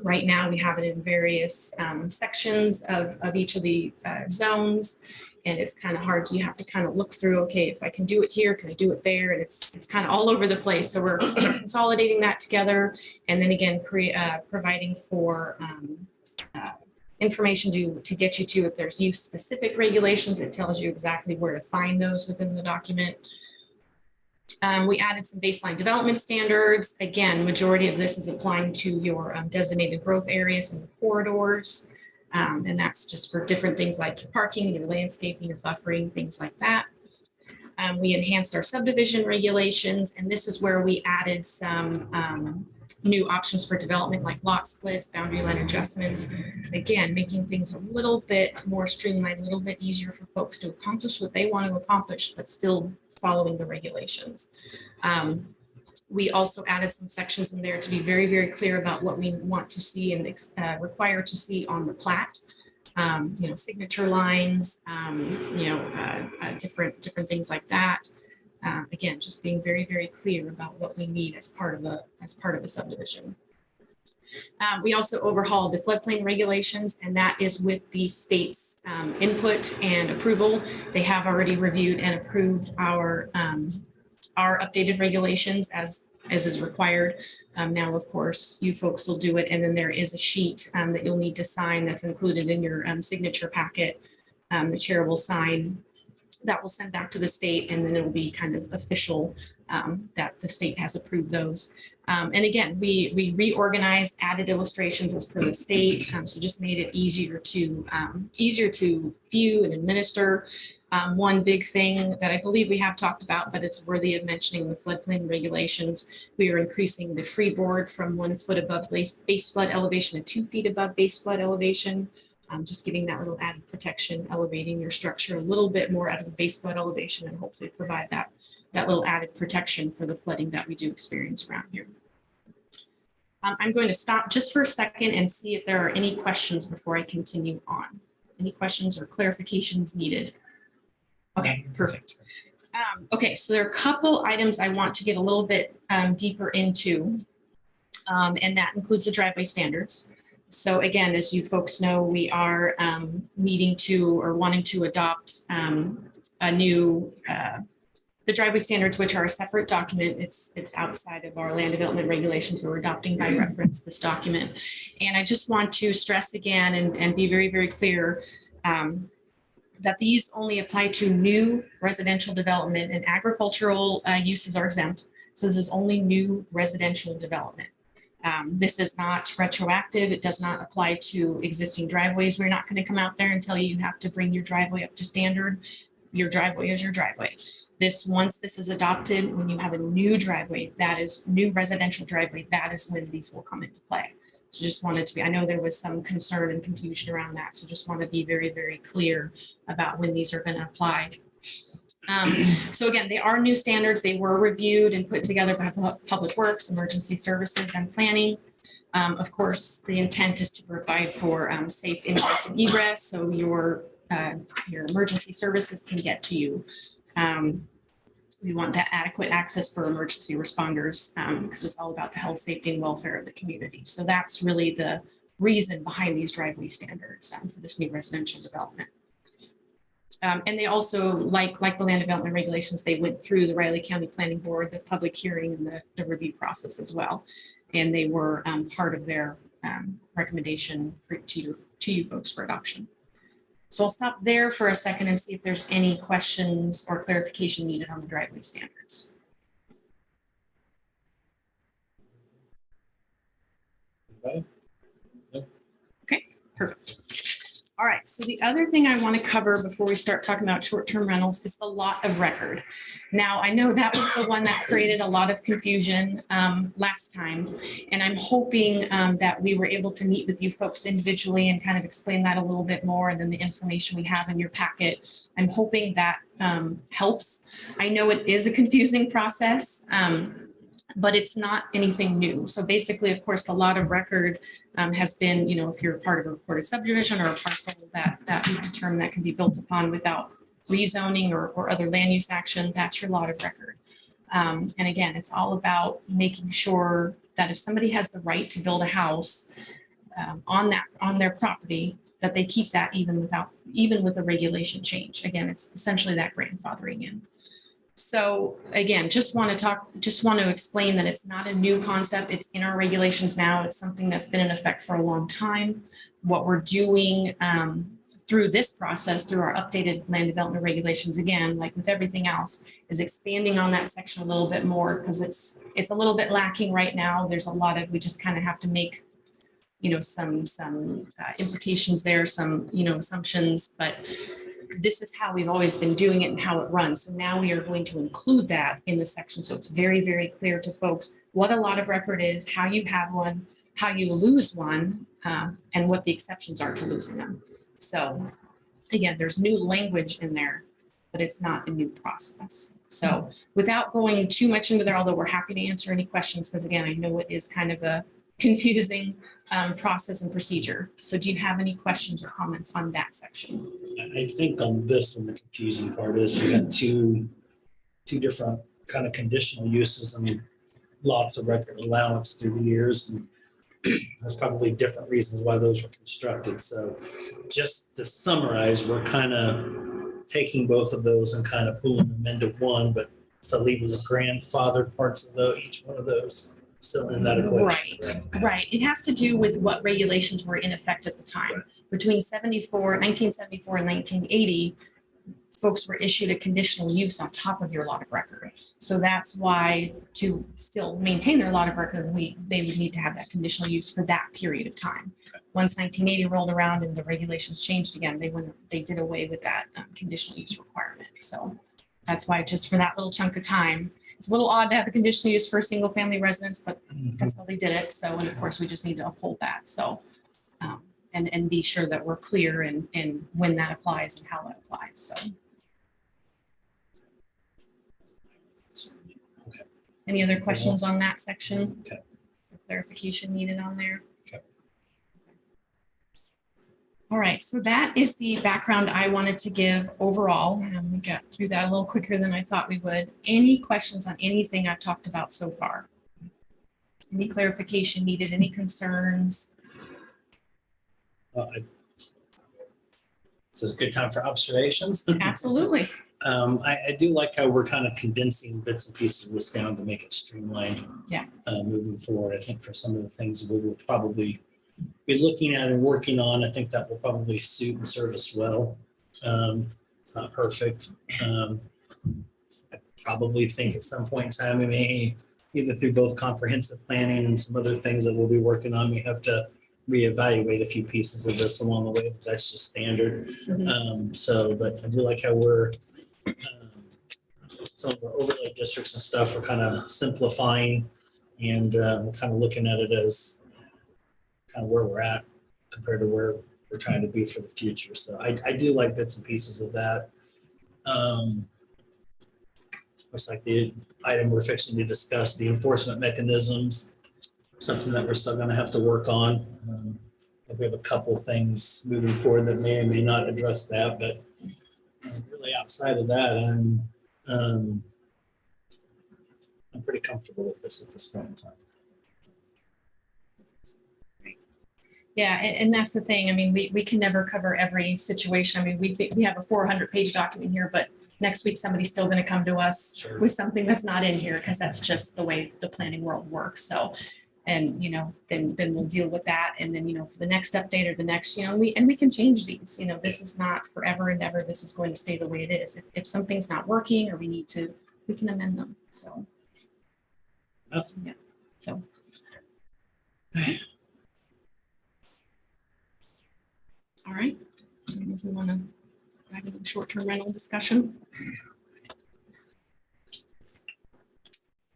Right now, we have it in various sections of each of the zones, and it's kind of hard. You have to kind of look through, okay, if I can do it here, can I do it there? And it's kind of all over the place. So we're consolidating that together, and then again, providing for information to get you to, if there's use specific regulations, it tells you exactly where to find those within the document. We added some baseline development standards. Again, majority of this is applying to your designated growth areas and corridors. And that's just for different things like your parking, your landscaping, your buffering, things like that. We enhanced our subdivision regulations, and this is where we added some new options for development like lot splits, boundary line adjustments. Again, making things a little bit more streamlined, a little bit easier for folks to accomplish what they want to accomplish, but still following the regulations. We also added some sections in there to be very, very clear about what we want to see and require to see on the plat. Signature lines, different things like that. Again, just being very, very clear about what we need as part of a subdivision. We also overhauled the floodplain regulations, and that is with the state's input and approval. They have already reviewed and approved our updated regulations as is required. Now, of course, you folks will do it, and then there is a sheet that you'll need to sign that's included in your signature packet. The chair will sign. That will send back to the state, and then it will be kind of official that the state has approved those. And again, we reorganized, added illustrations as per the state, so just made it easier to view and administer. One big thing that I believe we have talked about, but it's worthy of mentioning, the floodplain regulations. We are increasing the freeboard from 1 foot above base flood elevation to 2 feet above base flood elevation. Just giving that little added protection, elevating your structure a little bit more out of the base flood elevation, and hopefully provide that little added protection for the flooding that we do experience around here. I'm going to stop just for a second and see if there are any questions before I continue on. Any questions or clarifications needed? Okay, perfect. Okay, so there are a couple items I want to get a little bit deeper into, and that includes the driveway standards. So again, as you folks know, we are wanting to adopt a new, the driveway standards, which are a separate document. It's outside of our land development regulations. So we're adopting by reference this document. And I just want to stress again and be very, very clear that these only apply to new residential development, and agricultural uses are exempt. So this is only new residential development. This is not retroactive. It does not apply to existing driveways. We're not going to come out there and tell you have to bring your driveway up to standard. Your driveway is your driveway. Once this is adopted, when you have a new driveway, that is new residential driveway, that is when these will come into play. So just wanted to be, I know there was some concern and confusion around that. So just want to be very, very clear about when these are going to apply. So again, they are new standards. They were reviewed and put together by Public Works, Emergency Services, and Planning. Of course, the intent is to provide for safe ingress and egress, so your emergency services can get to you. We want that adequate access for emergency responders because it's all about the health, safety, and welfare of the community. So that's really the reason behind these driveway standards for this new residential development. And they also, like the land development regulations, they went through the Riley County Planning Board, the public hearing, and the review process as well. And they were part of their recommendation to you folks for adoption. So I'll stop there for a second and see if there's any questions or clarification needed on the driveway standards. Okay, perfect. All right, right, so the other thing I want to cover before we start talking about short-term rentals is the lot of record. Now, I know that was the one that created a lot of confusion last time, and I'm hoping that we were able to meet with you folks individually and kind of explain that a little bit more, and then the information we have in your packet. I'm hoping that helps. I know it is a confusing process, but it's not anything new. So basically, of course, the lot of record has been, if you're part of a recorded subdivision or a parcel that we determine that can be built upon without rezoning or other land use action, that's your lot of record. And again, it's all about making sure that if somebody has the right to build a house on their property, that they keep that even with a regulation change. Again, it's essentially that grandfathering in. So again, just want to explain that it's not a new concept. It's in our regulations now. It's something that's been in effect for a long time. What we're doing through this process, through our updated land development regulations, again, like with everything else, is expanding on that section a little bit more because it's a little bit lacking right now. There's a lot of, we just kind of have to make some implications there, some assumptions, but this is how we've always been doing it and how it runs. So now we are going to include that in the section. So it's very, very clear to folks what a lot of record is, how you have one, how you lose one, and what the exceptions are to losing them. So again, there's new language in there, but it's not a new process. So without going too much into there, although we're happy to answer any questions, because again, I know it is kind of a confusing process and procedure. So do you have any questions or comments on that section? I think on this one, the confusing part is you got two different kind of conditional uses. I mean, lots of record allowance through the years. And there's probably different reasons why those were constructed. So just to summarize, we're kind of taking both of those and kind of pulling them into one, but so leaving the grandfathered parts of each one of those still in that equation. Right. It has to do with what regulations were in effect at the time. Between 1974 and 1980, folks were issued a conditional use on top of your lot of record. So that's why to still maintain their lot of record, they would need to have that conditional use for that period of time. Once 1980 rolled around and the regulations changed again, they did away with that conditional use requirement. So that's why just for that little chunk of time, it's a little odd to have a conditional use for a single family residence, but that's how they did it. So, and of course, we just need to uphold that. So, and be sure that we're clear in when that applies and how that applies. So. Okay. Any other questions on that section? Okay. Clarification needed on there? Okay. All right, so that is the background I wanted to give overall. And we got through that a little quicker than I thought we would. Any questions on anything I've talked about so far? Any clarification needed? Any concerns? Well, this is a good time for observations. Absolutely. I do like how we're kind of condensing bits and pieces of this down to make it streamlined. Yeah. Moving forward, I think for some of the things we will probably be looking at and working on, I think that will probably suit and serve us well. It's not perfect. I probably think at some point in time, we may, either through both comprehensive planning and some other things that we'll be working on, we have to reevaluate a few pieces of this along the way, but that's just standard. But I do like how we're, some of our overlay districts and stuff, we're kind of simplifying and we're kind of looking at it as kind of where we're at compared to where we're trying to be for the future. So I do like bits and pieces of that. Looks like the item we're fixing to discuss, the enforcement mechanisms, something that we're still going to have to work on. We have a couple of things moving forward that may or may not address that, but really outside of that, I'm pretty comfortable with this at this point in time. Yeah, and that's the thing. I mean, we can never cover every situation. I mean, we have a 400-page document here, but next week somebody's still going to come to us with something that's not in here because that's just the way the planning world works. So, and then we'll deal with that, and then for the next update or the next, we can change these. This is not forever and ever. This is going to stay the way it is. If something's not working or we can amend them. So, yeah. So. All right. If we want to dive into the short-term rental discussion.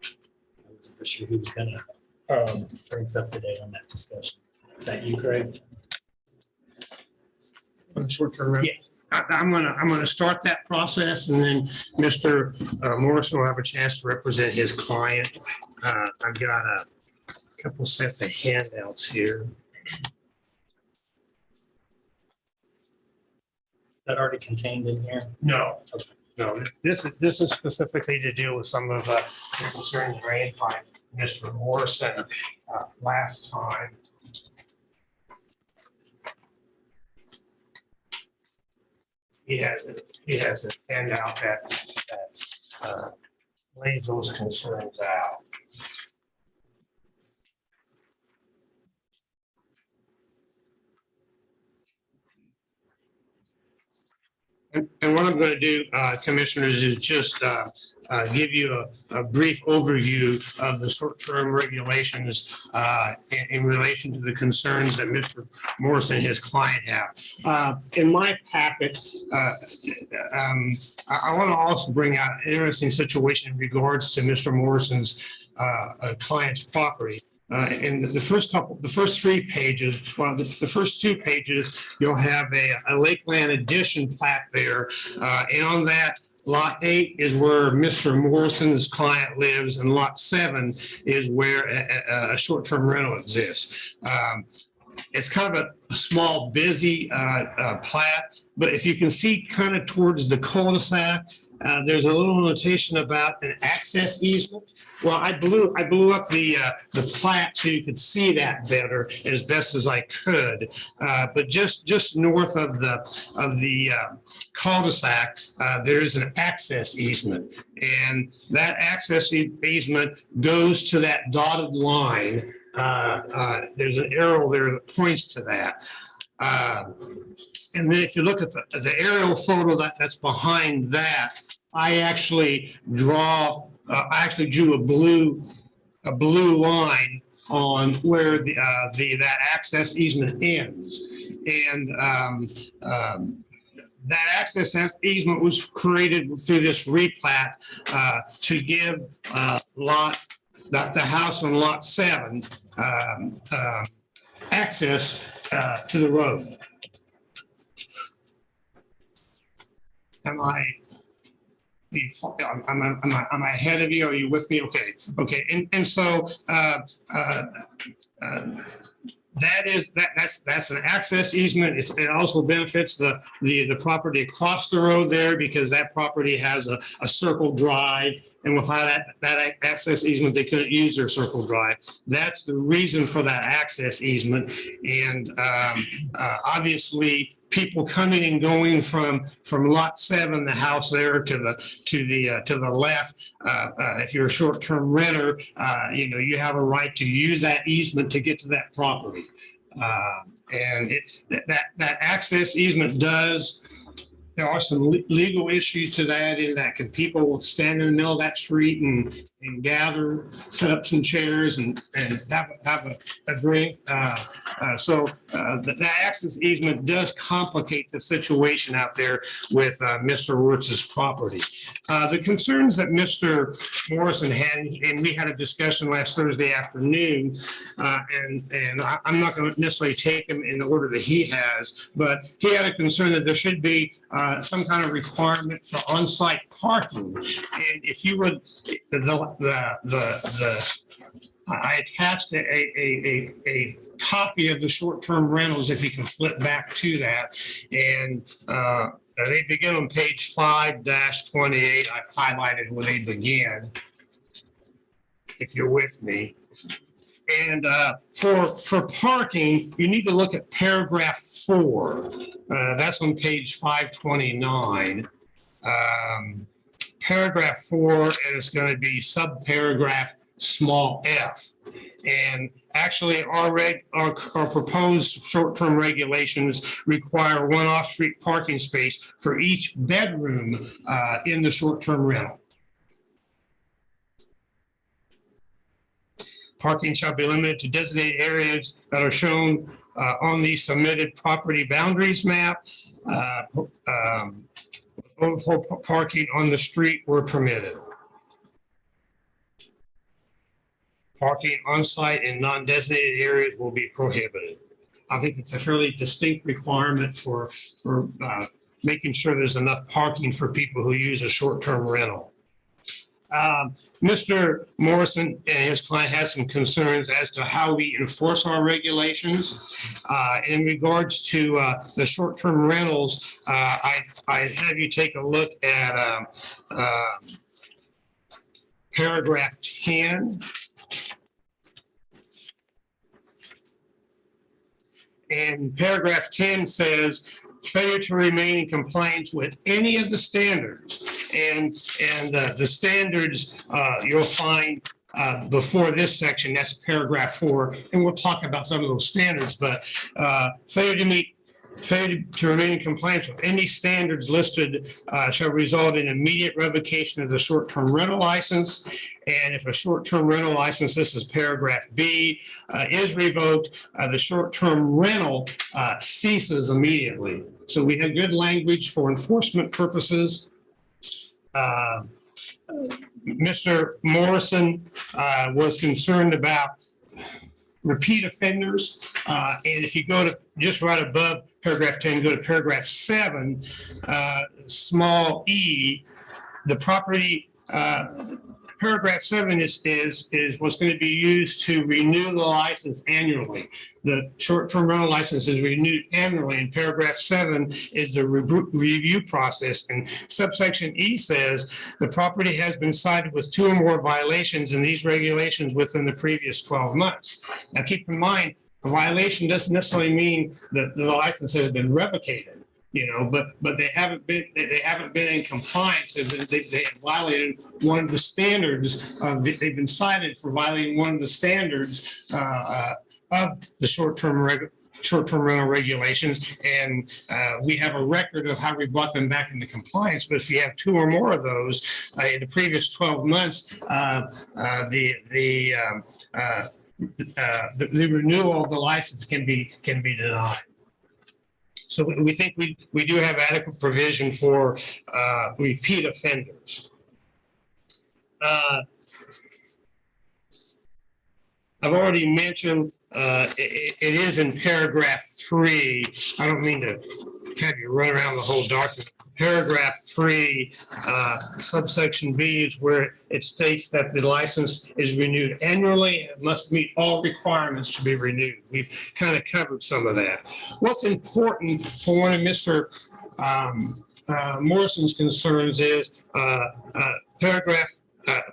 I wasn't for sure who was gonna bring us up today on that discussion. Is that you, Craig? Short-term rental. I'm gonna start that process, and then Mr. Morrison will have a chance to represent his client. I've got a couple sets of handouts here. Is that already contained in here? No, this is specifically to deal with some of the concerns raised by Mr. Morrison last time. He has a handout that lays those concerns out. And what I'm going to do, Commissioners, is just give you a brief overview of the short-term regulations in relation to the concerns that Mr. Morrison and his client have. In my packet, I want to also bring out an interesting situation in regards to Mr. Morrison's client's property. In the first 3 pages, well, the first 2 pages, you'll have a Lakeland addition plat there. And on that, Lot 8 is where Mr. Morrison's client lives, and Lot 7 is where a short-term rental exists. It's kind of a small, busy plat, but if you can see kind of towards the cul-de-sac, there's a little notation about an access easement. Well, I blew up the plat so you could see that better as best as I could. But just north of the cul-de-sac, there's an access easement, and that access easement goes to that dotted line. There's an arrow there that points to that. And then if you look at the aerial photo that's behind that, I actually drew a blue line on where that access easement ends. And that access easement was created through this replat to give the house on Lot 7 access to the road. Am I ahead of you? Are you with me? Okay. And so that's an access easement. It also benefits the property across the road there, because that property has a circle drive, and without that access easement, they couldn't use their circle drive. That's the reason for that access easement. And obviously, people coming and going from Lot 7, the house there, to the left. If you're a short-term renter, you have a right to use that easement to get to that property. And that access easement does. There are some legal issues to that, in that can people stand in the middle of that street and gather, set up some chairs and have a drink. So that access easement does complicate the situation out there with Mr. Wirtz's property. The concerns that Mr. Morrison had, and we had a discussion last Thursday afternoon, and I'm not going to necessarily take him in the order that he has, but he had a concern that there should be some kind of requirement for on-site parking. And if you would, I attached a copy of the short-term rentals, if you can flip back to that. And they begin on page 5-28. I've highlighted where they begin, if you're with me. And for parking, you need to look at paragraph 4. That's on page 529. Paragraph 4, and it's going to be subparagraph small f. And actually, our proposed short-term regulations require one off-street parking space for each bedroom in the short-term rental. Parking shall be limited to designated areas that are shown on the submitted property boundaries map. Overflow parking on the street were permitted. Parking on site in non-designated areas will be prohibited. I think it's a fairly distinct requirement for making sure there's enough parking for people who use a short-term rental. Mr. Morrison and his client has some concerns as to how we enforce our regulations. In regards to the short-term rentals, I have you take a look at paragraph 10. And paragraph 10 says, failure to remain in compliance with any of the standards. And the standards you'll find before this section, that's paragraph 4. And we'll talk about some of those standards, but failure to remain in compliance with any standards listed shall result in immediate revocation of the short-term rental license. And if a short-term rental license, this is paragraph B, is revoked, the short-term rental ceases immediately. So we have good language for enforcement purposes. Mr. Morrison was concerned about repeat offenders. And if you go to just right above paragraph 10, go to paragraph 7, small e, the property, paragraph 7 is what's going to be used to renew the license annually. The short-term rental license is renewed annually, and paragraph 7 is the review process. And subsection E says the property has been cited with 2 or more violations in these regulations within the previous 12 months. Now, keep in mind, a violation doesn't necessarily mean that the license has been revocated, you know, but they haven't been in compliance. They have violated one of the standards. They've been cited for violating one of the standards of the short-term rental regulations, and we have a record of how we brought them back into compliance. But if you have 2 or more of those in the previous 12 months, the renewal of the license can be denied. So we think we do have adequate provision for repeat offenders. I've already mentioned it is in paragraph 3. I don't mean to have you run around the whole document. Paragraph 3, subsection B is where it states that the license is renewed annually. It must meet all requirements to be renewed. We've kind of covered some of that. What's important for one of Mr. Morrison's concerns is paragraph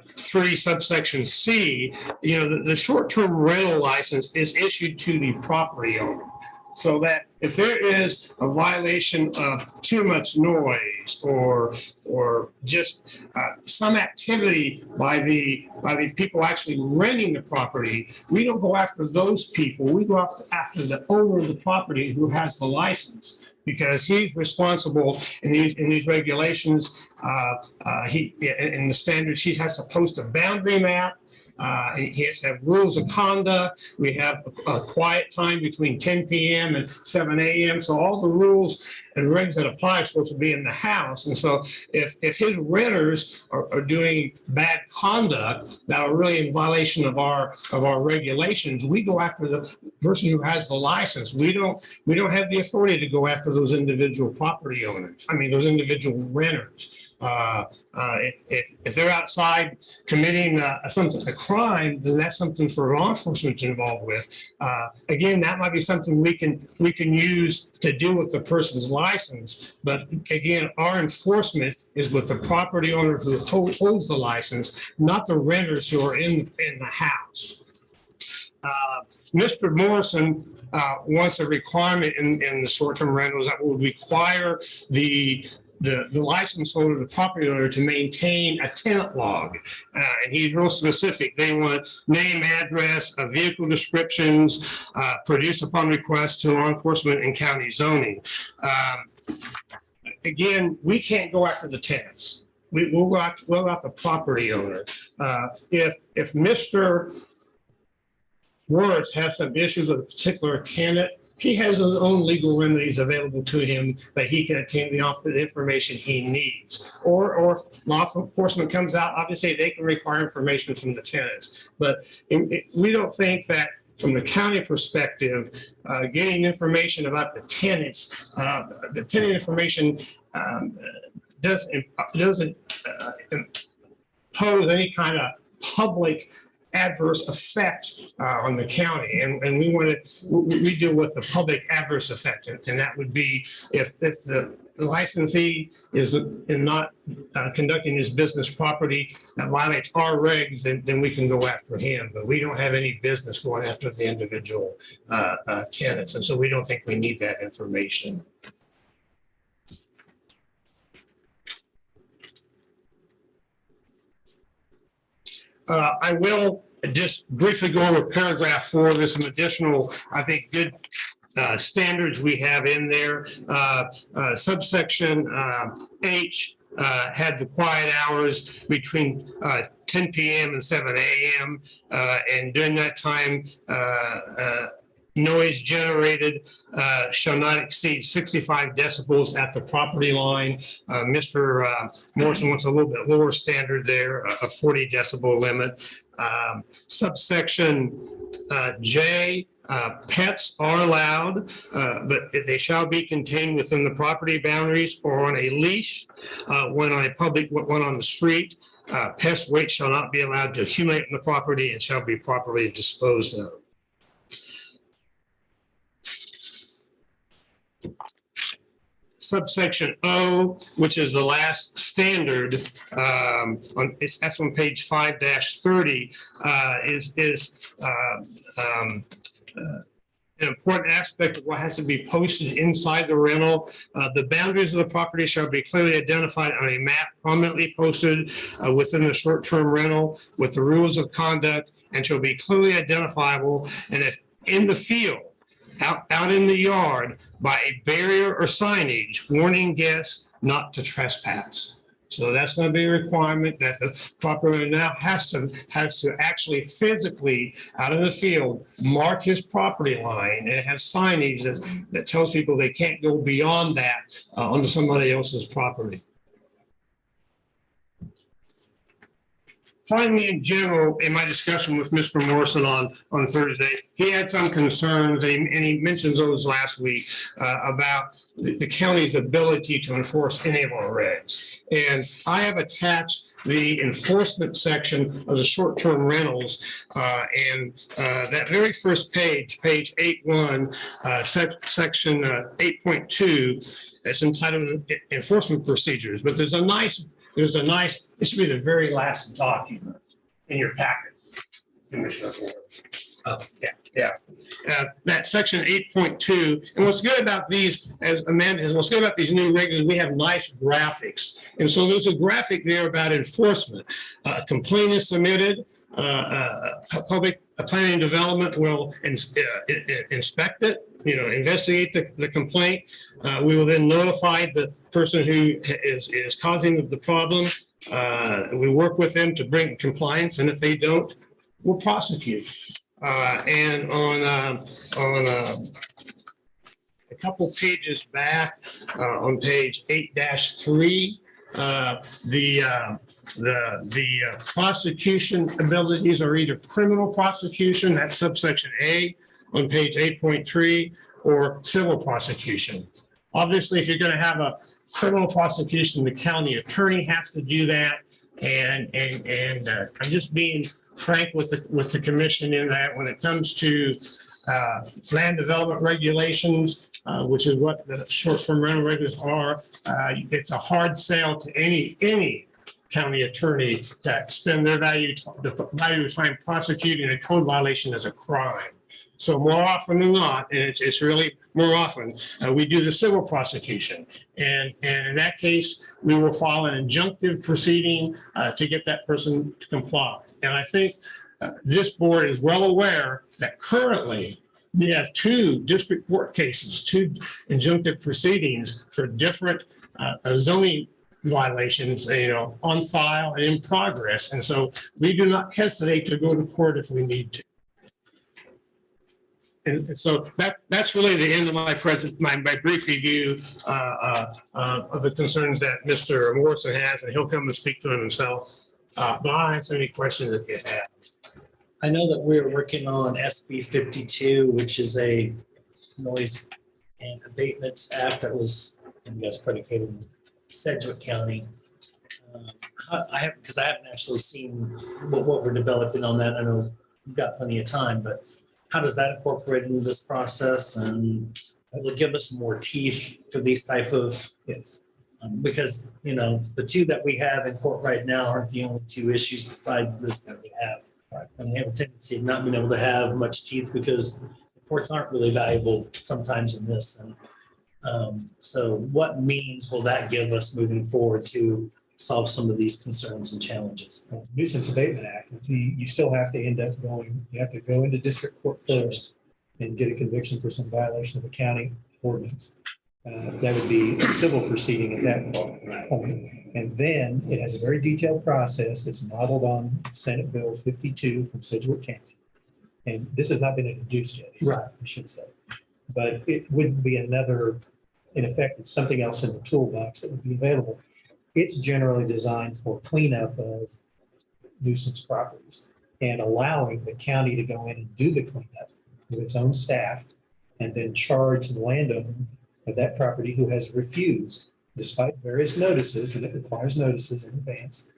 3, subsection C. You know, the short-term rental license is issued to the property owner, so that if there is a violation of too much noise or just some activity by the people actually renting the property, we don't go after those people. We go after the owner of the property who has the license, because he's responsible in these regulations. In the standards, he has to post a boundary map. He has to have rules of conduct. We have a quiet time between 10 p.m. and 7 a.m. So all the rules and regs that apply are supposed to be in the house. And so if his renters are doing bad conduct that are really in violation of our regulations, we go after the person who has the license. We don't have the authority to go after those individual property owners. I mean, those individual renters. If they're outside committing a crime, then that's something for law enforcement to involved with. Again, that might be something we can use to deal with the person's license. But again, our enforcement is with the property owner who holds the license, not the renters who are in the house. Mr. Morrison wants a requirement in the short-term rentals that will require the license holder, the property owner, to maintain a tenant log. And he's real specific. They want name, address, vehicle descriptions, produced upon request to law enforcement and county zoning. Again, we can't go after the tenants. We'll go after the property owner. If Mr. Words has some issues with a particular tenant, he has his own legal remedies available to him that he can obtain the information he needs. Or if law enforcement comes out, obviously they can require information from the tenants. But we don't think that from the county perspective, getting information about the tenants, the tenant information doesn't impose any kind of public adverse effect on the county. And we deal with the public adverse effect. And that would be if the licensee is not conducting his business property that violates our regs, then we can go after him. But we don't have any business going after the individual tenants. And so we don't think we need that information. I will just briefly go over paragraph 4. There's some additional, I think, good standards we have in there. Subsection H had the quiet hours between 10 p.m. and 7 a.m. And during that time, noise generated shall not exceed 65 decibels at the property line. Mr. Morrison wants a little bit lower standard there, a 40 decibel limit. Subsection J, pets are allowed, but if they shall be contained within the property boundaries or on a leash, when on a public, when on the street. Pest weight shall not be allowed to accumulate in the property and shall be properly disposed of. Subsection O, which is the last standard, that's on page 5-30, is an important aspect of what has to be posted inside the rental. The boundaries of the property shall be clearly identified on a map prominently posted within the short-term rental with the rules of conduct and shall be clearly identifiable. And if in the field, out in the yard, by a barrier or signage warning guests not to trespass. So that's going to be a requirement that the property owner now has to actually physically out in the field mark his property line and have signage that tells people they can't go beyond that onto somebody else's property. Finally, in general, in my discussion with Mr. Morrison on Thursday, he had some concerns, and he mentions those last week about the county's ability to enforce any of our regs. And I have attached the enforcement section of the short-term rentals, and that very first page 8.1, section 8.2, it's entitled Enforcement Procedures. But there's a nice, it should be the very last document in your packet, Commissioner Forbes. Oh, yeah. That section 8.2, and what's good about these, as Amanda says, what's good about these new regulations, we have nice graphics. And so there's a graphic there about enforcement. A complaint is submitted, public planning and development will inspect it, investigate the complaint. We will then notify the person who is causing the problem. We work with them to bring compliance, and if they don't, we'll prosecute. And on a couple pages back, on page 8-3, the prosecution abilities are either criminal prosecution, that's subsection A on page 8.3, or civil prosecution. Obviously, if you're going to have a criminal prosecution, the county attorney has to do that. And I'm just being frank with the commission in that when it comes to land development regulations, which is what the short-term rental regulations are, it's a hard sell to any county attorney to spend their value time prosecuting a code violation as a crime. So more often than not, and it's really more often, we do the civil prosecution. And in that case, we will file an injunctive proceeding to get that person to comply. And I think this board is well aware that currently we have 2 district court cases, 2 injunctive proceedings for different zoning violations, on file and in progress. And so we do not hesitate to go to court if we need to. And so that's really the end of my brief review of the concerns that Mr. Morrison has, and he'll come and speak to them himself. But I'll answer any questions that you have. I know that we're working on SB 52, which is a noise and abatements act that was, I guess, predicated in Sedgwick County. Because I haven't actually seen what we're developing on that. I know we've got plenty of time, but how does that incorporate into this process, and it will give us more teeth for these type of, Yes. because, you know, the two that we have in court right now aren't the only two issues besides this that we have. And we have a tendency of not being able to have much teeth because the courts aren't really valuable sometimes in this. And so what means will that give us moving forward to solve some of these concerns and challenges? Nuisance Abatement Act, you still have to end up going, you have to go into district court first and get a conviction for some violation of a county ordinance. That would be a civil proceeding at that point. And then it has a very detailed process. It's modeled on Senate Bill 52 from Sedgwick County. And this has not been introduced yet. Right. I should say. But it would be another, in effect, it's something else in the toolbox that would be available. It's generally designed for cleanup of nuisance properties and allowing the county to go in and do the cleanup with its own staff and then charge the landowner of that property who has refused, despite various notices, and it requires notices in advance,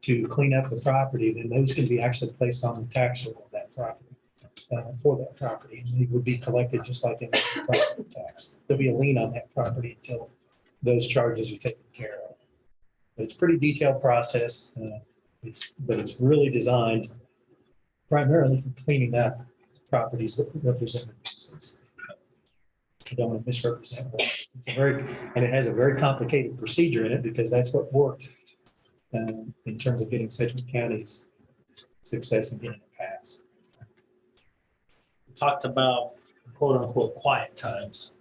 to clean up the property. Then those can be actually placed on the tax roll of that property, for that property. And they would be collected just like any property tax. There'll be a lien on that property until those charges are taken care of. But it's a pretty detailed process. But it's really designed primarily for cleaning up properties that represent a nuisance. I don't want to misrepresent it. And it has a very complicated procedure in it because that's what worked in terms of getting Sedgwick County's success in getting it passed. We talked about quote unquote quiet times.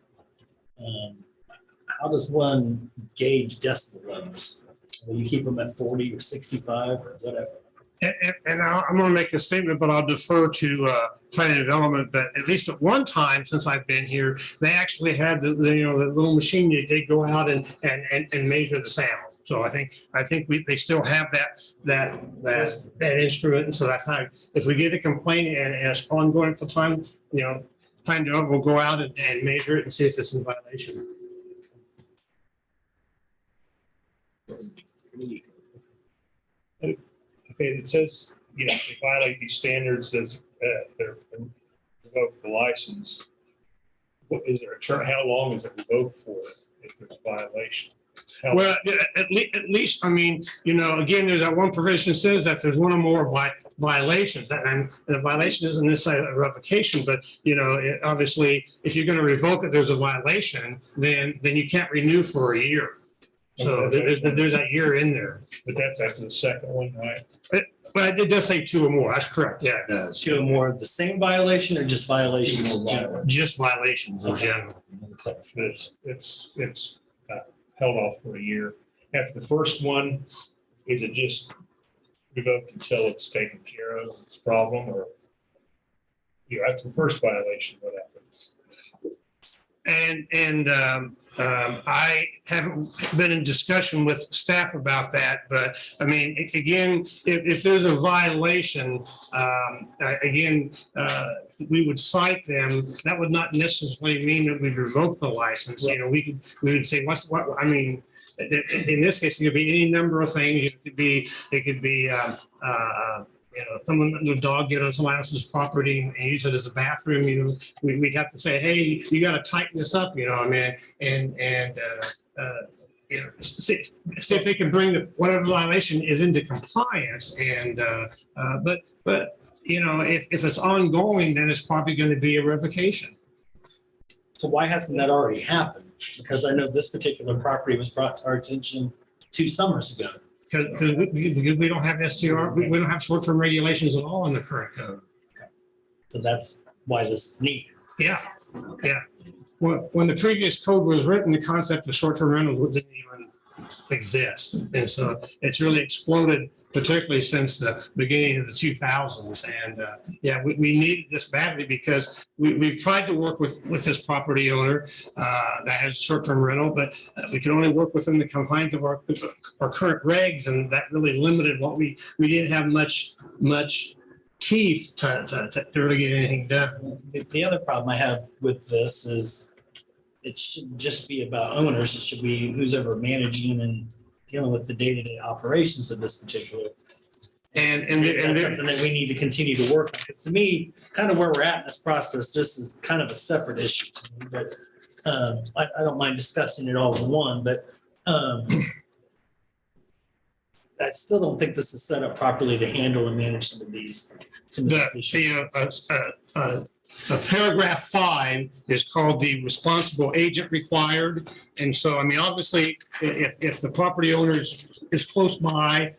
How does one gauge decibel levels? Will you keep them at 40 or 65 or whatever? And I'm going to make a statement, but I'll defer to planning and development. But at least at one time since I've been here, they actually had the little machine that they go out and measure the sound. So I think they still have that instrument. And so that's how, if we get a complaint and it's ongoing at the time, planning development will go out and measure it and see if it's in violation. Okay, it says, they violate these standards as they're revoked the license. What is there a term? How long is it revoked for if there's a violation? Well, at least, again, there's that one provision says that there's one or more violations, and the violation isn't necessarily a revocation, but, obviously, if you're going to revoke it, there's a violation, then you can't renew for a year. So there's that year in there. But that's after the second one, right? But it does say two or more. That's correct. Yeah, it does. Two or more of the same violation or just violations in general? Just violations in general. It's held off for a year. After the first one, is it just revoked until it's taken care of, its problem, or after the first violation, what happens? And I haven't been in discussion with staff about that, but again, if there's a violation, we would cite them. That would not necessarily mean that we'd revoke the license. We would say, in this case, it could be any number of things. It could be someone, the dog get on somebody else's property and use it as a bathroom, we'd have to say, hey, you got to tighten this up, see if they can bring whatever violation is into compliance. But if it's ongoing, then it's probably going to be a revocation. So why hasn't that already happened? Because I know this particular property was brought to our attention 2 summers ago. Because we don't have STR, we don't have short-term regulations at all in the current code. So that's why this is needed. Yeah. When the previous code was written, the concept of short-term rentals didn't even exist. And so it's really exploded particularly since the beginning of the 2000s. And yeah, we needed this badly because we've tried to work with this property owner that has short-term rental, but we could only work within the confines of our current regs, and that really limited what we didn't have much teeth to really get anything done. The other problem I have with this is it shouldn't just be about owners. It should be who's ever managing and dealing with the day-to-day operations of this particular. And that's something that we need to continue to work on. Because to me, kind of where we're at in this process, this is kind of a separate issue to me. But I don't mind discussing it all in one. But I still don't think this is set up properly to handle and manage some of these issues. Paragraph 5 is called the responsible agent required. And so, I mean, obviously, if the property owner is close by,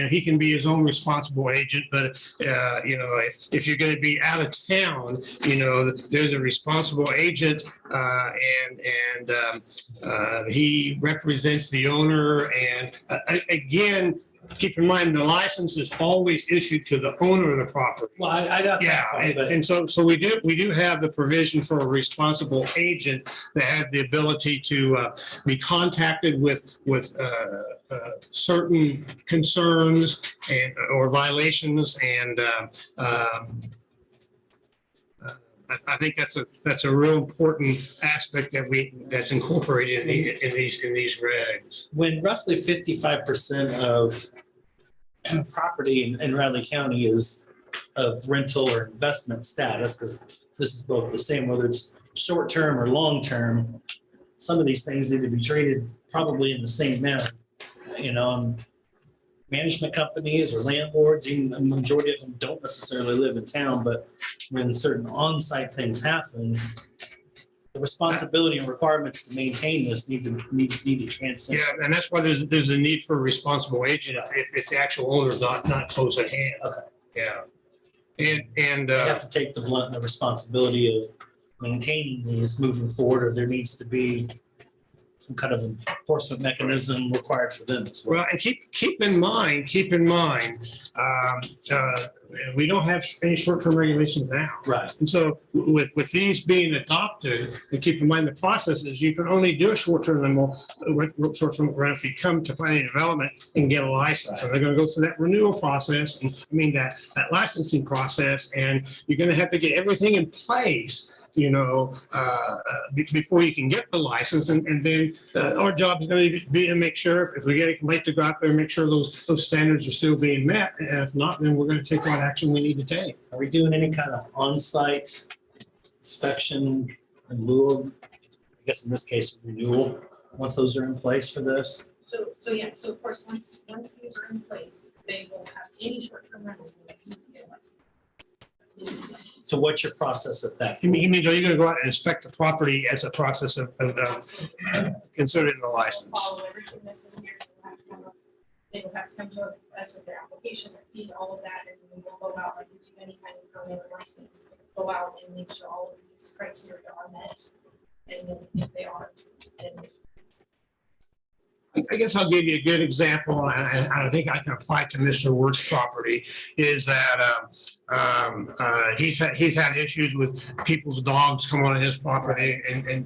he can be his own responsible agent. But, if you're going to be out of town, there's a responsible agent and he represents the owner. And again, keep in mind, the license is always issued to the owner of the property. Well, I got that. Yeah, and so we do have the provision for a responsible agent that has the ability to be contacted with certain concerns or violations, and I think that's a real important aspect that's incorporated in these regs. When roughly 55% of property in Riley County is of rental or investment status, because this is both the same, whether it's short-term or long-term, some of these things need to be treated probably in the same manner. Management companies or landlords, even the majority of them don't necessarily live in town, but when certain on-site things happen, the responsibility and requirements to maintain this need to transcend. Yeah, and that's why there's a need for a responsible agent if the actual owner is not close at hand. Okay. Yeah. And they have to take the blunt and the responsibility of maintaining these moving forward, or there needs to be some kind of enforcement mechanism required for them as well. Well, and keep in mind, we don't have any short-term regulations now. Right. And so with these being adopted, and keep in mind the process is you can only do a short-term rental if you come to planning and development and get a license. And they're going to go through that renewal process, and that licensing process, and you're going to have to get everything in place before you can get the license. And then our job is going to be to make sure if we get a complaint, to go out there and make sure those standards are still being met. And if not, then we're going to take what action we need to take. Are we doing any kind of on-site inspection in lieu of, I guess in this case, renewal, once those are in place for this? So of course, once these are in place, they will have any short-term rentals that need to get a license. So what's your process of that? You mean, are you going to go out and inspect the property as a process of considering the license? Follow everything that's in here. They will have to come to us with their application, their fee, all of that, and we will go out like we do any kind of permit or license. Go out and make sure all of these criteria are met, and then if they are, then I guess I'll give you a good example, and I think I can apply to Mr. Ward's property, is that he's had issues with people's dogs coming on his property and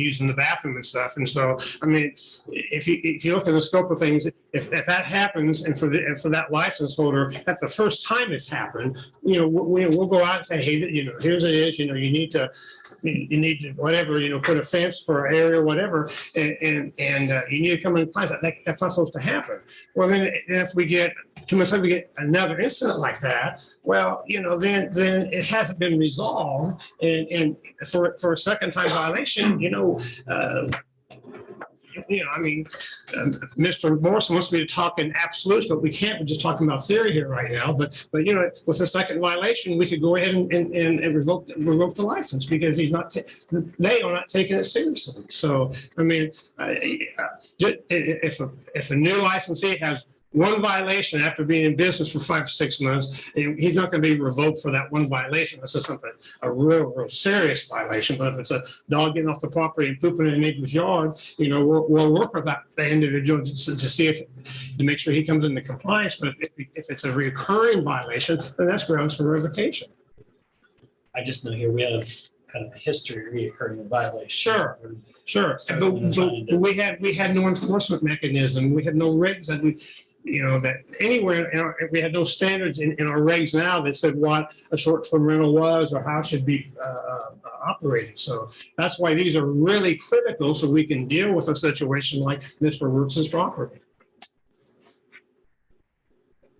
using the bathroom and stuff. And so, I mean, if you look at the scope of things, if that happens, and for that license holder, that's the first time it's happened, we'll go out and say, hey, here's it is, you need to whatever, put a fence for an area, whatever, and you need to come in place. That's not supposed to happen. Well, then if we get another incident like that, well, then it hasn't been resolved, and for a second time violation, Mr. Morrison wants me to talk in absolutes, but we can't. We're just talking about theory here right now. But with a second violation, we could go ahead and revoke the license because they are not taking it seriously. So, I mean, if a new licensee has one violation after being in business for 5 or 6 months, and he's not going to be revoked for that one violation. This is something, a real serious violation. But if it's a dog getting off the property and pooping in a neighbor's yard, you know, we'll work with that the individual to see if, to make sure he comes into compliance. But if it's a recurring violation, then that's grounds for revocation. I just know here we have kind of a history of reoccurring violations. Sure, but we had no enforcement mechanism. We had no regs that we, you know, that anywhere, we had no standards in our regs now that said what a short-term rental was or how it should be operated. So that's why these are really critical, so we can deal with a situation like Mr. Wirtz's property.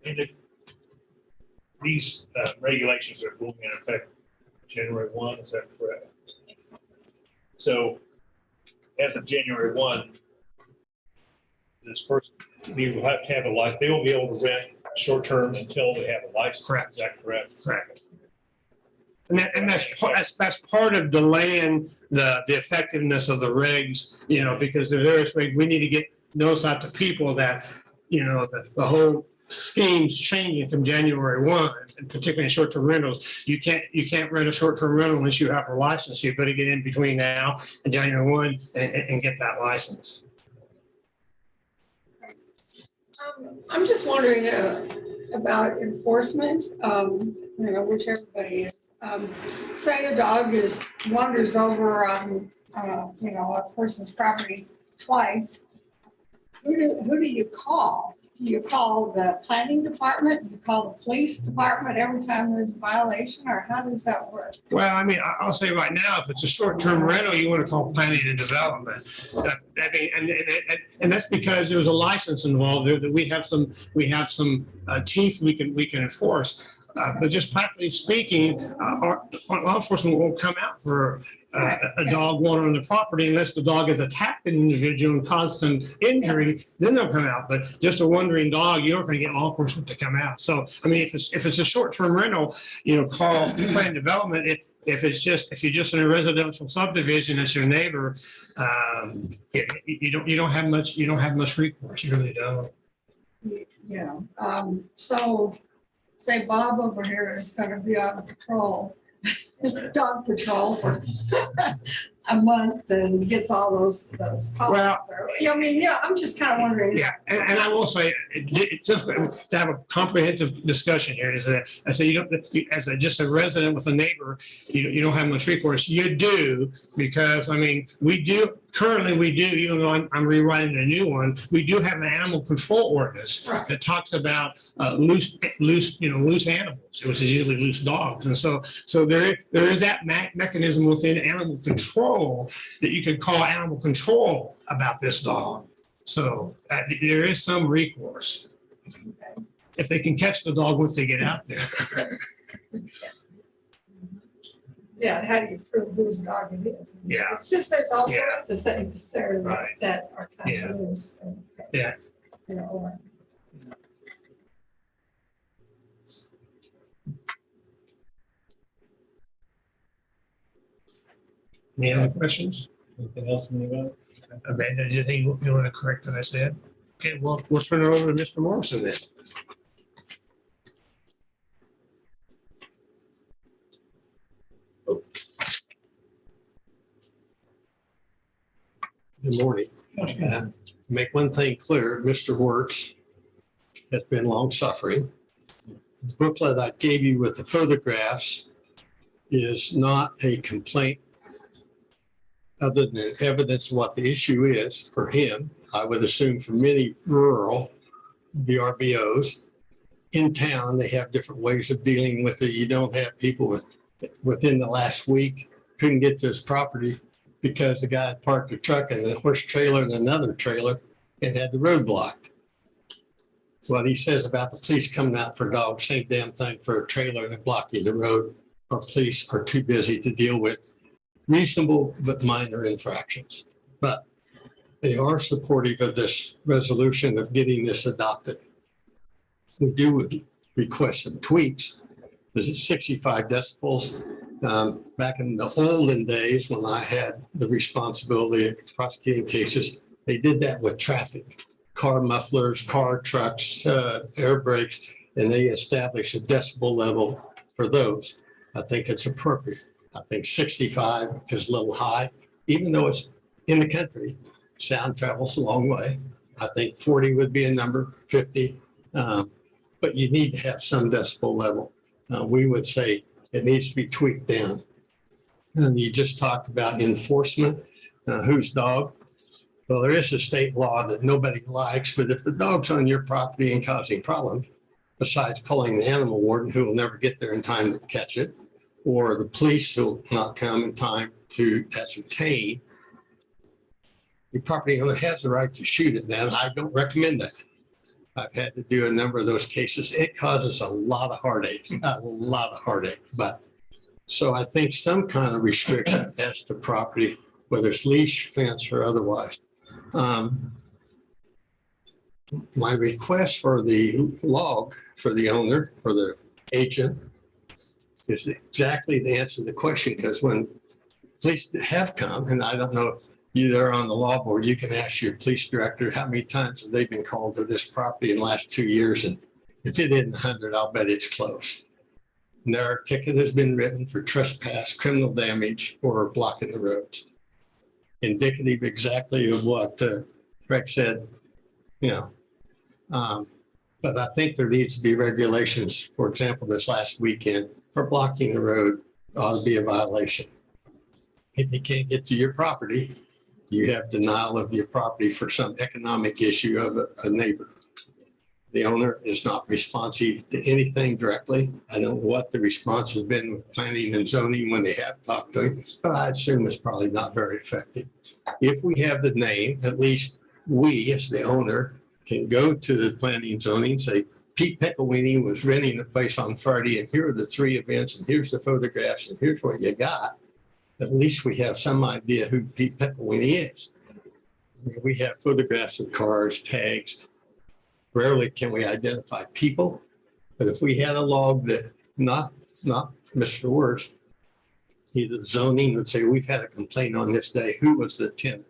And if these regulations are going in effect January 1, is that correct? So as of January 1, this person, you will have to have a license. They won't be able to rent short-term until they have a license. Correct. Is that correct? Correct. And that's part of delaying the effectiveness of the regs, you know, because the various regs, we need to get notice out to people that, you know, that the whole scheme's changing from January 1, and particularly in short-term rentals. You can't rent a short-term rental unless you have a license. You better get in between now and January 1 and get that license. I'm just wondering about enforcement, you know, which everybody is. Say a dog wanders over on, you know, a person's property twice. Who do you call? Do you call the planning department? Do you call the police department every time there's a violation, or how does that work? Well, I mean, I'll say right now, if it's a short-term rental, you want to call planning and development. I mean, and that's because there's a license involved there that we have some teeth we can enforce. But just practically speaking, our law enforcement won't come out for a dog wandering on the property unless the dog has attacked an individual and caused some injury. Then they'll come out. But just a wandering dog, you're not going to get law enforcement to come out. So, I mean, if it's a short-term rental, you know, call plan development. If you're just in a residential subdivision, it's your neighbor. You don't have much recourse. You really don't. Yeah. So, say Bob over here is going to be on patrol, dog patrol for a month and gets all those calls. Well, I mean, yeah, I'm just kind of wondering. Yeah, and I will say, just to have a comprehensive discussion here, is that I say as just a resident with a neighbor, you don't have much recourse. You do, because I mean, currently we do, even though I'm rewriting a new one, we do have an animal control ordinance that talks about loose animals, which is usually loose dogs. And so there is that mechanism within animal control that you could call animal control about this dog. So there is some recourse if they can catch the dog once they get out there. Yeah, how do you prove whose dog it is? Yeah. It's just, there's all sorts of things there that are kind Yeah. of loose. Yeah. You know, Any other questions? Anything else from anybody? Amanda, do you think you want to correct what I said? Okay, well, we'll turn it over to Mr. Morrison then. Good morning. To make one thing clear, Mr. Wirtz has been long suffering. The booklet I gave you with the photographs is not a complaint other than evidence of what the issue is for him. I would assume for many rural VRBOs in town, they have different ways of dealing with it. You don't have people within the last week couldn't get to his property because the guy had parked a truck and a horse trailer and another trailer and had the road blocked. What he says about the police coming out for dogs, same damn thing for a trailer and blocking the road. Our police are too busy to deal with reasonable but minor infractions. But they are supportive of this resolution of getting this adopted. We do request some tweaks. There's 65 decibels. Back in the olden days when I had the responsibility of prosecuting cases, they did that with traffic. car mufflers, car trucks, air brakes, and they establish a decibel level for those. I think it's appropriate. I think 65 is a little high, even though it's in the country. Sound travels a long way. I think 40 would be a number, 50. But you need to have some decibel level. We would say it needs to be tweaked down. And you just talked about enforcement, whose dog? Well, there is a state law that nobody likes, but if the dog's on your property and causing problems, besides calling the animal warden who will never get there in time to catch it, or the police who will not come in time to ascertain, your property owner has the right to shoot it. Now, I don't recommend that. I've had to do a number of those cases. It causes a lot of heartache, But so I think some kind of restriction as to property, whether it's leash, fence, or otherwise. My request for the log for the owner or the agent is exactly the answer to the question, because when police have come, and I don't know if you're on the law board, you can ask your police director how many times have they been called to this property in the last 2 years, and if it isn't 100, I'll bet it's close. And their ticket has been written for trespass, criminal damage, or blocking the roads. Indicative exactly of what Greg said, you know. But I think there needs to be regulations. For example, this last weekend for blocking the road ought to be a violation. If you can't get to your property, you have denial of your property for some economic issue of a neighbor. The owner is not responsive to anything directly. I don't know what the response has been with planning and zoning when they have talked to him, but I assume it's probably not very effective. If we have the name, at least we as the owner can go to the planning and zoning and say, Pete Pickleweeney was renting the place on Friday, and here are the 3 events, and here's the photographs, and here's what you got. At least we have some idea who Pete Pickleweeney is. I mean, we have photographs of cars, tags. Rarely can we identify people, but if we had a log that not Mr. Worst, either zoning would say, we've had a complaint on this day, who was the tenant?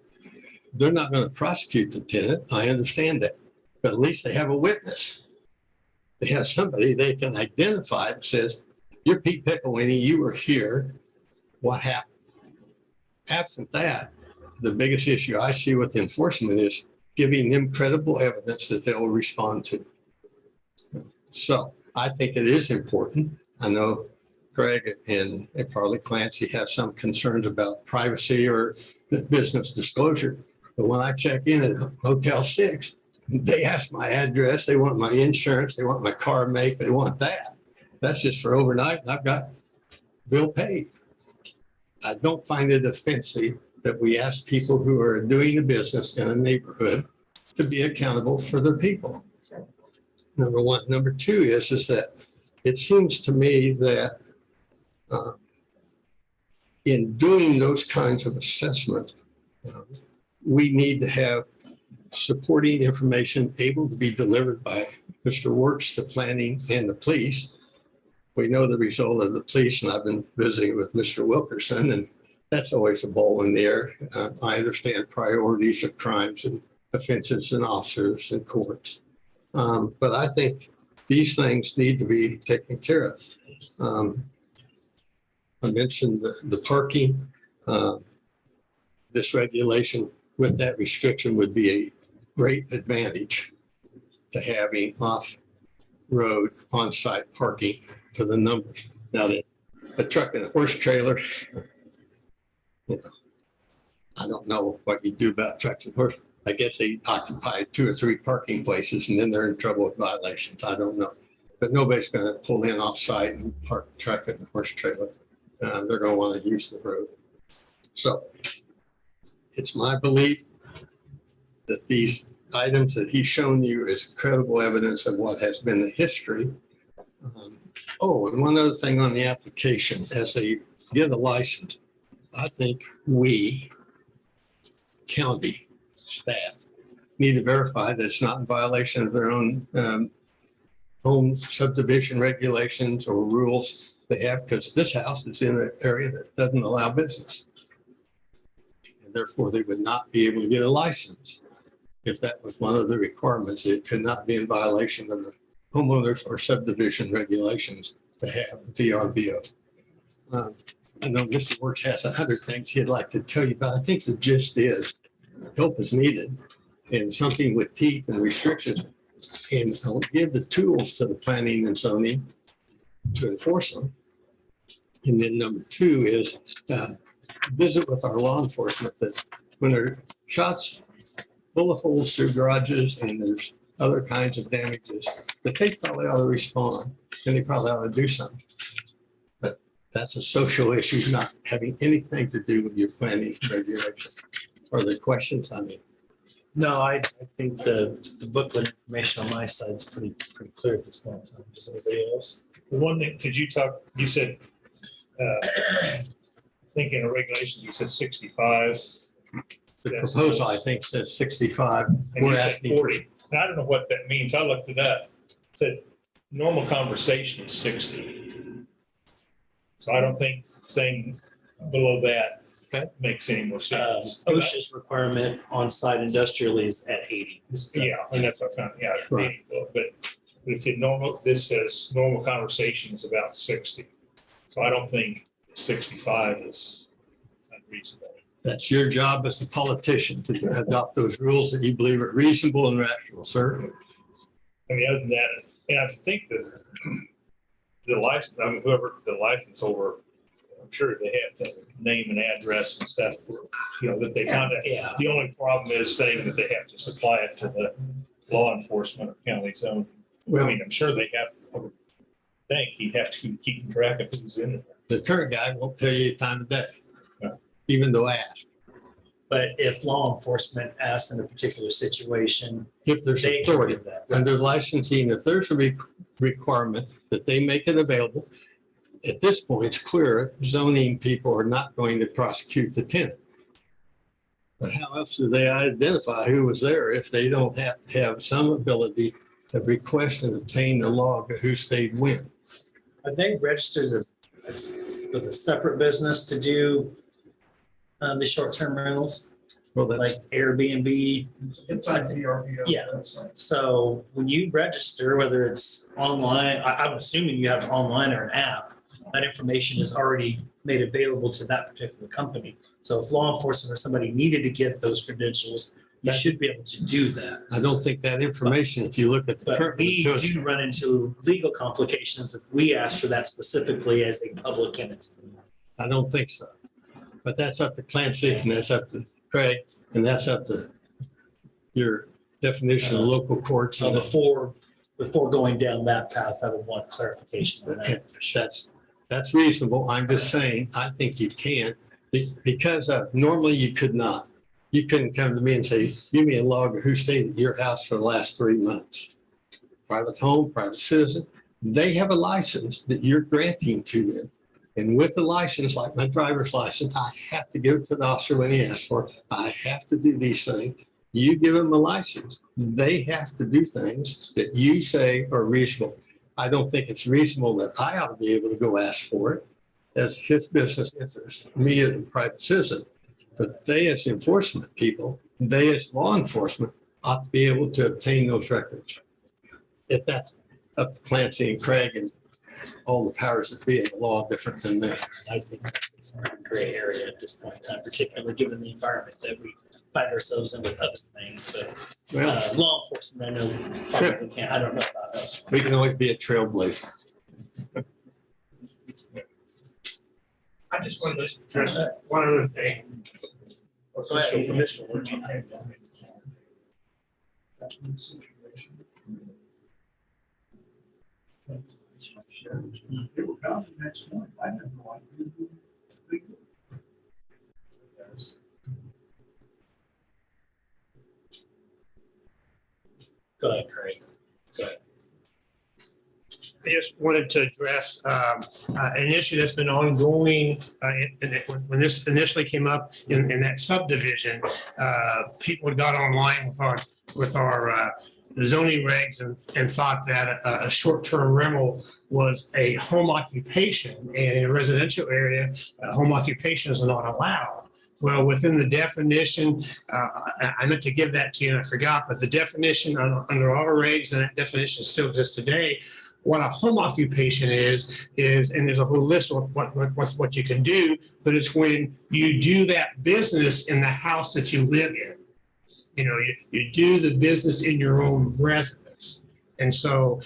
They're not going to prosecute the tenant. I understand that, but at least they have a witness. They have somebody they can identify that says, you're Pete Pickleweeney, you were here, what happened? Absent that, the biggest issue I see with enforcement is giving them credible evidence that they'll respond to. So I think it is important. I know Greg and probably Clancy have some concerns about privacy or business disclosure. But when I check in at Hotel 6, they ask my address, they want my insurance, they want my car make, they want that. That's just for overnight. I've got bill paid. I don't find it offensive that we ask people who are doing a business in a neighborhood to be accountable for their people. Number one. Number two is that it seems to me that in doing those kinds of assessments, we need to have supporting information able to be delivered by Mr. Works, the planning, and the police. We know the result of the police, and I've been visiting with Mr. Wilkerson, and that's always a ball in the air. I understand priorities of crimes and offenses and officers and courts. But I think these things need to be taken care of. I mentioned the parking. This regulation with that restriction would be a great advantage to having off-road on-site parking to the numbers. Now, the truck and a horse trailer, you know, I don't know what you do about trucks and horses. I guess they occupy 2 or 3 parking places and then they're in trouble with violations. I don't know. But nobody's going to pull in off-site and park the truck and the horse trailer. They're going to want to use the road. So it's my belief that these items that he's shown you is credible evidence of what has been the history. And one other thing on the application, as they get a license, I think we, county staff, need to verify that it's not in violation of their own home subdivision regulations or rules they have, because this house is in an area that doesn't allow business. And therefore, they would not be able to get a license. if that was one of the requirements, it could not be in violation of the homeowners or subdivision regulations to have VRBO. I know Mr. Works has 100 things he'd like to tell you, but I think the gist is help is needed and something with teeth and restrictions. And I'll give the tools to the planning and zoning to enforce them. And then number two is visit with our law enforcement that when there are shots, bullet holes through garages and there's other kinds of damages, that they probably ought to respond and they probably ought to do something. But that's a social issue, not having anything to do with your planning regulations. Are there questions on it? No, I think the booklet information on my side is pretty clear at this point in time. Does anybody else? The one thing, because you said, thinking of regulations, you said 65. The proposal, I think, says 65. And We're you said asking for 40. And I don't know what that means. I looked it up. It said normal conversation is 60. So I don't think saying below that makes any more sense. OSHA's requirement on site industrially is at 80. Yeah, and that's what I found. Yeah, it's 80, but it said normal. This says normal conversation is about 60. So I don't think 65 is unreasonable. That's your job as a politician to adopt those rules that you believe are reasonable and rational, sir. And the other than that, and I think that the license, I mean, whoever the license holder, I'm sure they have to name and address and stuff for, that they kind of, the only problem is saying that they have to supply it to the law enforcement or county zone. Well, I mean, I'm sure they have, I think you have to keep track of who's in it. The current guy won't tell you time of day, even though asked. But if law enforcement asks in a particular situation, if there's they authority can do that. under licensing, if there's a requirement that they make it available, at this point, it's clear zoning people are not going to prosecute the tenant. But how else do they identify who was there if they don't have to have some ability to request and obtain the log of who stayed when? Are they registered with a separate business to do the short-term rentals? Well, that's like Airbnb. It's on VRBO. Yeah. So when you register, whether it's online, I'm assuming you have online or an app, that information is already made available to that particular company. So if law enforcement or somebody needed to get those credentials, you should be able to do that. I don't think that information, if you look at the But current. we do run into legal complications if we ask for that specifically as a public entity. I don't think so. But that's up to Clancy and that's up to Craig and that's up to your definition of local courts. So before going down that path, I would want clarification on that. For sure. That's reasonable. I'm just saying, I think you can because normally you could not. You couldn't come to me and say, give me a log of who stayed at your house for the last 3 months. Private home, private citizen, they have a license that you're granting to them. And with the license, like my driver's license, I have to give it to the officer when he asks for it. I have to do these things. You give them a license. They have to do things that you say are reasonable. I don't think it's reasonable that I ought to be able to go ask for it as his business interest, me as a private citizen. But they as enforcement people, they as law enforcement ought to be able to obtain those records. If that's up to Clancy and Craig and all the powers that be in the law different than that. I think that's a gray area at this point in time, particularly given the environment that we find ourselves in with other things. But law enforcement, I know probably can't. I don't know about us. We can always be a trailblazer. I just wanted to address one other thing. Go ahead. Go ahead, Craig. Go ahead. I just wanted to address an issue that's been ongoing. When this initially came up in that subdivision, people got online with our zoning regs and thought that a short-term rental was a home occupation. And in a residential area, home occupation is not allowed. Well, within the definition, I meant to give that to you and I forgot, but the definition under our regs, and that definition still exists today, what a home occupation is, and there's a whole list of what you can do, but it's when you do that business in the house that you live in. You know, you do the business in your own residence. And so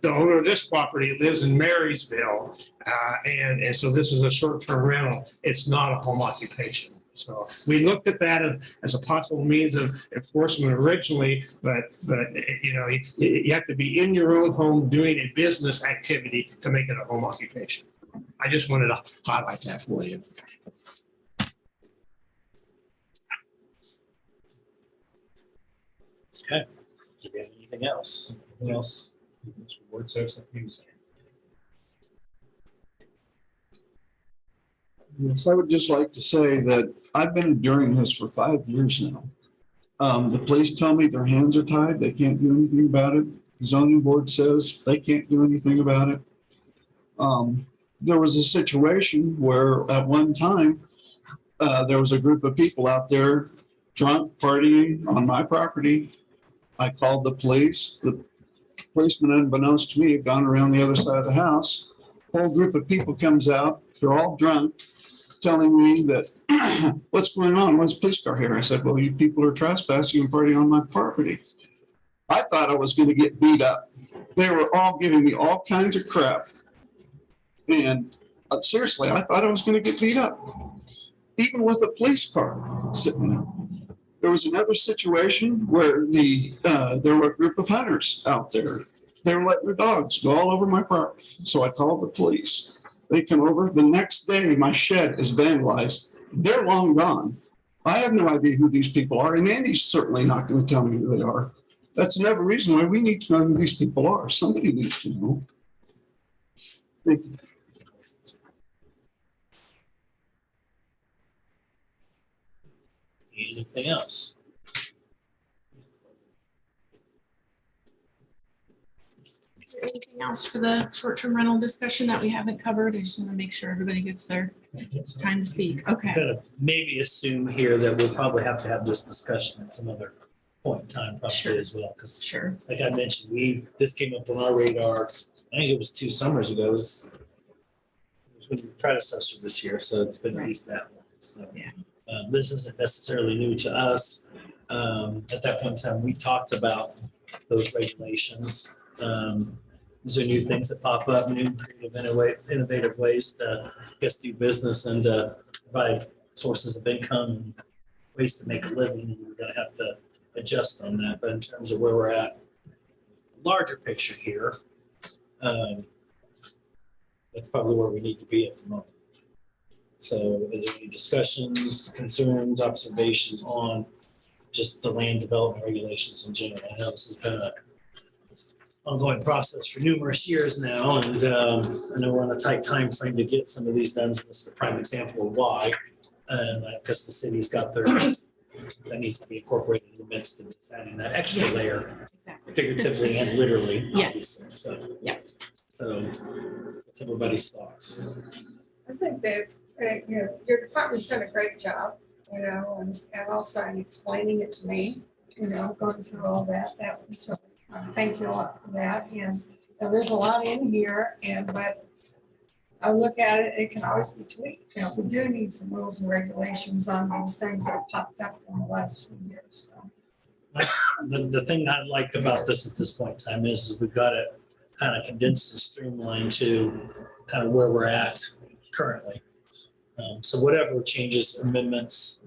the owner of this property lives in Marysville, and so this is a short-term rental. It's not a home occupation. So we looked at that as a possible means of enforcement originally, but you know, you have to be in your own home doing a business activity to make it a home occupation. I just wanted to highlight that for you. Okay. Do we have anything else? Anything else? Words have something to say. Yes, I would just like to say that I've been enduring this for 5 years now. The police tell me their hands are tied. They can't do anything about it. The zoning board says they can't do anything about it. There was a situation where at one time, there was a group of people out there drunk, partying on my property. I called the police. The policeman, unbeknownst to me, had gone around the other side of the house. Whole group of people comes out. They're all drunk, telling me that, what's going on? What's the police car here? I said, well, you people are trespassing and partying on my property. I thought I was going to get beat up. They were all giving me all kinds of crap. And seriously, I thought I was going to get beat up, even with a police car sitting there. There was another situation where there were a group of hunters out there. They were letting their dogs go all over my property. So I called the police. They come over. The next day, my shed is vandalized. They're long gone. I have no idea who these people are, and Andy's certainly not going to tell me who they are. That's another reason why we need to know who these people are. Somebody needs to know. Thank you. Anything else? Is there anything else for the short-term rental discussion that we haven't covered? I just want to make sure everybody gets their time to speak. Okay. Kind of maybe assume here that we'll probably have to have this discussion at some other point in time probably Sure. as well. Because Sure. like I mentioned, this came up on our radar, I think it was 2 summers ago. It was when your predecessor was here, so it's been at least that long. So Yeah. This isn't necessarily new to us. At that point in time, we talked about those regulations. These are new things that pop up, new innovative ways to, I guess, do business and provide sources of income and ways to make a living. We're going to have to adjust on that. But in terms of where we're at, larger picture here, that's probably where we need to be at the moment. So is there any discussions, concerns, observations on just the land development regulations in general? I know this has been an ongoing process for numerous years now, and I know we're on a tight time frame to get some of these done. So this is a prime example of why. And I guess the city's got theirs that needs to be incorporated in the midst of this, adding that extra layer, Exactly. figuratively and literally. Yes. So, yeah. So what's everybody's thoughts? I think that, your department's done a great job, and also in explaining it to me, going through all that. That was, thank you a lot for that. And there's a lot in here, but I look at it, it can always be tweaked. We do need some rules and regulations on these things that have popped up in the last few years. So. The thing I like about this at this point in time is we've got it kind of condensed and streamlined to kind of where we're at currently. So whatever changes, amendments,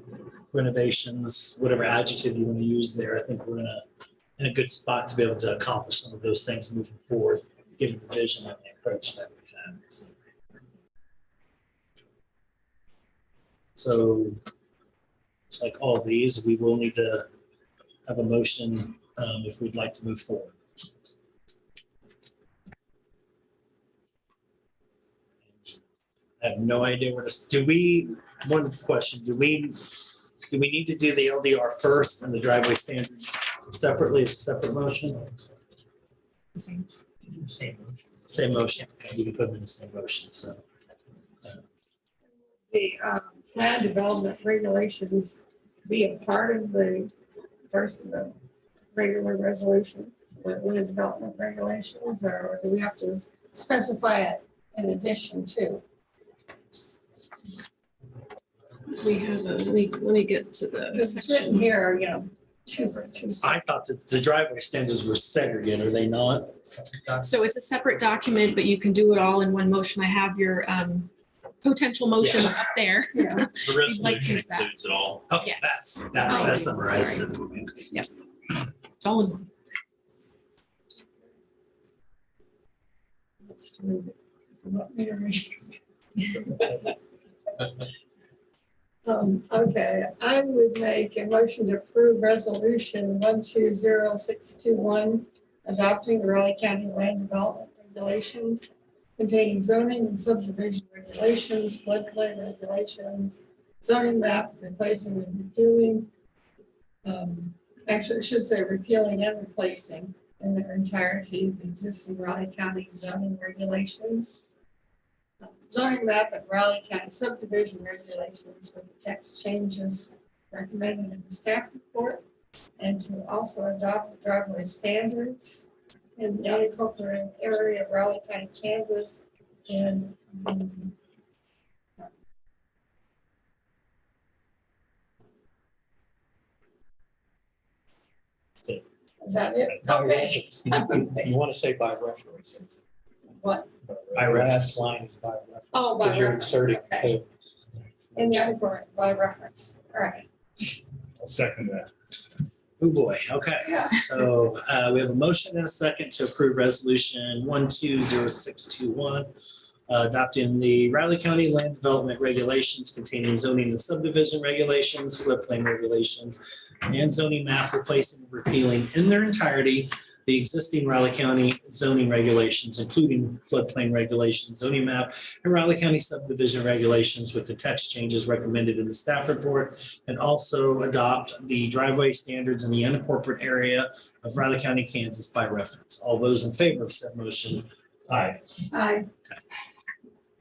renovations, whatever adjective you want to use there, I think we're in a good spot to be able to accomplish some of those things moving forward, given the vision and the approach that we have. So it's like all of these, we will need to have a motion if we'd like to move forward. I have no idea where to, one question, do we need to do the LDR first and the driveway standards separately as a separate motion? Same. Same motion. Okay, we can put them in the same motion, so. The land development regulations be a part of the first of the regular resolution with land development regulations, or do we have to specify it in addition to? We have a, let me get to the Because it's written section. here, you know, two for two. I thought that the driveway standards were segregated, are they not? So it's a separate document, but you can do it all in one motion. I have your potential motions up there. Yeah. The You'd like to resolution use that. includes it all. Oh, Yes. that summarizes it. Yep. It's all in one. Let's move it. Want me to read? Okay, I would make a motion to approve resolution 120621, adopting the Raleigh County Land Development Regulations containing zoning and subdivision regulations, floodplain regulations, zoning map, replacing and redoing. Actually, it should say repealing and replacing in their entirety the existing Raleigh County zoning regulations. Zoning map and Raleigh County subdivision regulations with the text changes recommended in the staff report, and to also adopt the driveway standards in the unincorporated area of Raleigh County, Kansas, and is that it? By Okay. reference. You want to say by reference. What? By last line is by reference. Oh, by Because you're reference, inserting okay. code. In the unincorporated by reference, all right. I'll second that. Oh, boy, okay. Yeah. So we have a motion and a second to approve resolution 120621, adopting the Riley County Land Development Regulations containing zoning and subdivision regulations, floodplain regulations, and zoning map, replacing and repealing in their entirety the existing Riley County zoning regulations, including floodplain regulations, zoning map, and Riley County subdivision regulations with the text changes recommended in the staff report, and also adopt the driveway standards in the unincorporated area of Riley County, Kansas by reference. All those in favor of said motion, aye. Aye.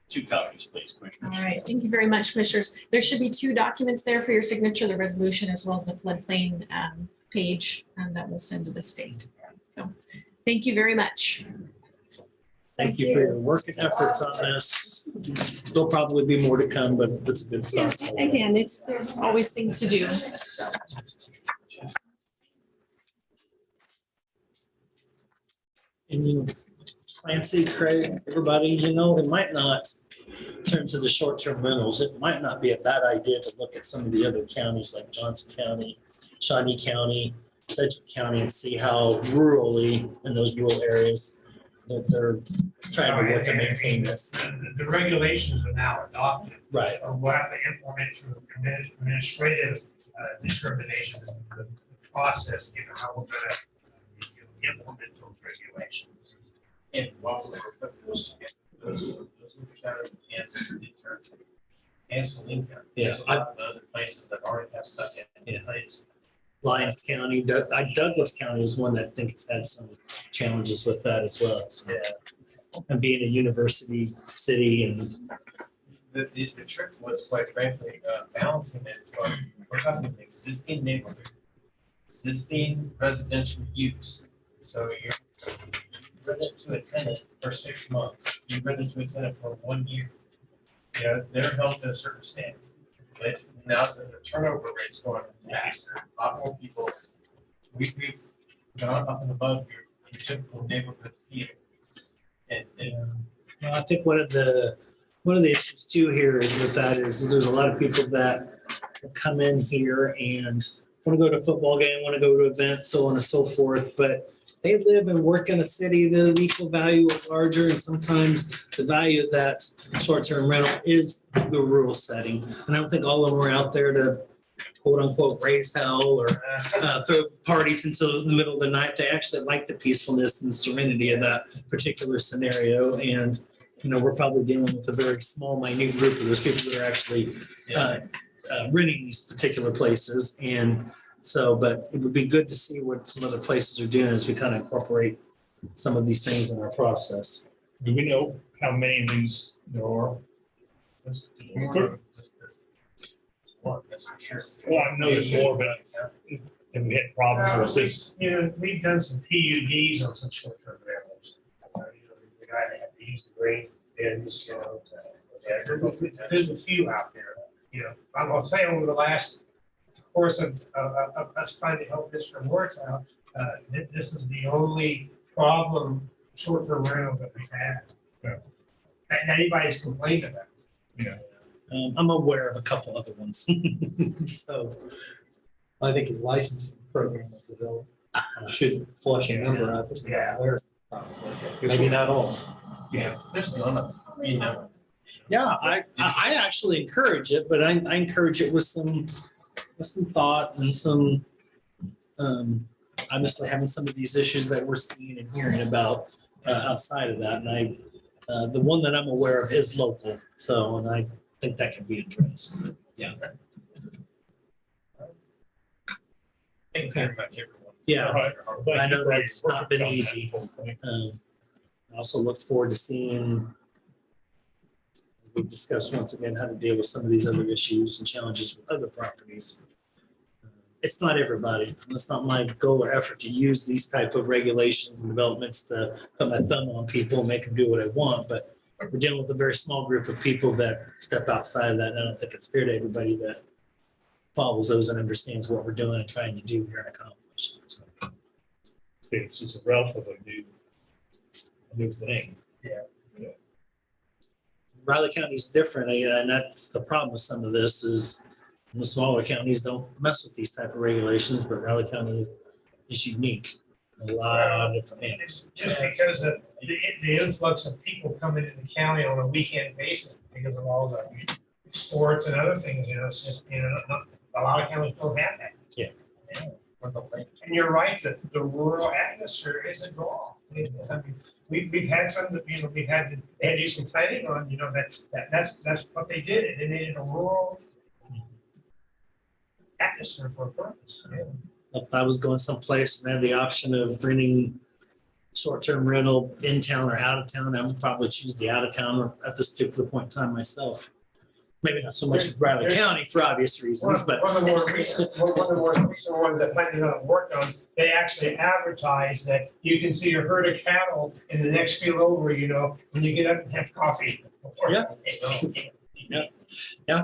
2 copies, please, Commissioners. All right, thank you very much, Commissioners. There should be 2 documents there for your signature, the resolution as well as the floodplain page that we'll send to the state. So, thank you very much. Thank you for your work and efforts on this. There'll probably be more to come, but it's a good Yeah, start. again, there's always things to do. And you, Clancy, Craig, everybody, it might not, in terms of the short-term rentals, it might not be a bad idea to look at some of the other counties like Johnson County, Shawnee County, Sedgwick County, and see how rurally, in those rural areas, that they're trying to work and maintain this. The regulations are now adopted. Right. So we'll have to implement through administrative determination of the process, how we're gonna implement those regulations. And while we're putting those together, those are counties in terms of Saline County. Yeah, There's a lot of other places that already have stuff in place. Lyons County, Douglas County is one that I think has had some challenges with that as well. So, and being a university city and The trick was quite frankly, balancing it from, we're talking about existing neighborhood, existing residential use. So you're renting it to a tenant for 6 months, you rent it to a tenant for 1 year. They're held to a certain standard. But now that the turnover rate's going faster, a lot more people, we've gone up and above your typical neighborhood feel. And well, I think one of the issues too here is with that is there's a lot of people that come in here and want to go to a football game, want to go to an event, so on and so forth, but they live and work in a city that the equal value is larger, and sometimes the value of that short-term rental is the rural setting. And I don't think all of them are out there to quote unquote raise hell or throw parties until the middle of the night. They actually like the peacefulness and serenity of that particular scenario. And, we're probably dealing with a very small, minute group of those people that are actually renting these particular places. And so, but it would be good to see what some other places are doing as we kind of incorporate some of these things in our process. Do we know how many of these there are? one, that's for sure. Well, I know there's more, but have we had problems with this? You know, we've done some PUDs on some short-term rentals. The guy that had to use the grain bins, you know. There's a few out there, you know. I'm gonna say over the last course of us trying to help Mr. Moritz out, this is the only problem short-term rental that we've had. That anybody's complained about. Yeah. I'm aware of a couple other ones. So I think his licensing program was developed. Should flush a number out. That's Yeah. where- Maybe not all. Yeah. There's none, you know. yeah, I actually encourage it, but I encourage it with some thought and some obviously having some of these issues that we're seeing and hearing about outside of that. And the one that I'm aware of is local, so, and I think that can be addressed. Yeah. Thank you very much, everyone. Yeah, Thank I you know for your that's work not been on that. easy. I also look forward to seeing, we discussed once again how to deal with some of these other issues and challenges with other properties. It's not everybody. It's not my goal or effort to use these type of regulations and developments to put my thumb on people and make them do what I want, but we're dealing with a very small group of people that step outside of that. And I don't think it's fair to everybody that follows those and understands what we're doing and trying to do here and accomplish. So, See, it's just a relatively new thing. Riley County is different, and that's the problem with some of this is the smaller counties don't mess with these type of regulations, but Riley County is unique. in A lot of different areas. Just because of the influx of people coming into the county on a weekend basis because of all the sports and other things, you know, it's just, you know, a lot of counties don't have that. Yeah. And you're right, that the rural atmosphere is a draw. I mean, we've had some, you know, they had to do some planning on, you know, that's what they did. They made it a rural atmosphere for a purpose. Yeah. If I was going someplace and had the option of renting short-term rental in town or out of town, I would probably choose the out of town at this particular point in time myself. Maybe not so much with Riley County for obvious reasons, but. One of the more recent ones that planning on worked on, they actually advertise that you can see a herd of cattle in the next field over, you know, when you get up and have coffee. Yeah. Yeah.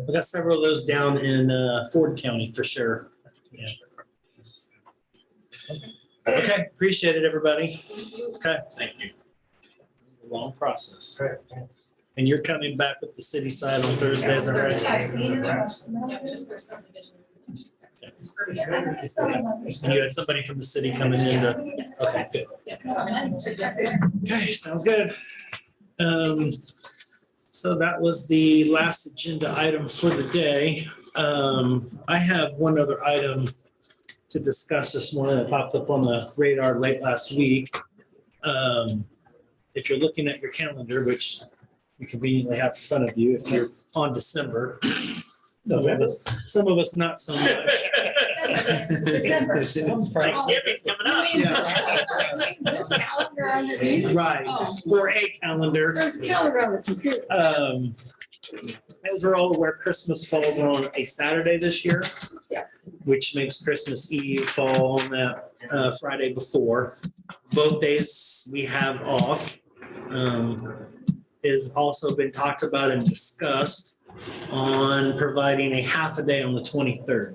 We got several of those down in Ford County for sure. Yeah. Okay, appreciate it, everybody. Okay. Thank you. Long process. And you're coming back with the city side on Thursday, is that right? I've seen it. Yep, just for subdivision. And you had somebody from the city coming in to, okay, good. Okay, sounds good. So that was the last agenda item for the day. I have one other item to discuss this morning that popped up on the radar late last week. If you're looking at your calendar, which you conveniently have in front of you, if you're on December. Some of us not so much. December. Thanksgiving's coming up. This calendar underneath? Right, or a calendar. There's a calendar on the computer. As we're all aware, Christmas falls on a Saturday this year. Yeah. Which makes Christmas Eve fall on that Friday before. Both days we have off. Has also been talked about and discussed on providing a half a day on the 23rd.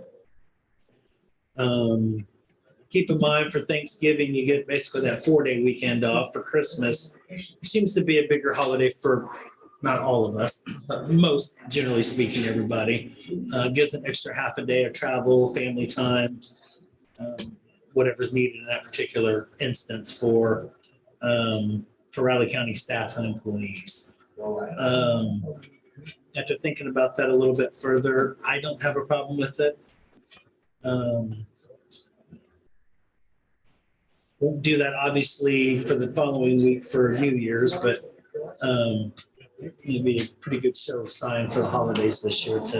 Keep in mind for Thanksgiving, you get basically that 4-day weekend off. For Christmas, seems to be a bigger holiday for not all of us, but most, generally speaking, everybody. Gives an extra half a day of travel, family time, whatever's needed in that particular instance for Riley County staff and employees. After thinking about that a little bit further, I don't have a problem with it. Won't do that obviously for the following week for New Year's, but it'd be a pretty good show of sign for the holidays this year to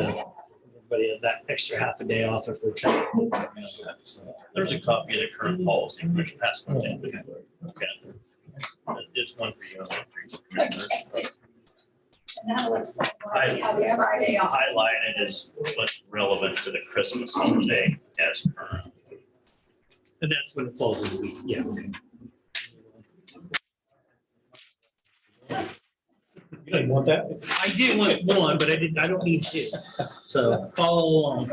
everybody have that extra half a day off if they're traveling. There's a copy of the current policy, which passed one down. It's one for you, for each commissioners. And that'll explain why we have the Friday off. Highlighted is what's relevant to the Christmas holiday as current. And that's when it falls in the week. Yeah, okay. You didn't want that? I did want one, but I don't need two. So follow along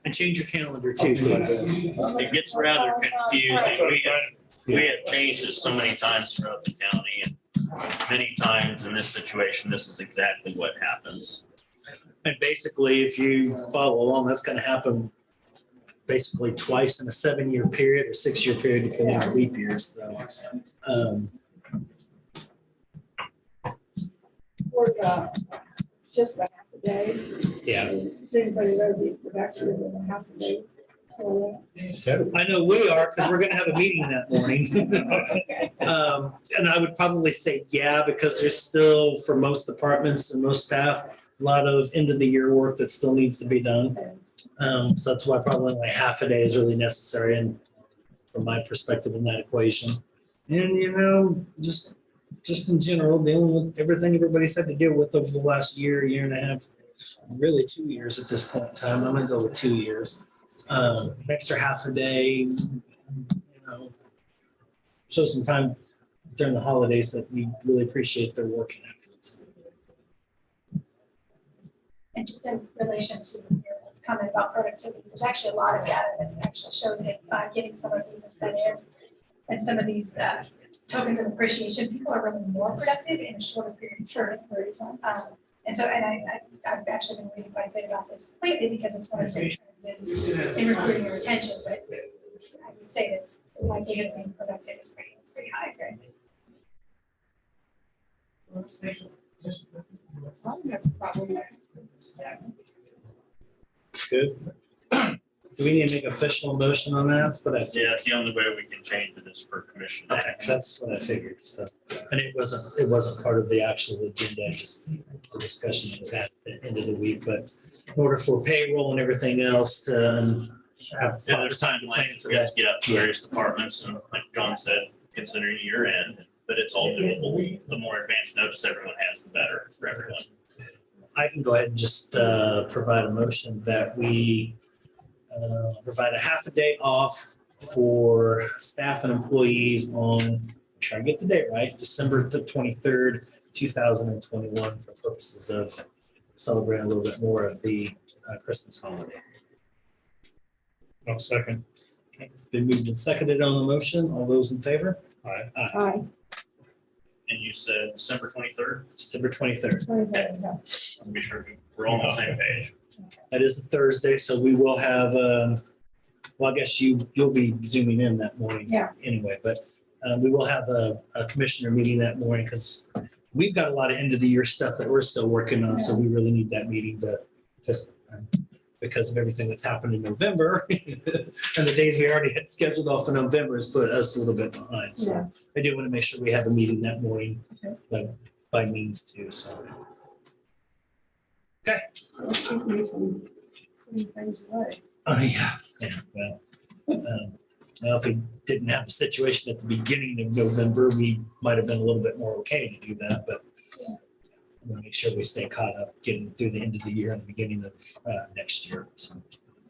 and change your calendar too, please. It gets rather confusing. We have changed it so many times throughout the county, and many times in this situation, this is exactly what happens. And basically, if you follow along, that's gonna happen basically twice in a 7-year period or 6-year period, depending on leap years, so. Or just a half a day. Yeah. Is anybody going to be productive in a half a day? I know we are, because we're gonna have a meeting that morning. And I would probably say, yeah, because there's still, for most departments and most staff, a lot of end of the year work that still needs to be done. So that's why probably like half a day is really necessary, and from my perspective in that equation. And, you know, just in general, dealing with everything everybody's had to deal with over the last year, year and a half, really 2 years at this point in time. I'm gonna go with 2 years. Extra half a day, you know, show some time during the holidays that we really appreciate their work and efforts. And just in relation to your comment about productivity, there's actually a lot of data that actually shows that by getting some of these incentives and some of these tokens of appreciation, people are really more productive in a shorter period of time. And so, I've actually been reading quite a bit about this lately because it's one of the trends in recruiting and retention, but I would say that the likelihood of being productive is pretty high, right? Good. Do we need to make official motion on that? That's what I figured. Yeah, it's the only way we can change it is per commission action. That's what I figured. So, and it wasn't part of the actual agenda, just the discussion that was had at the end of the week. But in order for payroll and everything else to have. Yeah, there's timelines. We have to get out to various departments, and like John said, considering year end, but it's all doable. The more advanced notice everyone has, the better for everyone. I can go ahead and just provide a motion that we provide a half a day off for staff and employees on, try to get the date right, December the 23rd, 2021, for purposes of celebrating a little bit more of the Christmas holiday. I'll second. Okay, it's been moved and seconded on the motion. All those in favor? Aye. Aye. And you said December 23rd? December 23rd. I'll be sure we're all on the same page. That is a Thursday, so we will have, well, I guess you'll be zooming in that morning. Yeah. Anyway, but we will have a commissioner meeting that morning because we've got a lot of end of the year stuff that we're still working on, so we really need that meeting to just because of everything that's happened in November and the days we already had scheduled off in November has put us a little bit behind. So I do want to make sure we have a meeting that morning by means too, so. Okay. Yeah, well, if we didn't have the situation at the beginning of November, we might have been a little bit more okay to do that, but I want to make sure we stay caught up getting through the end of the year and the beginning of next year. So.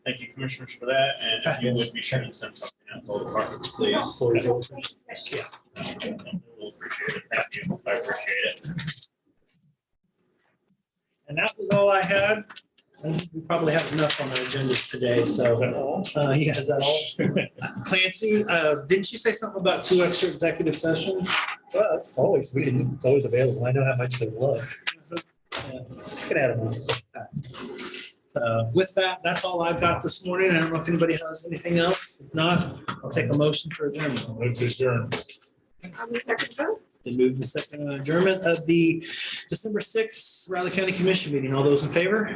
Thank you, commissioners, for that. And if you would be sure to send something out to all departments, please. Yeah. We'll appreciate it. Thank you. I appreciate it. And that was all I had. We probably have enough on the agenda today, so. Yeah, is that all? Clancy, didn't you say something about 2 extra executive sessions? Well, it's always available. I know how much they love. Yeah, get at it. With that, that's all I've got this morning. I don't know if anybody has anything else. If not, I'll take a motion for adjournment. Move to adjourn. It's been moved to second adjournment of the December 6th Riley County Commission meeting. All those in favor?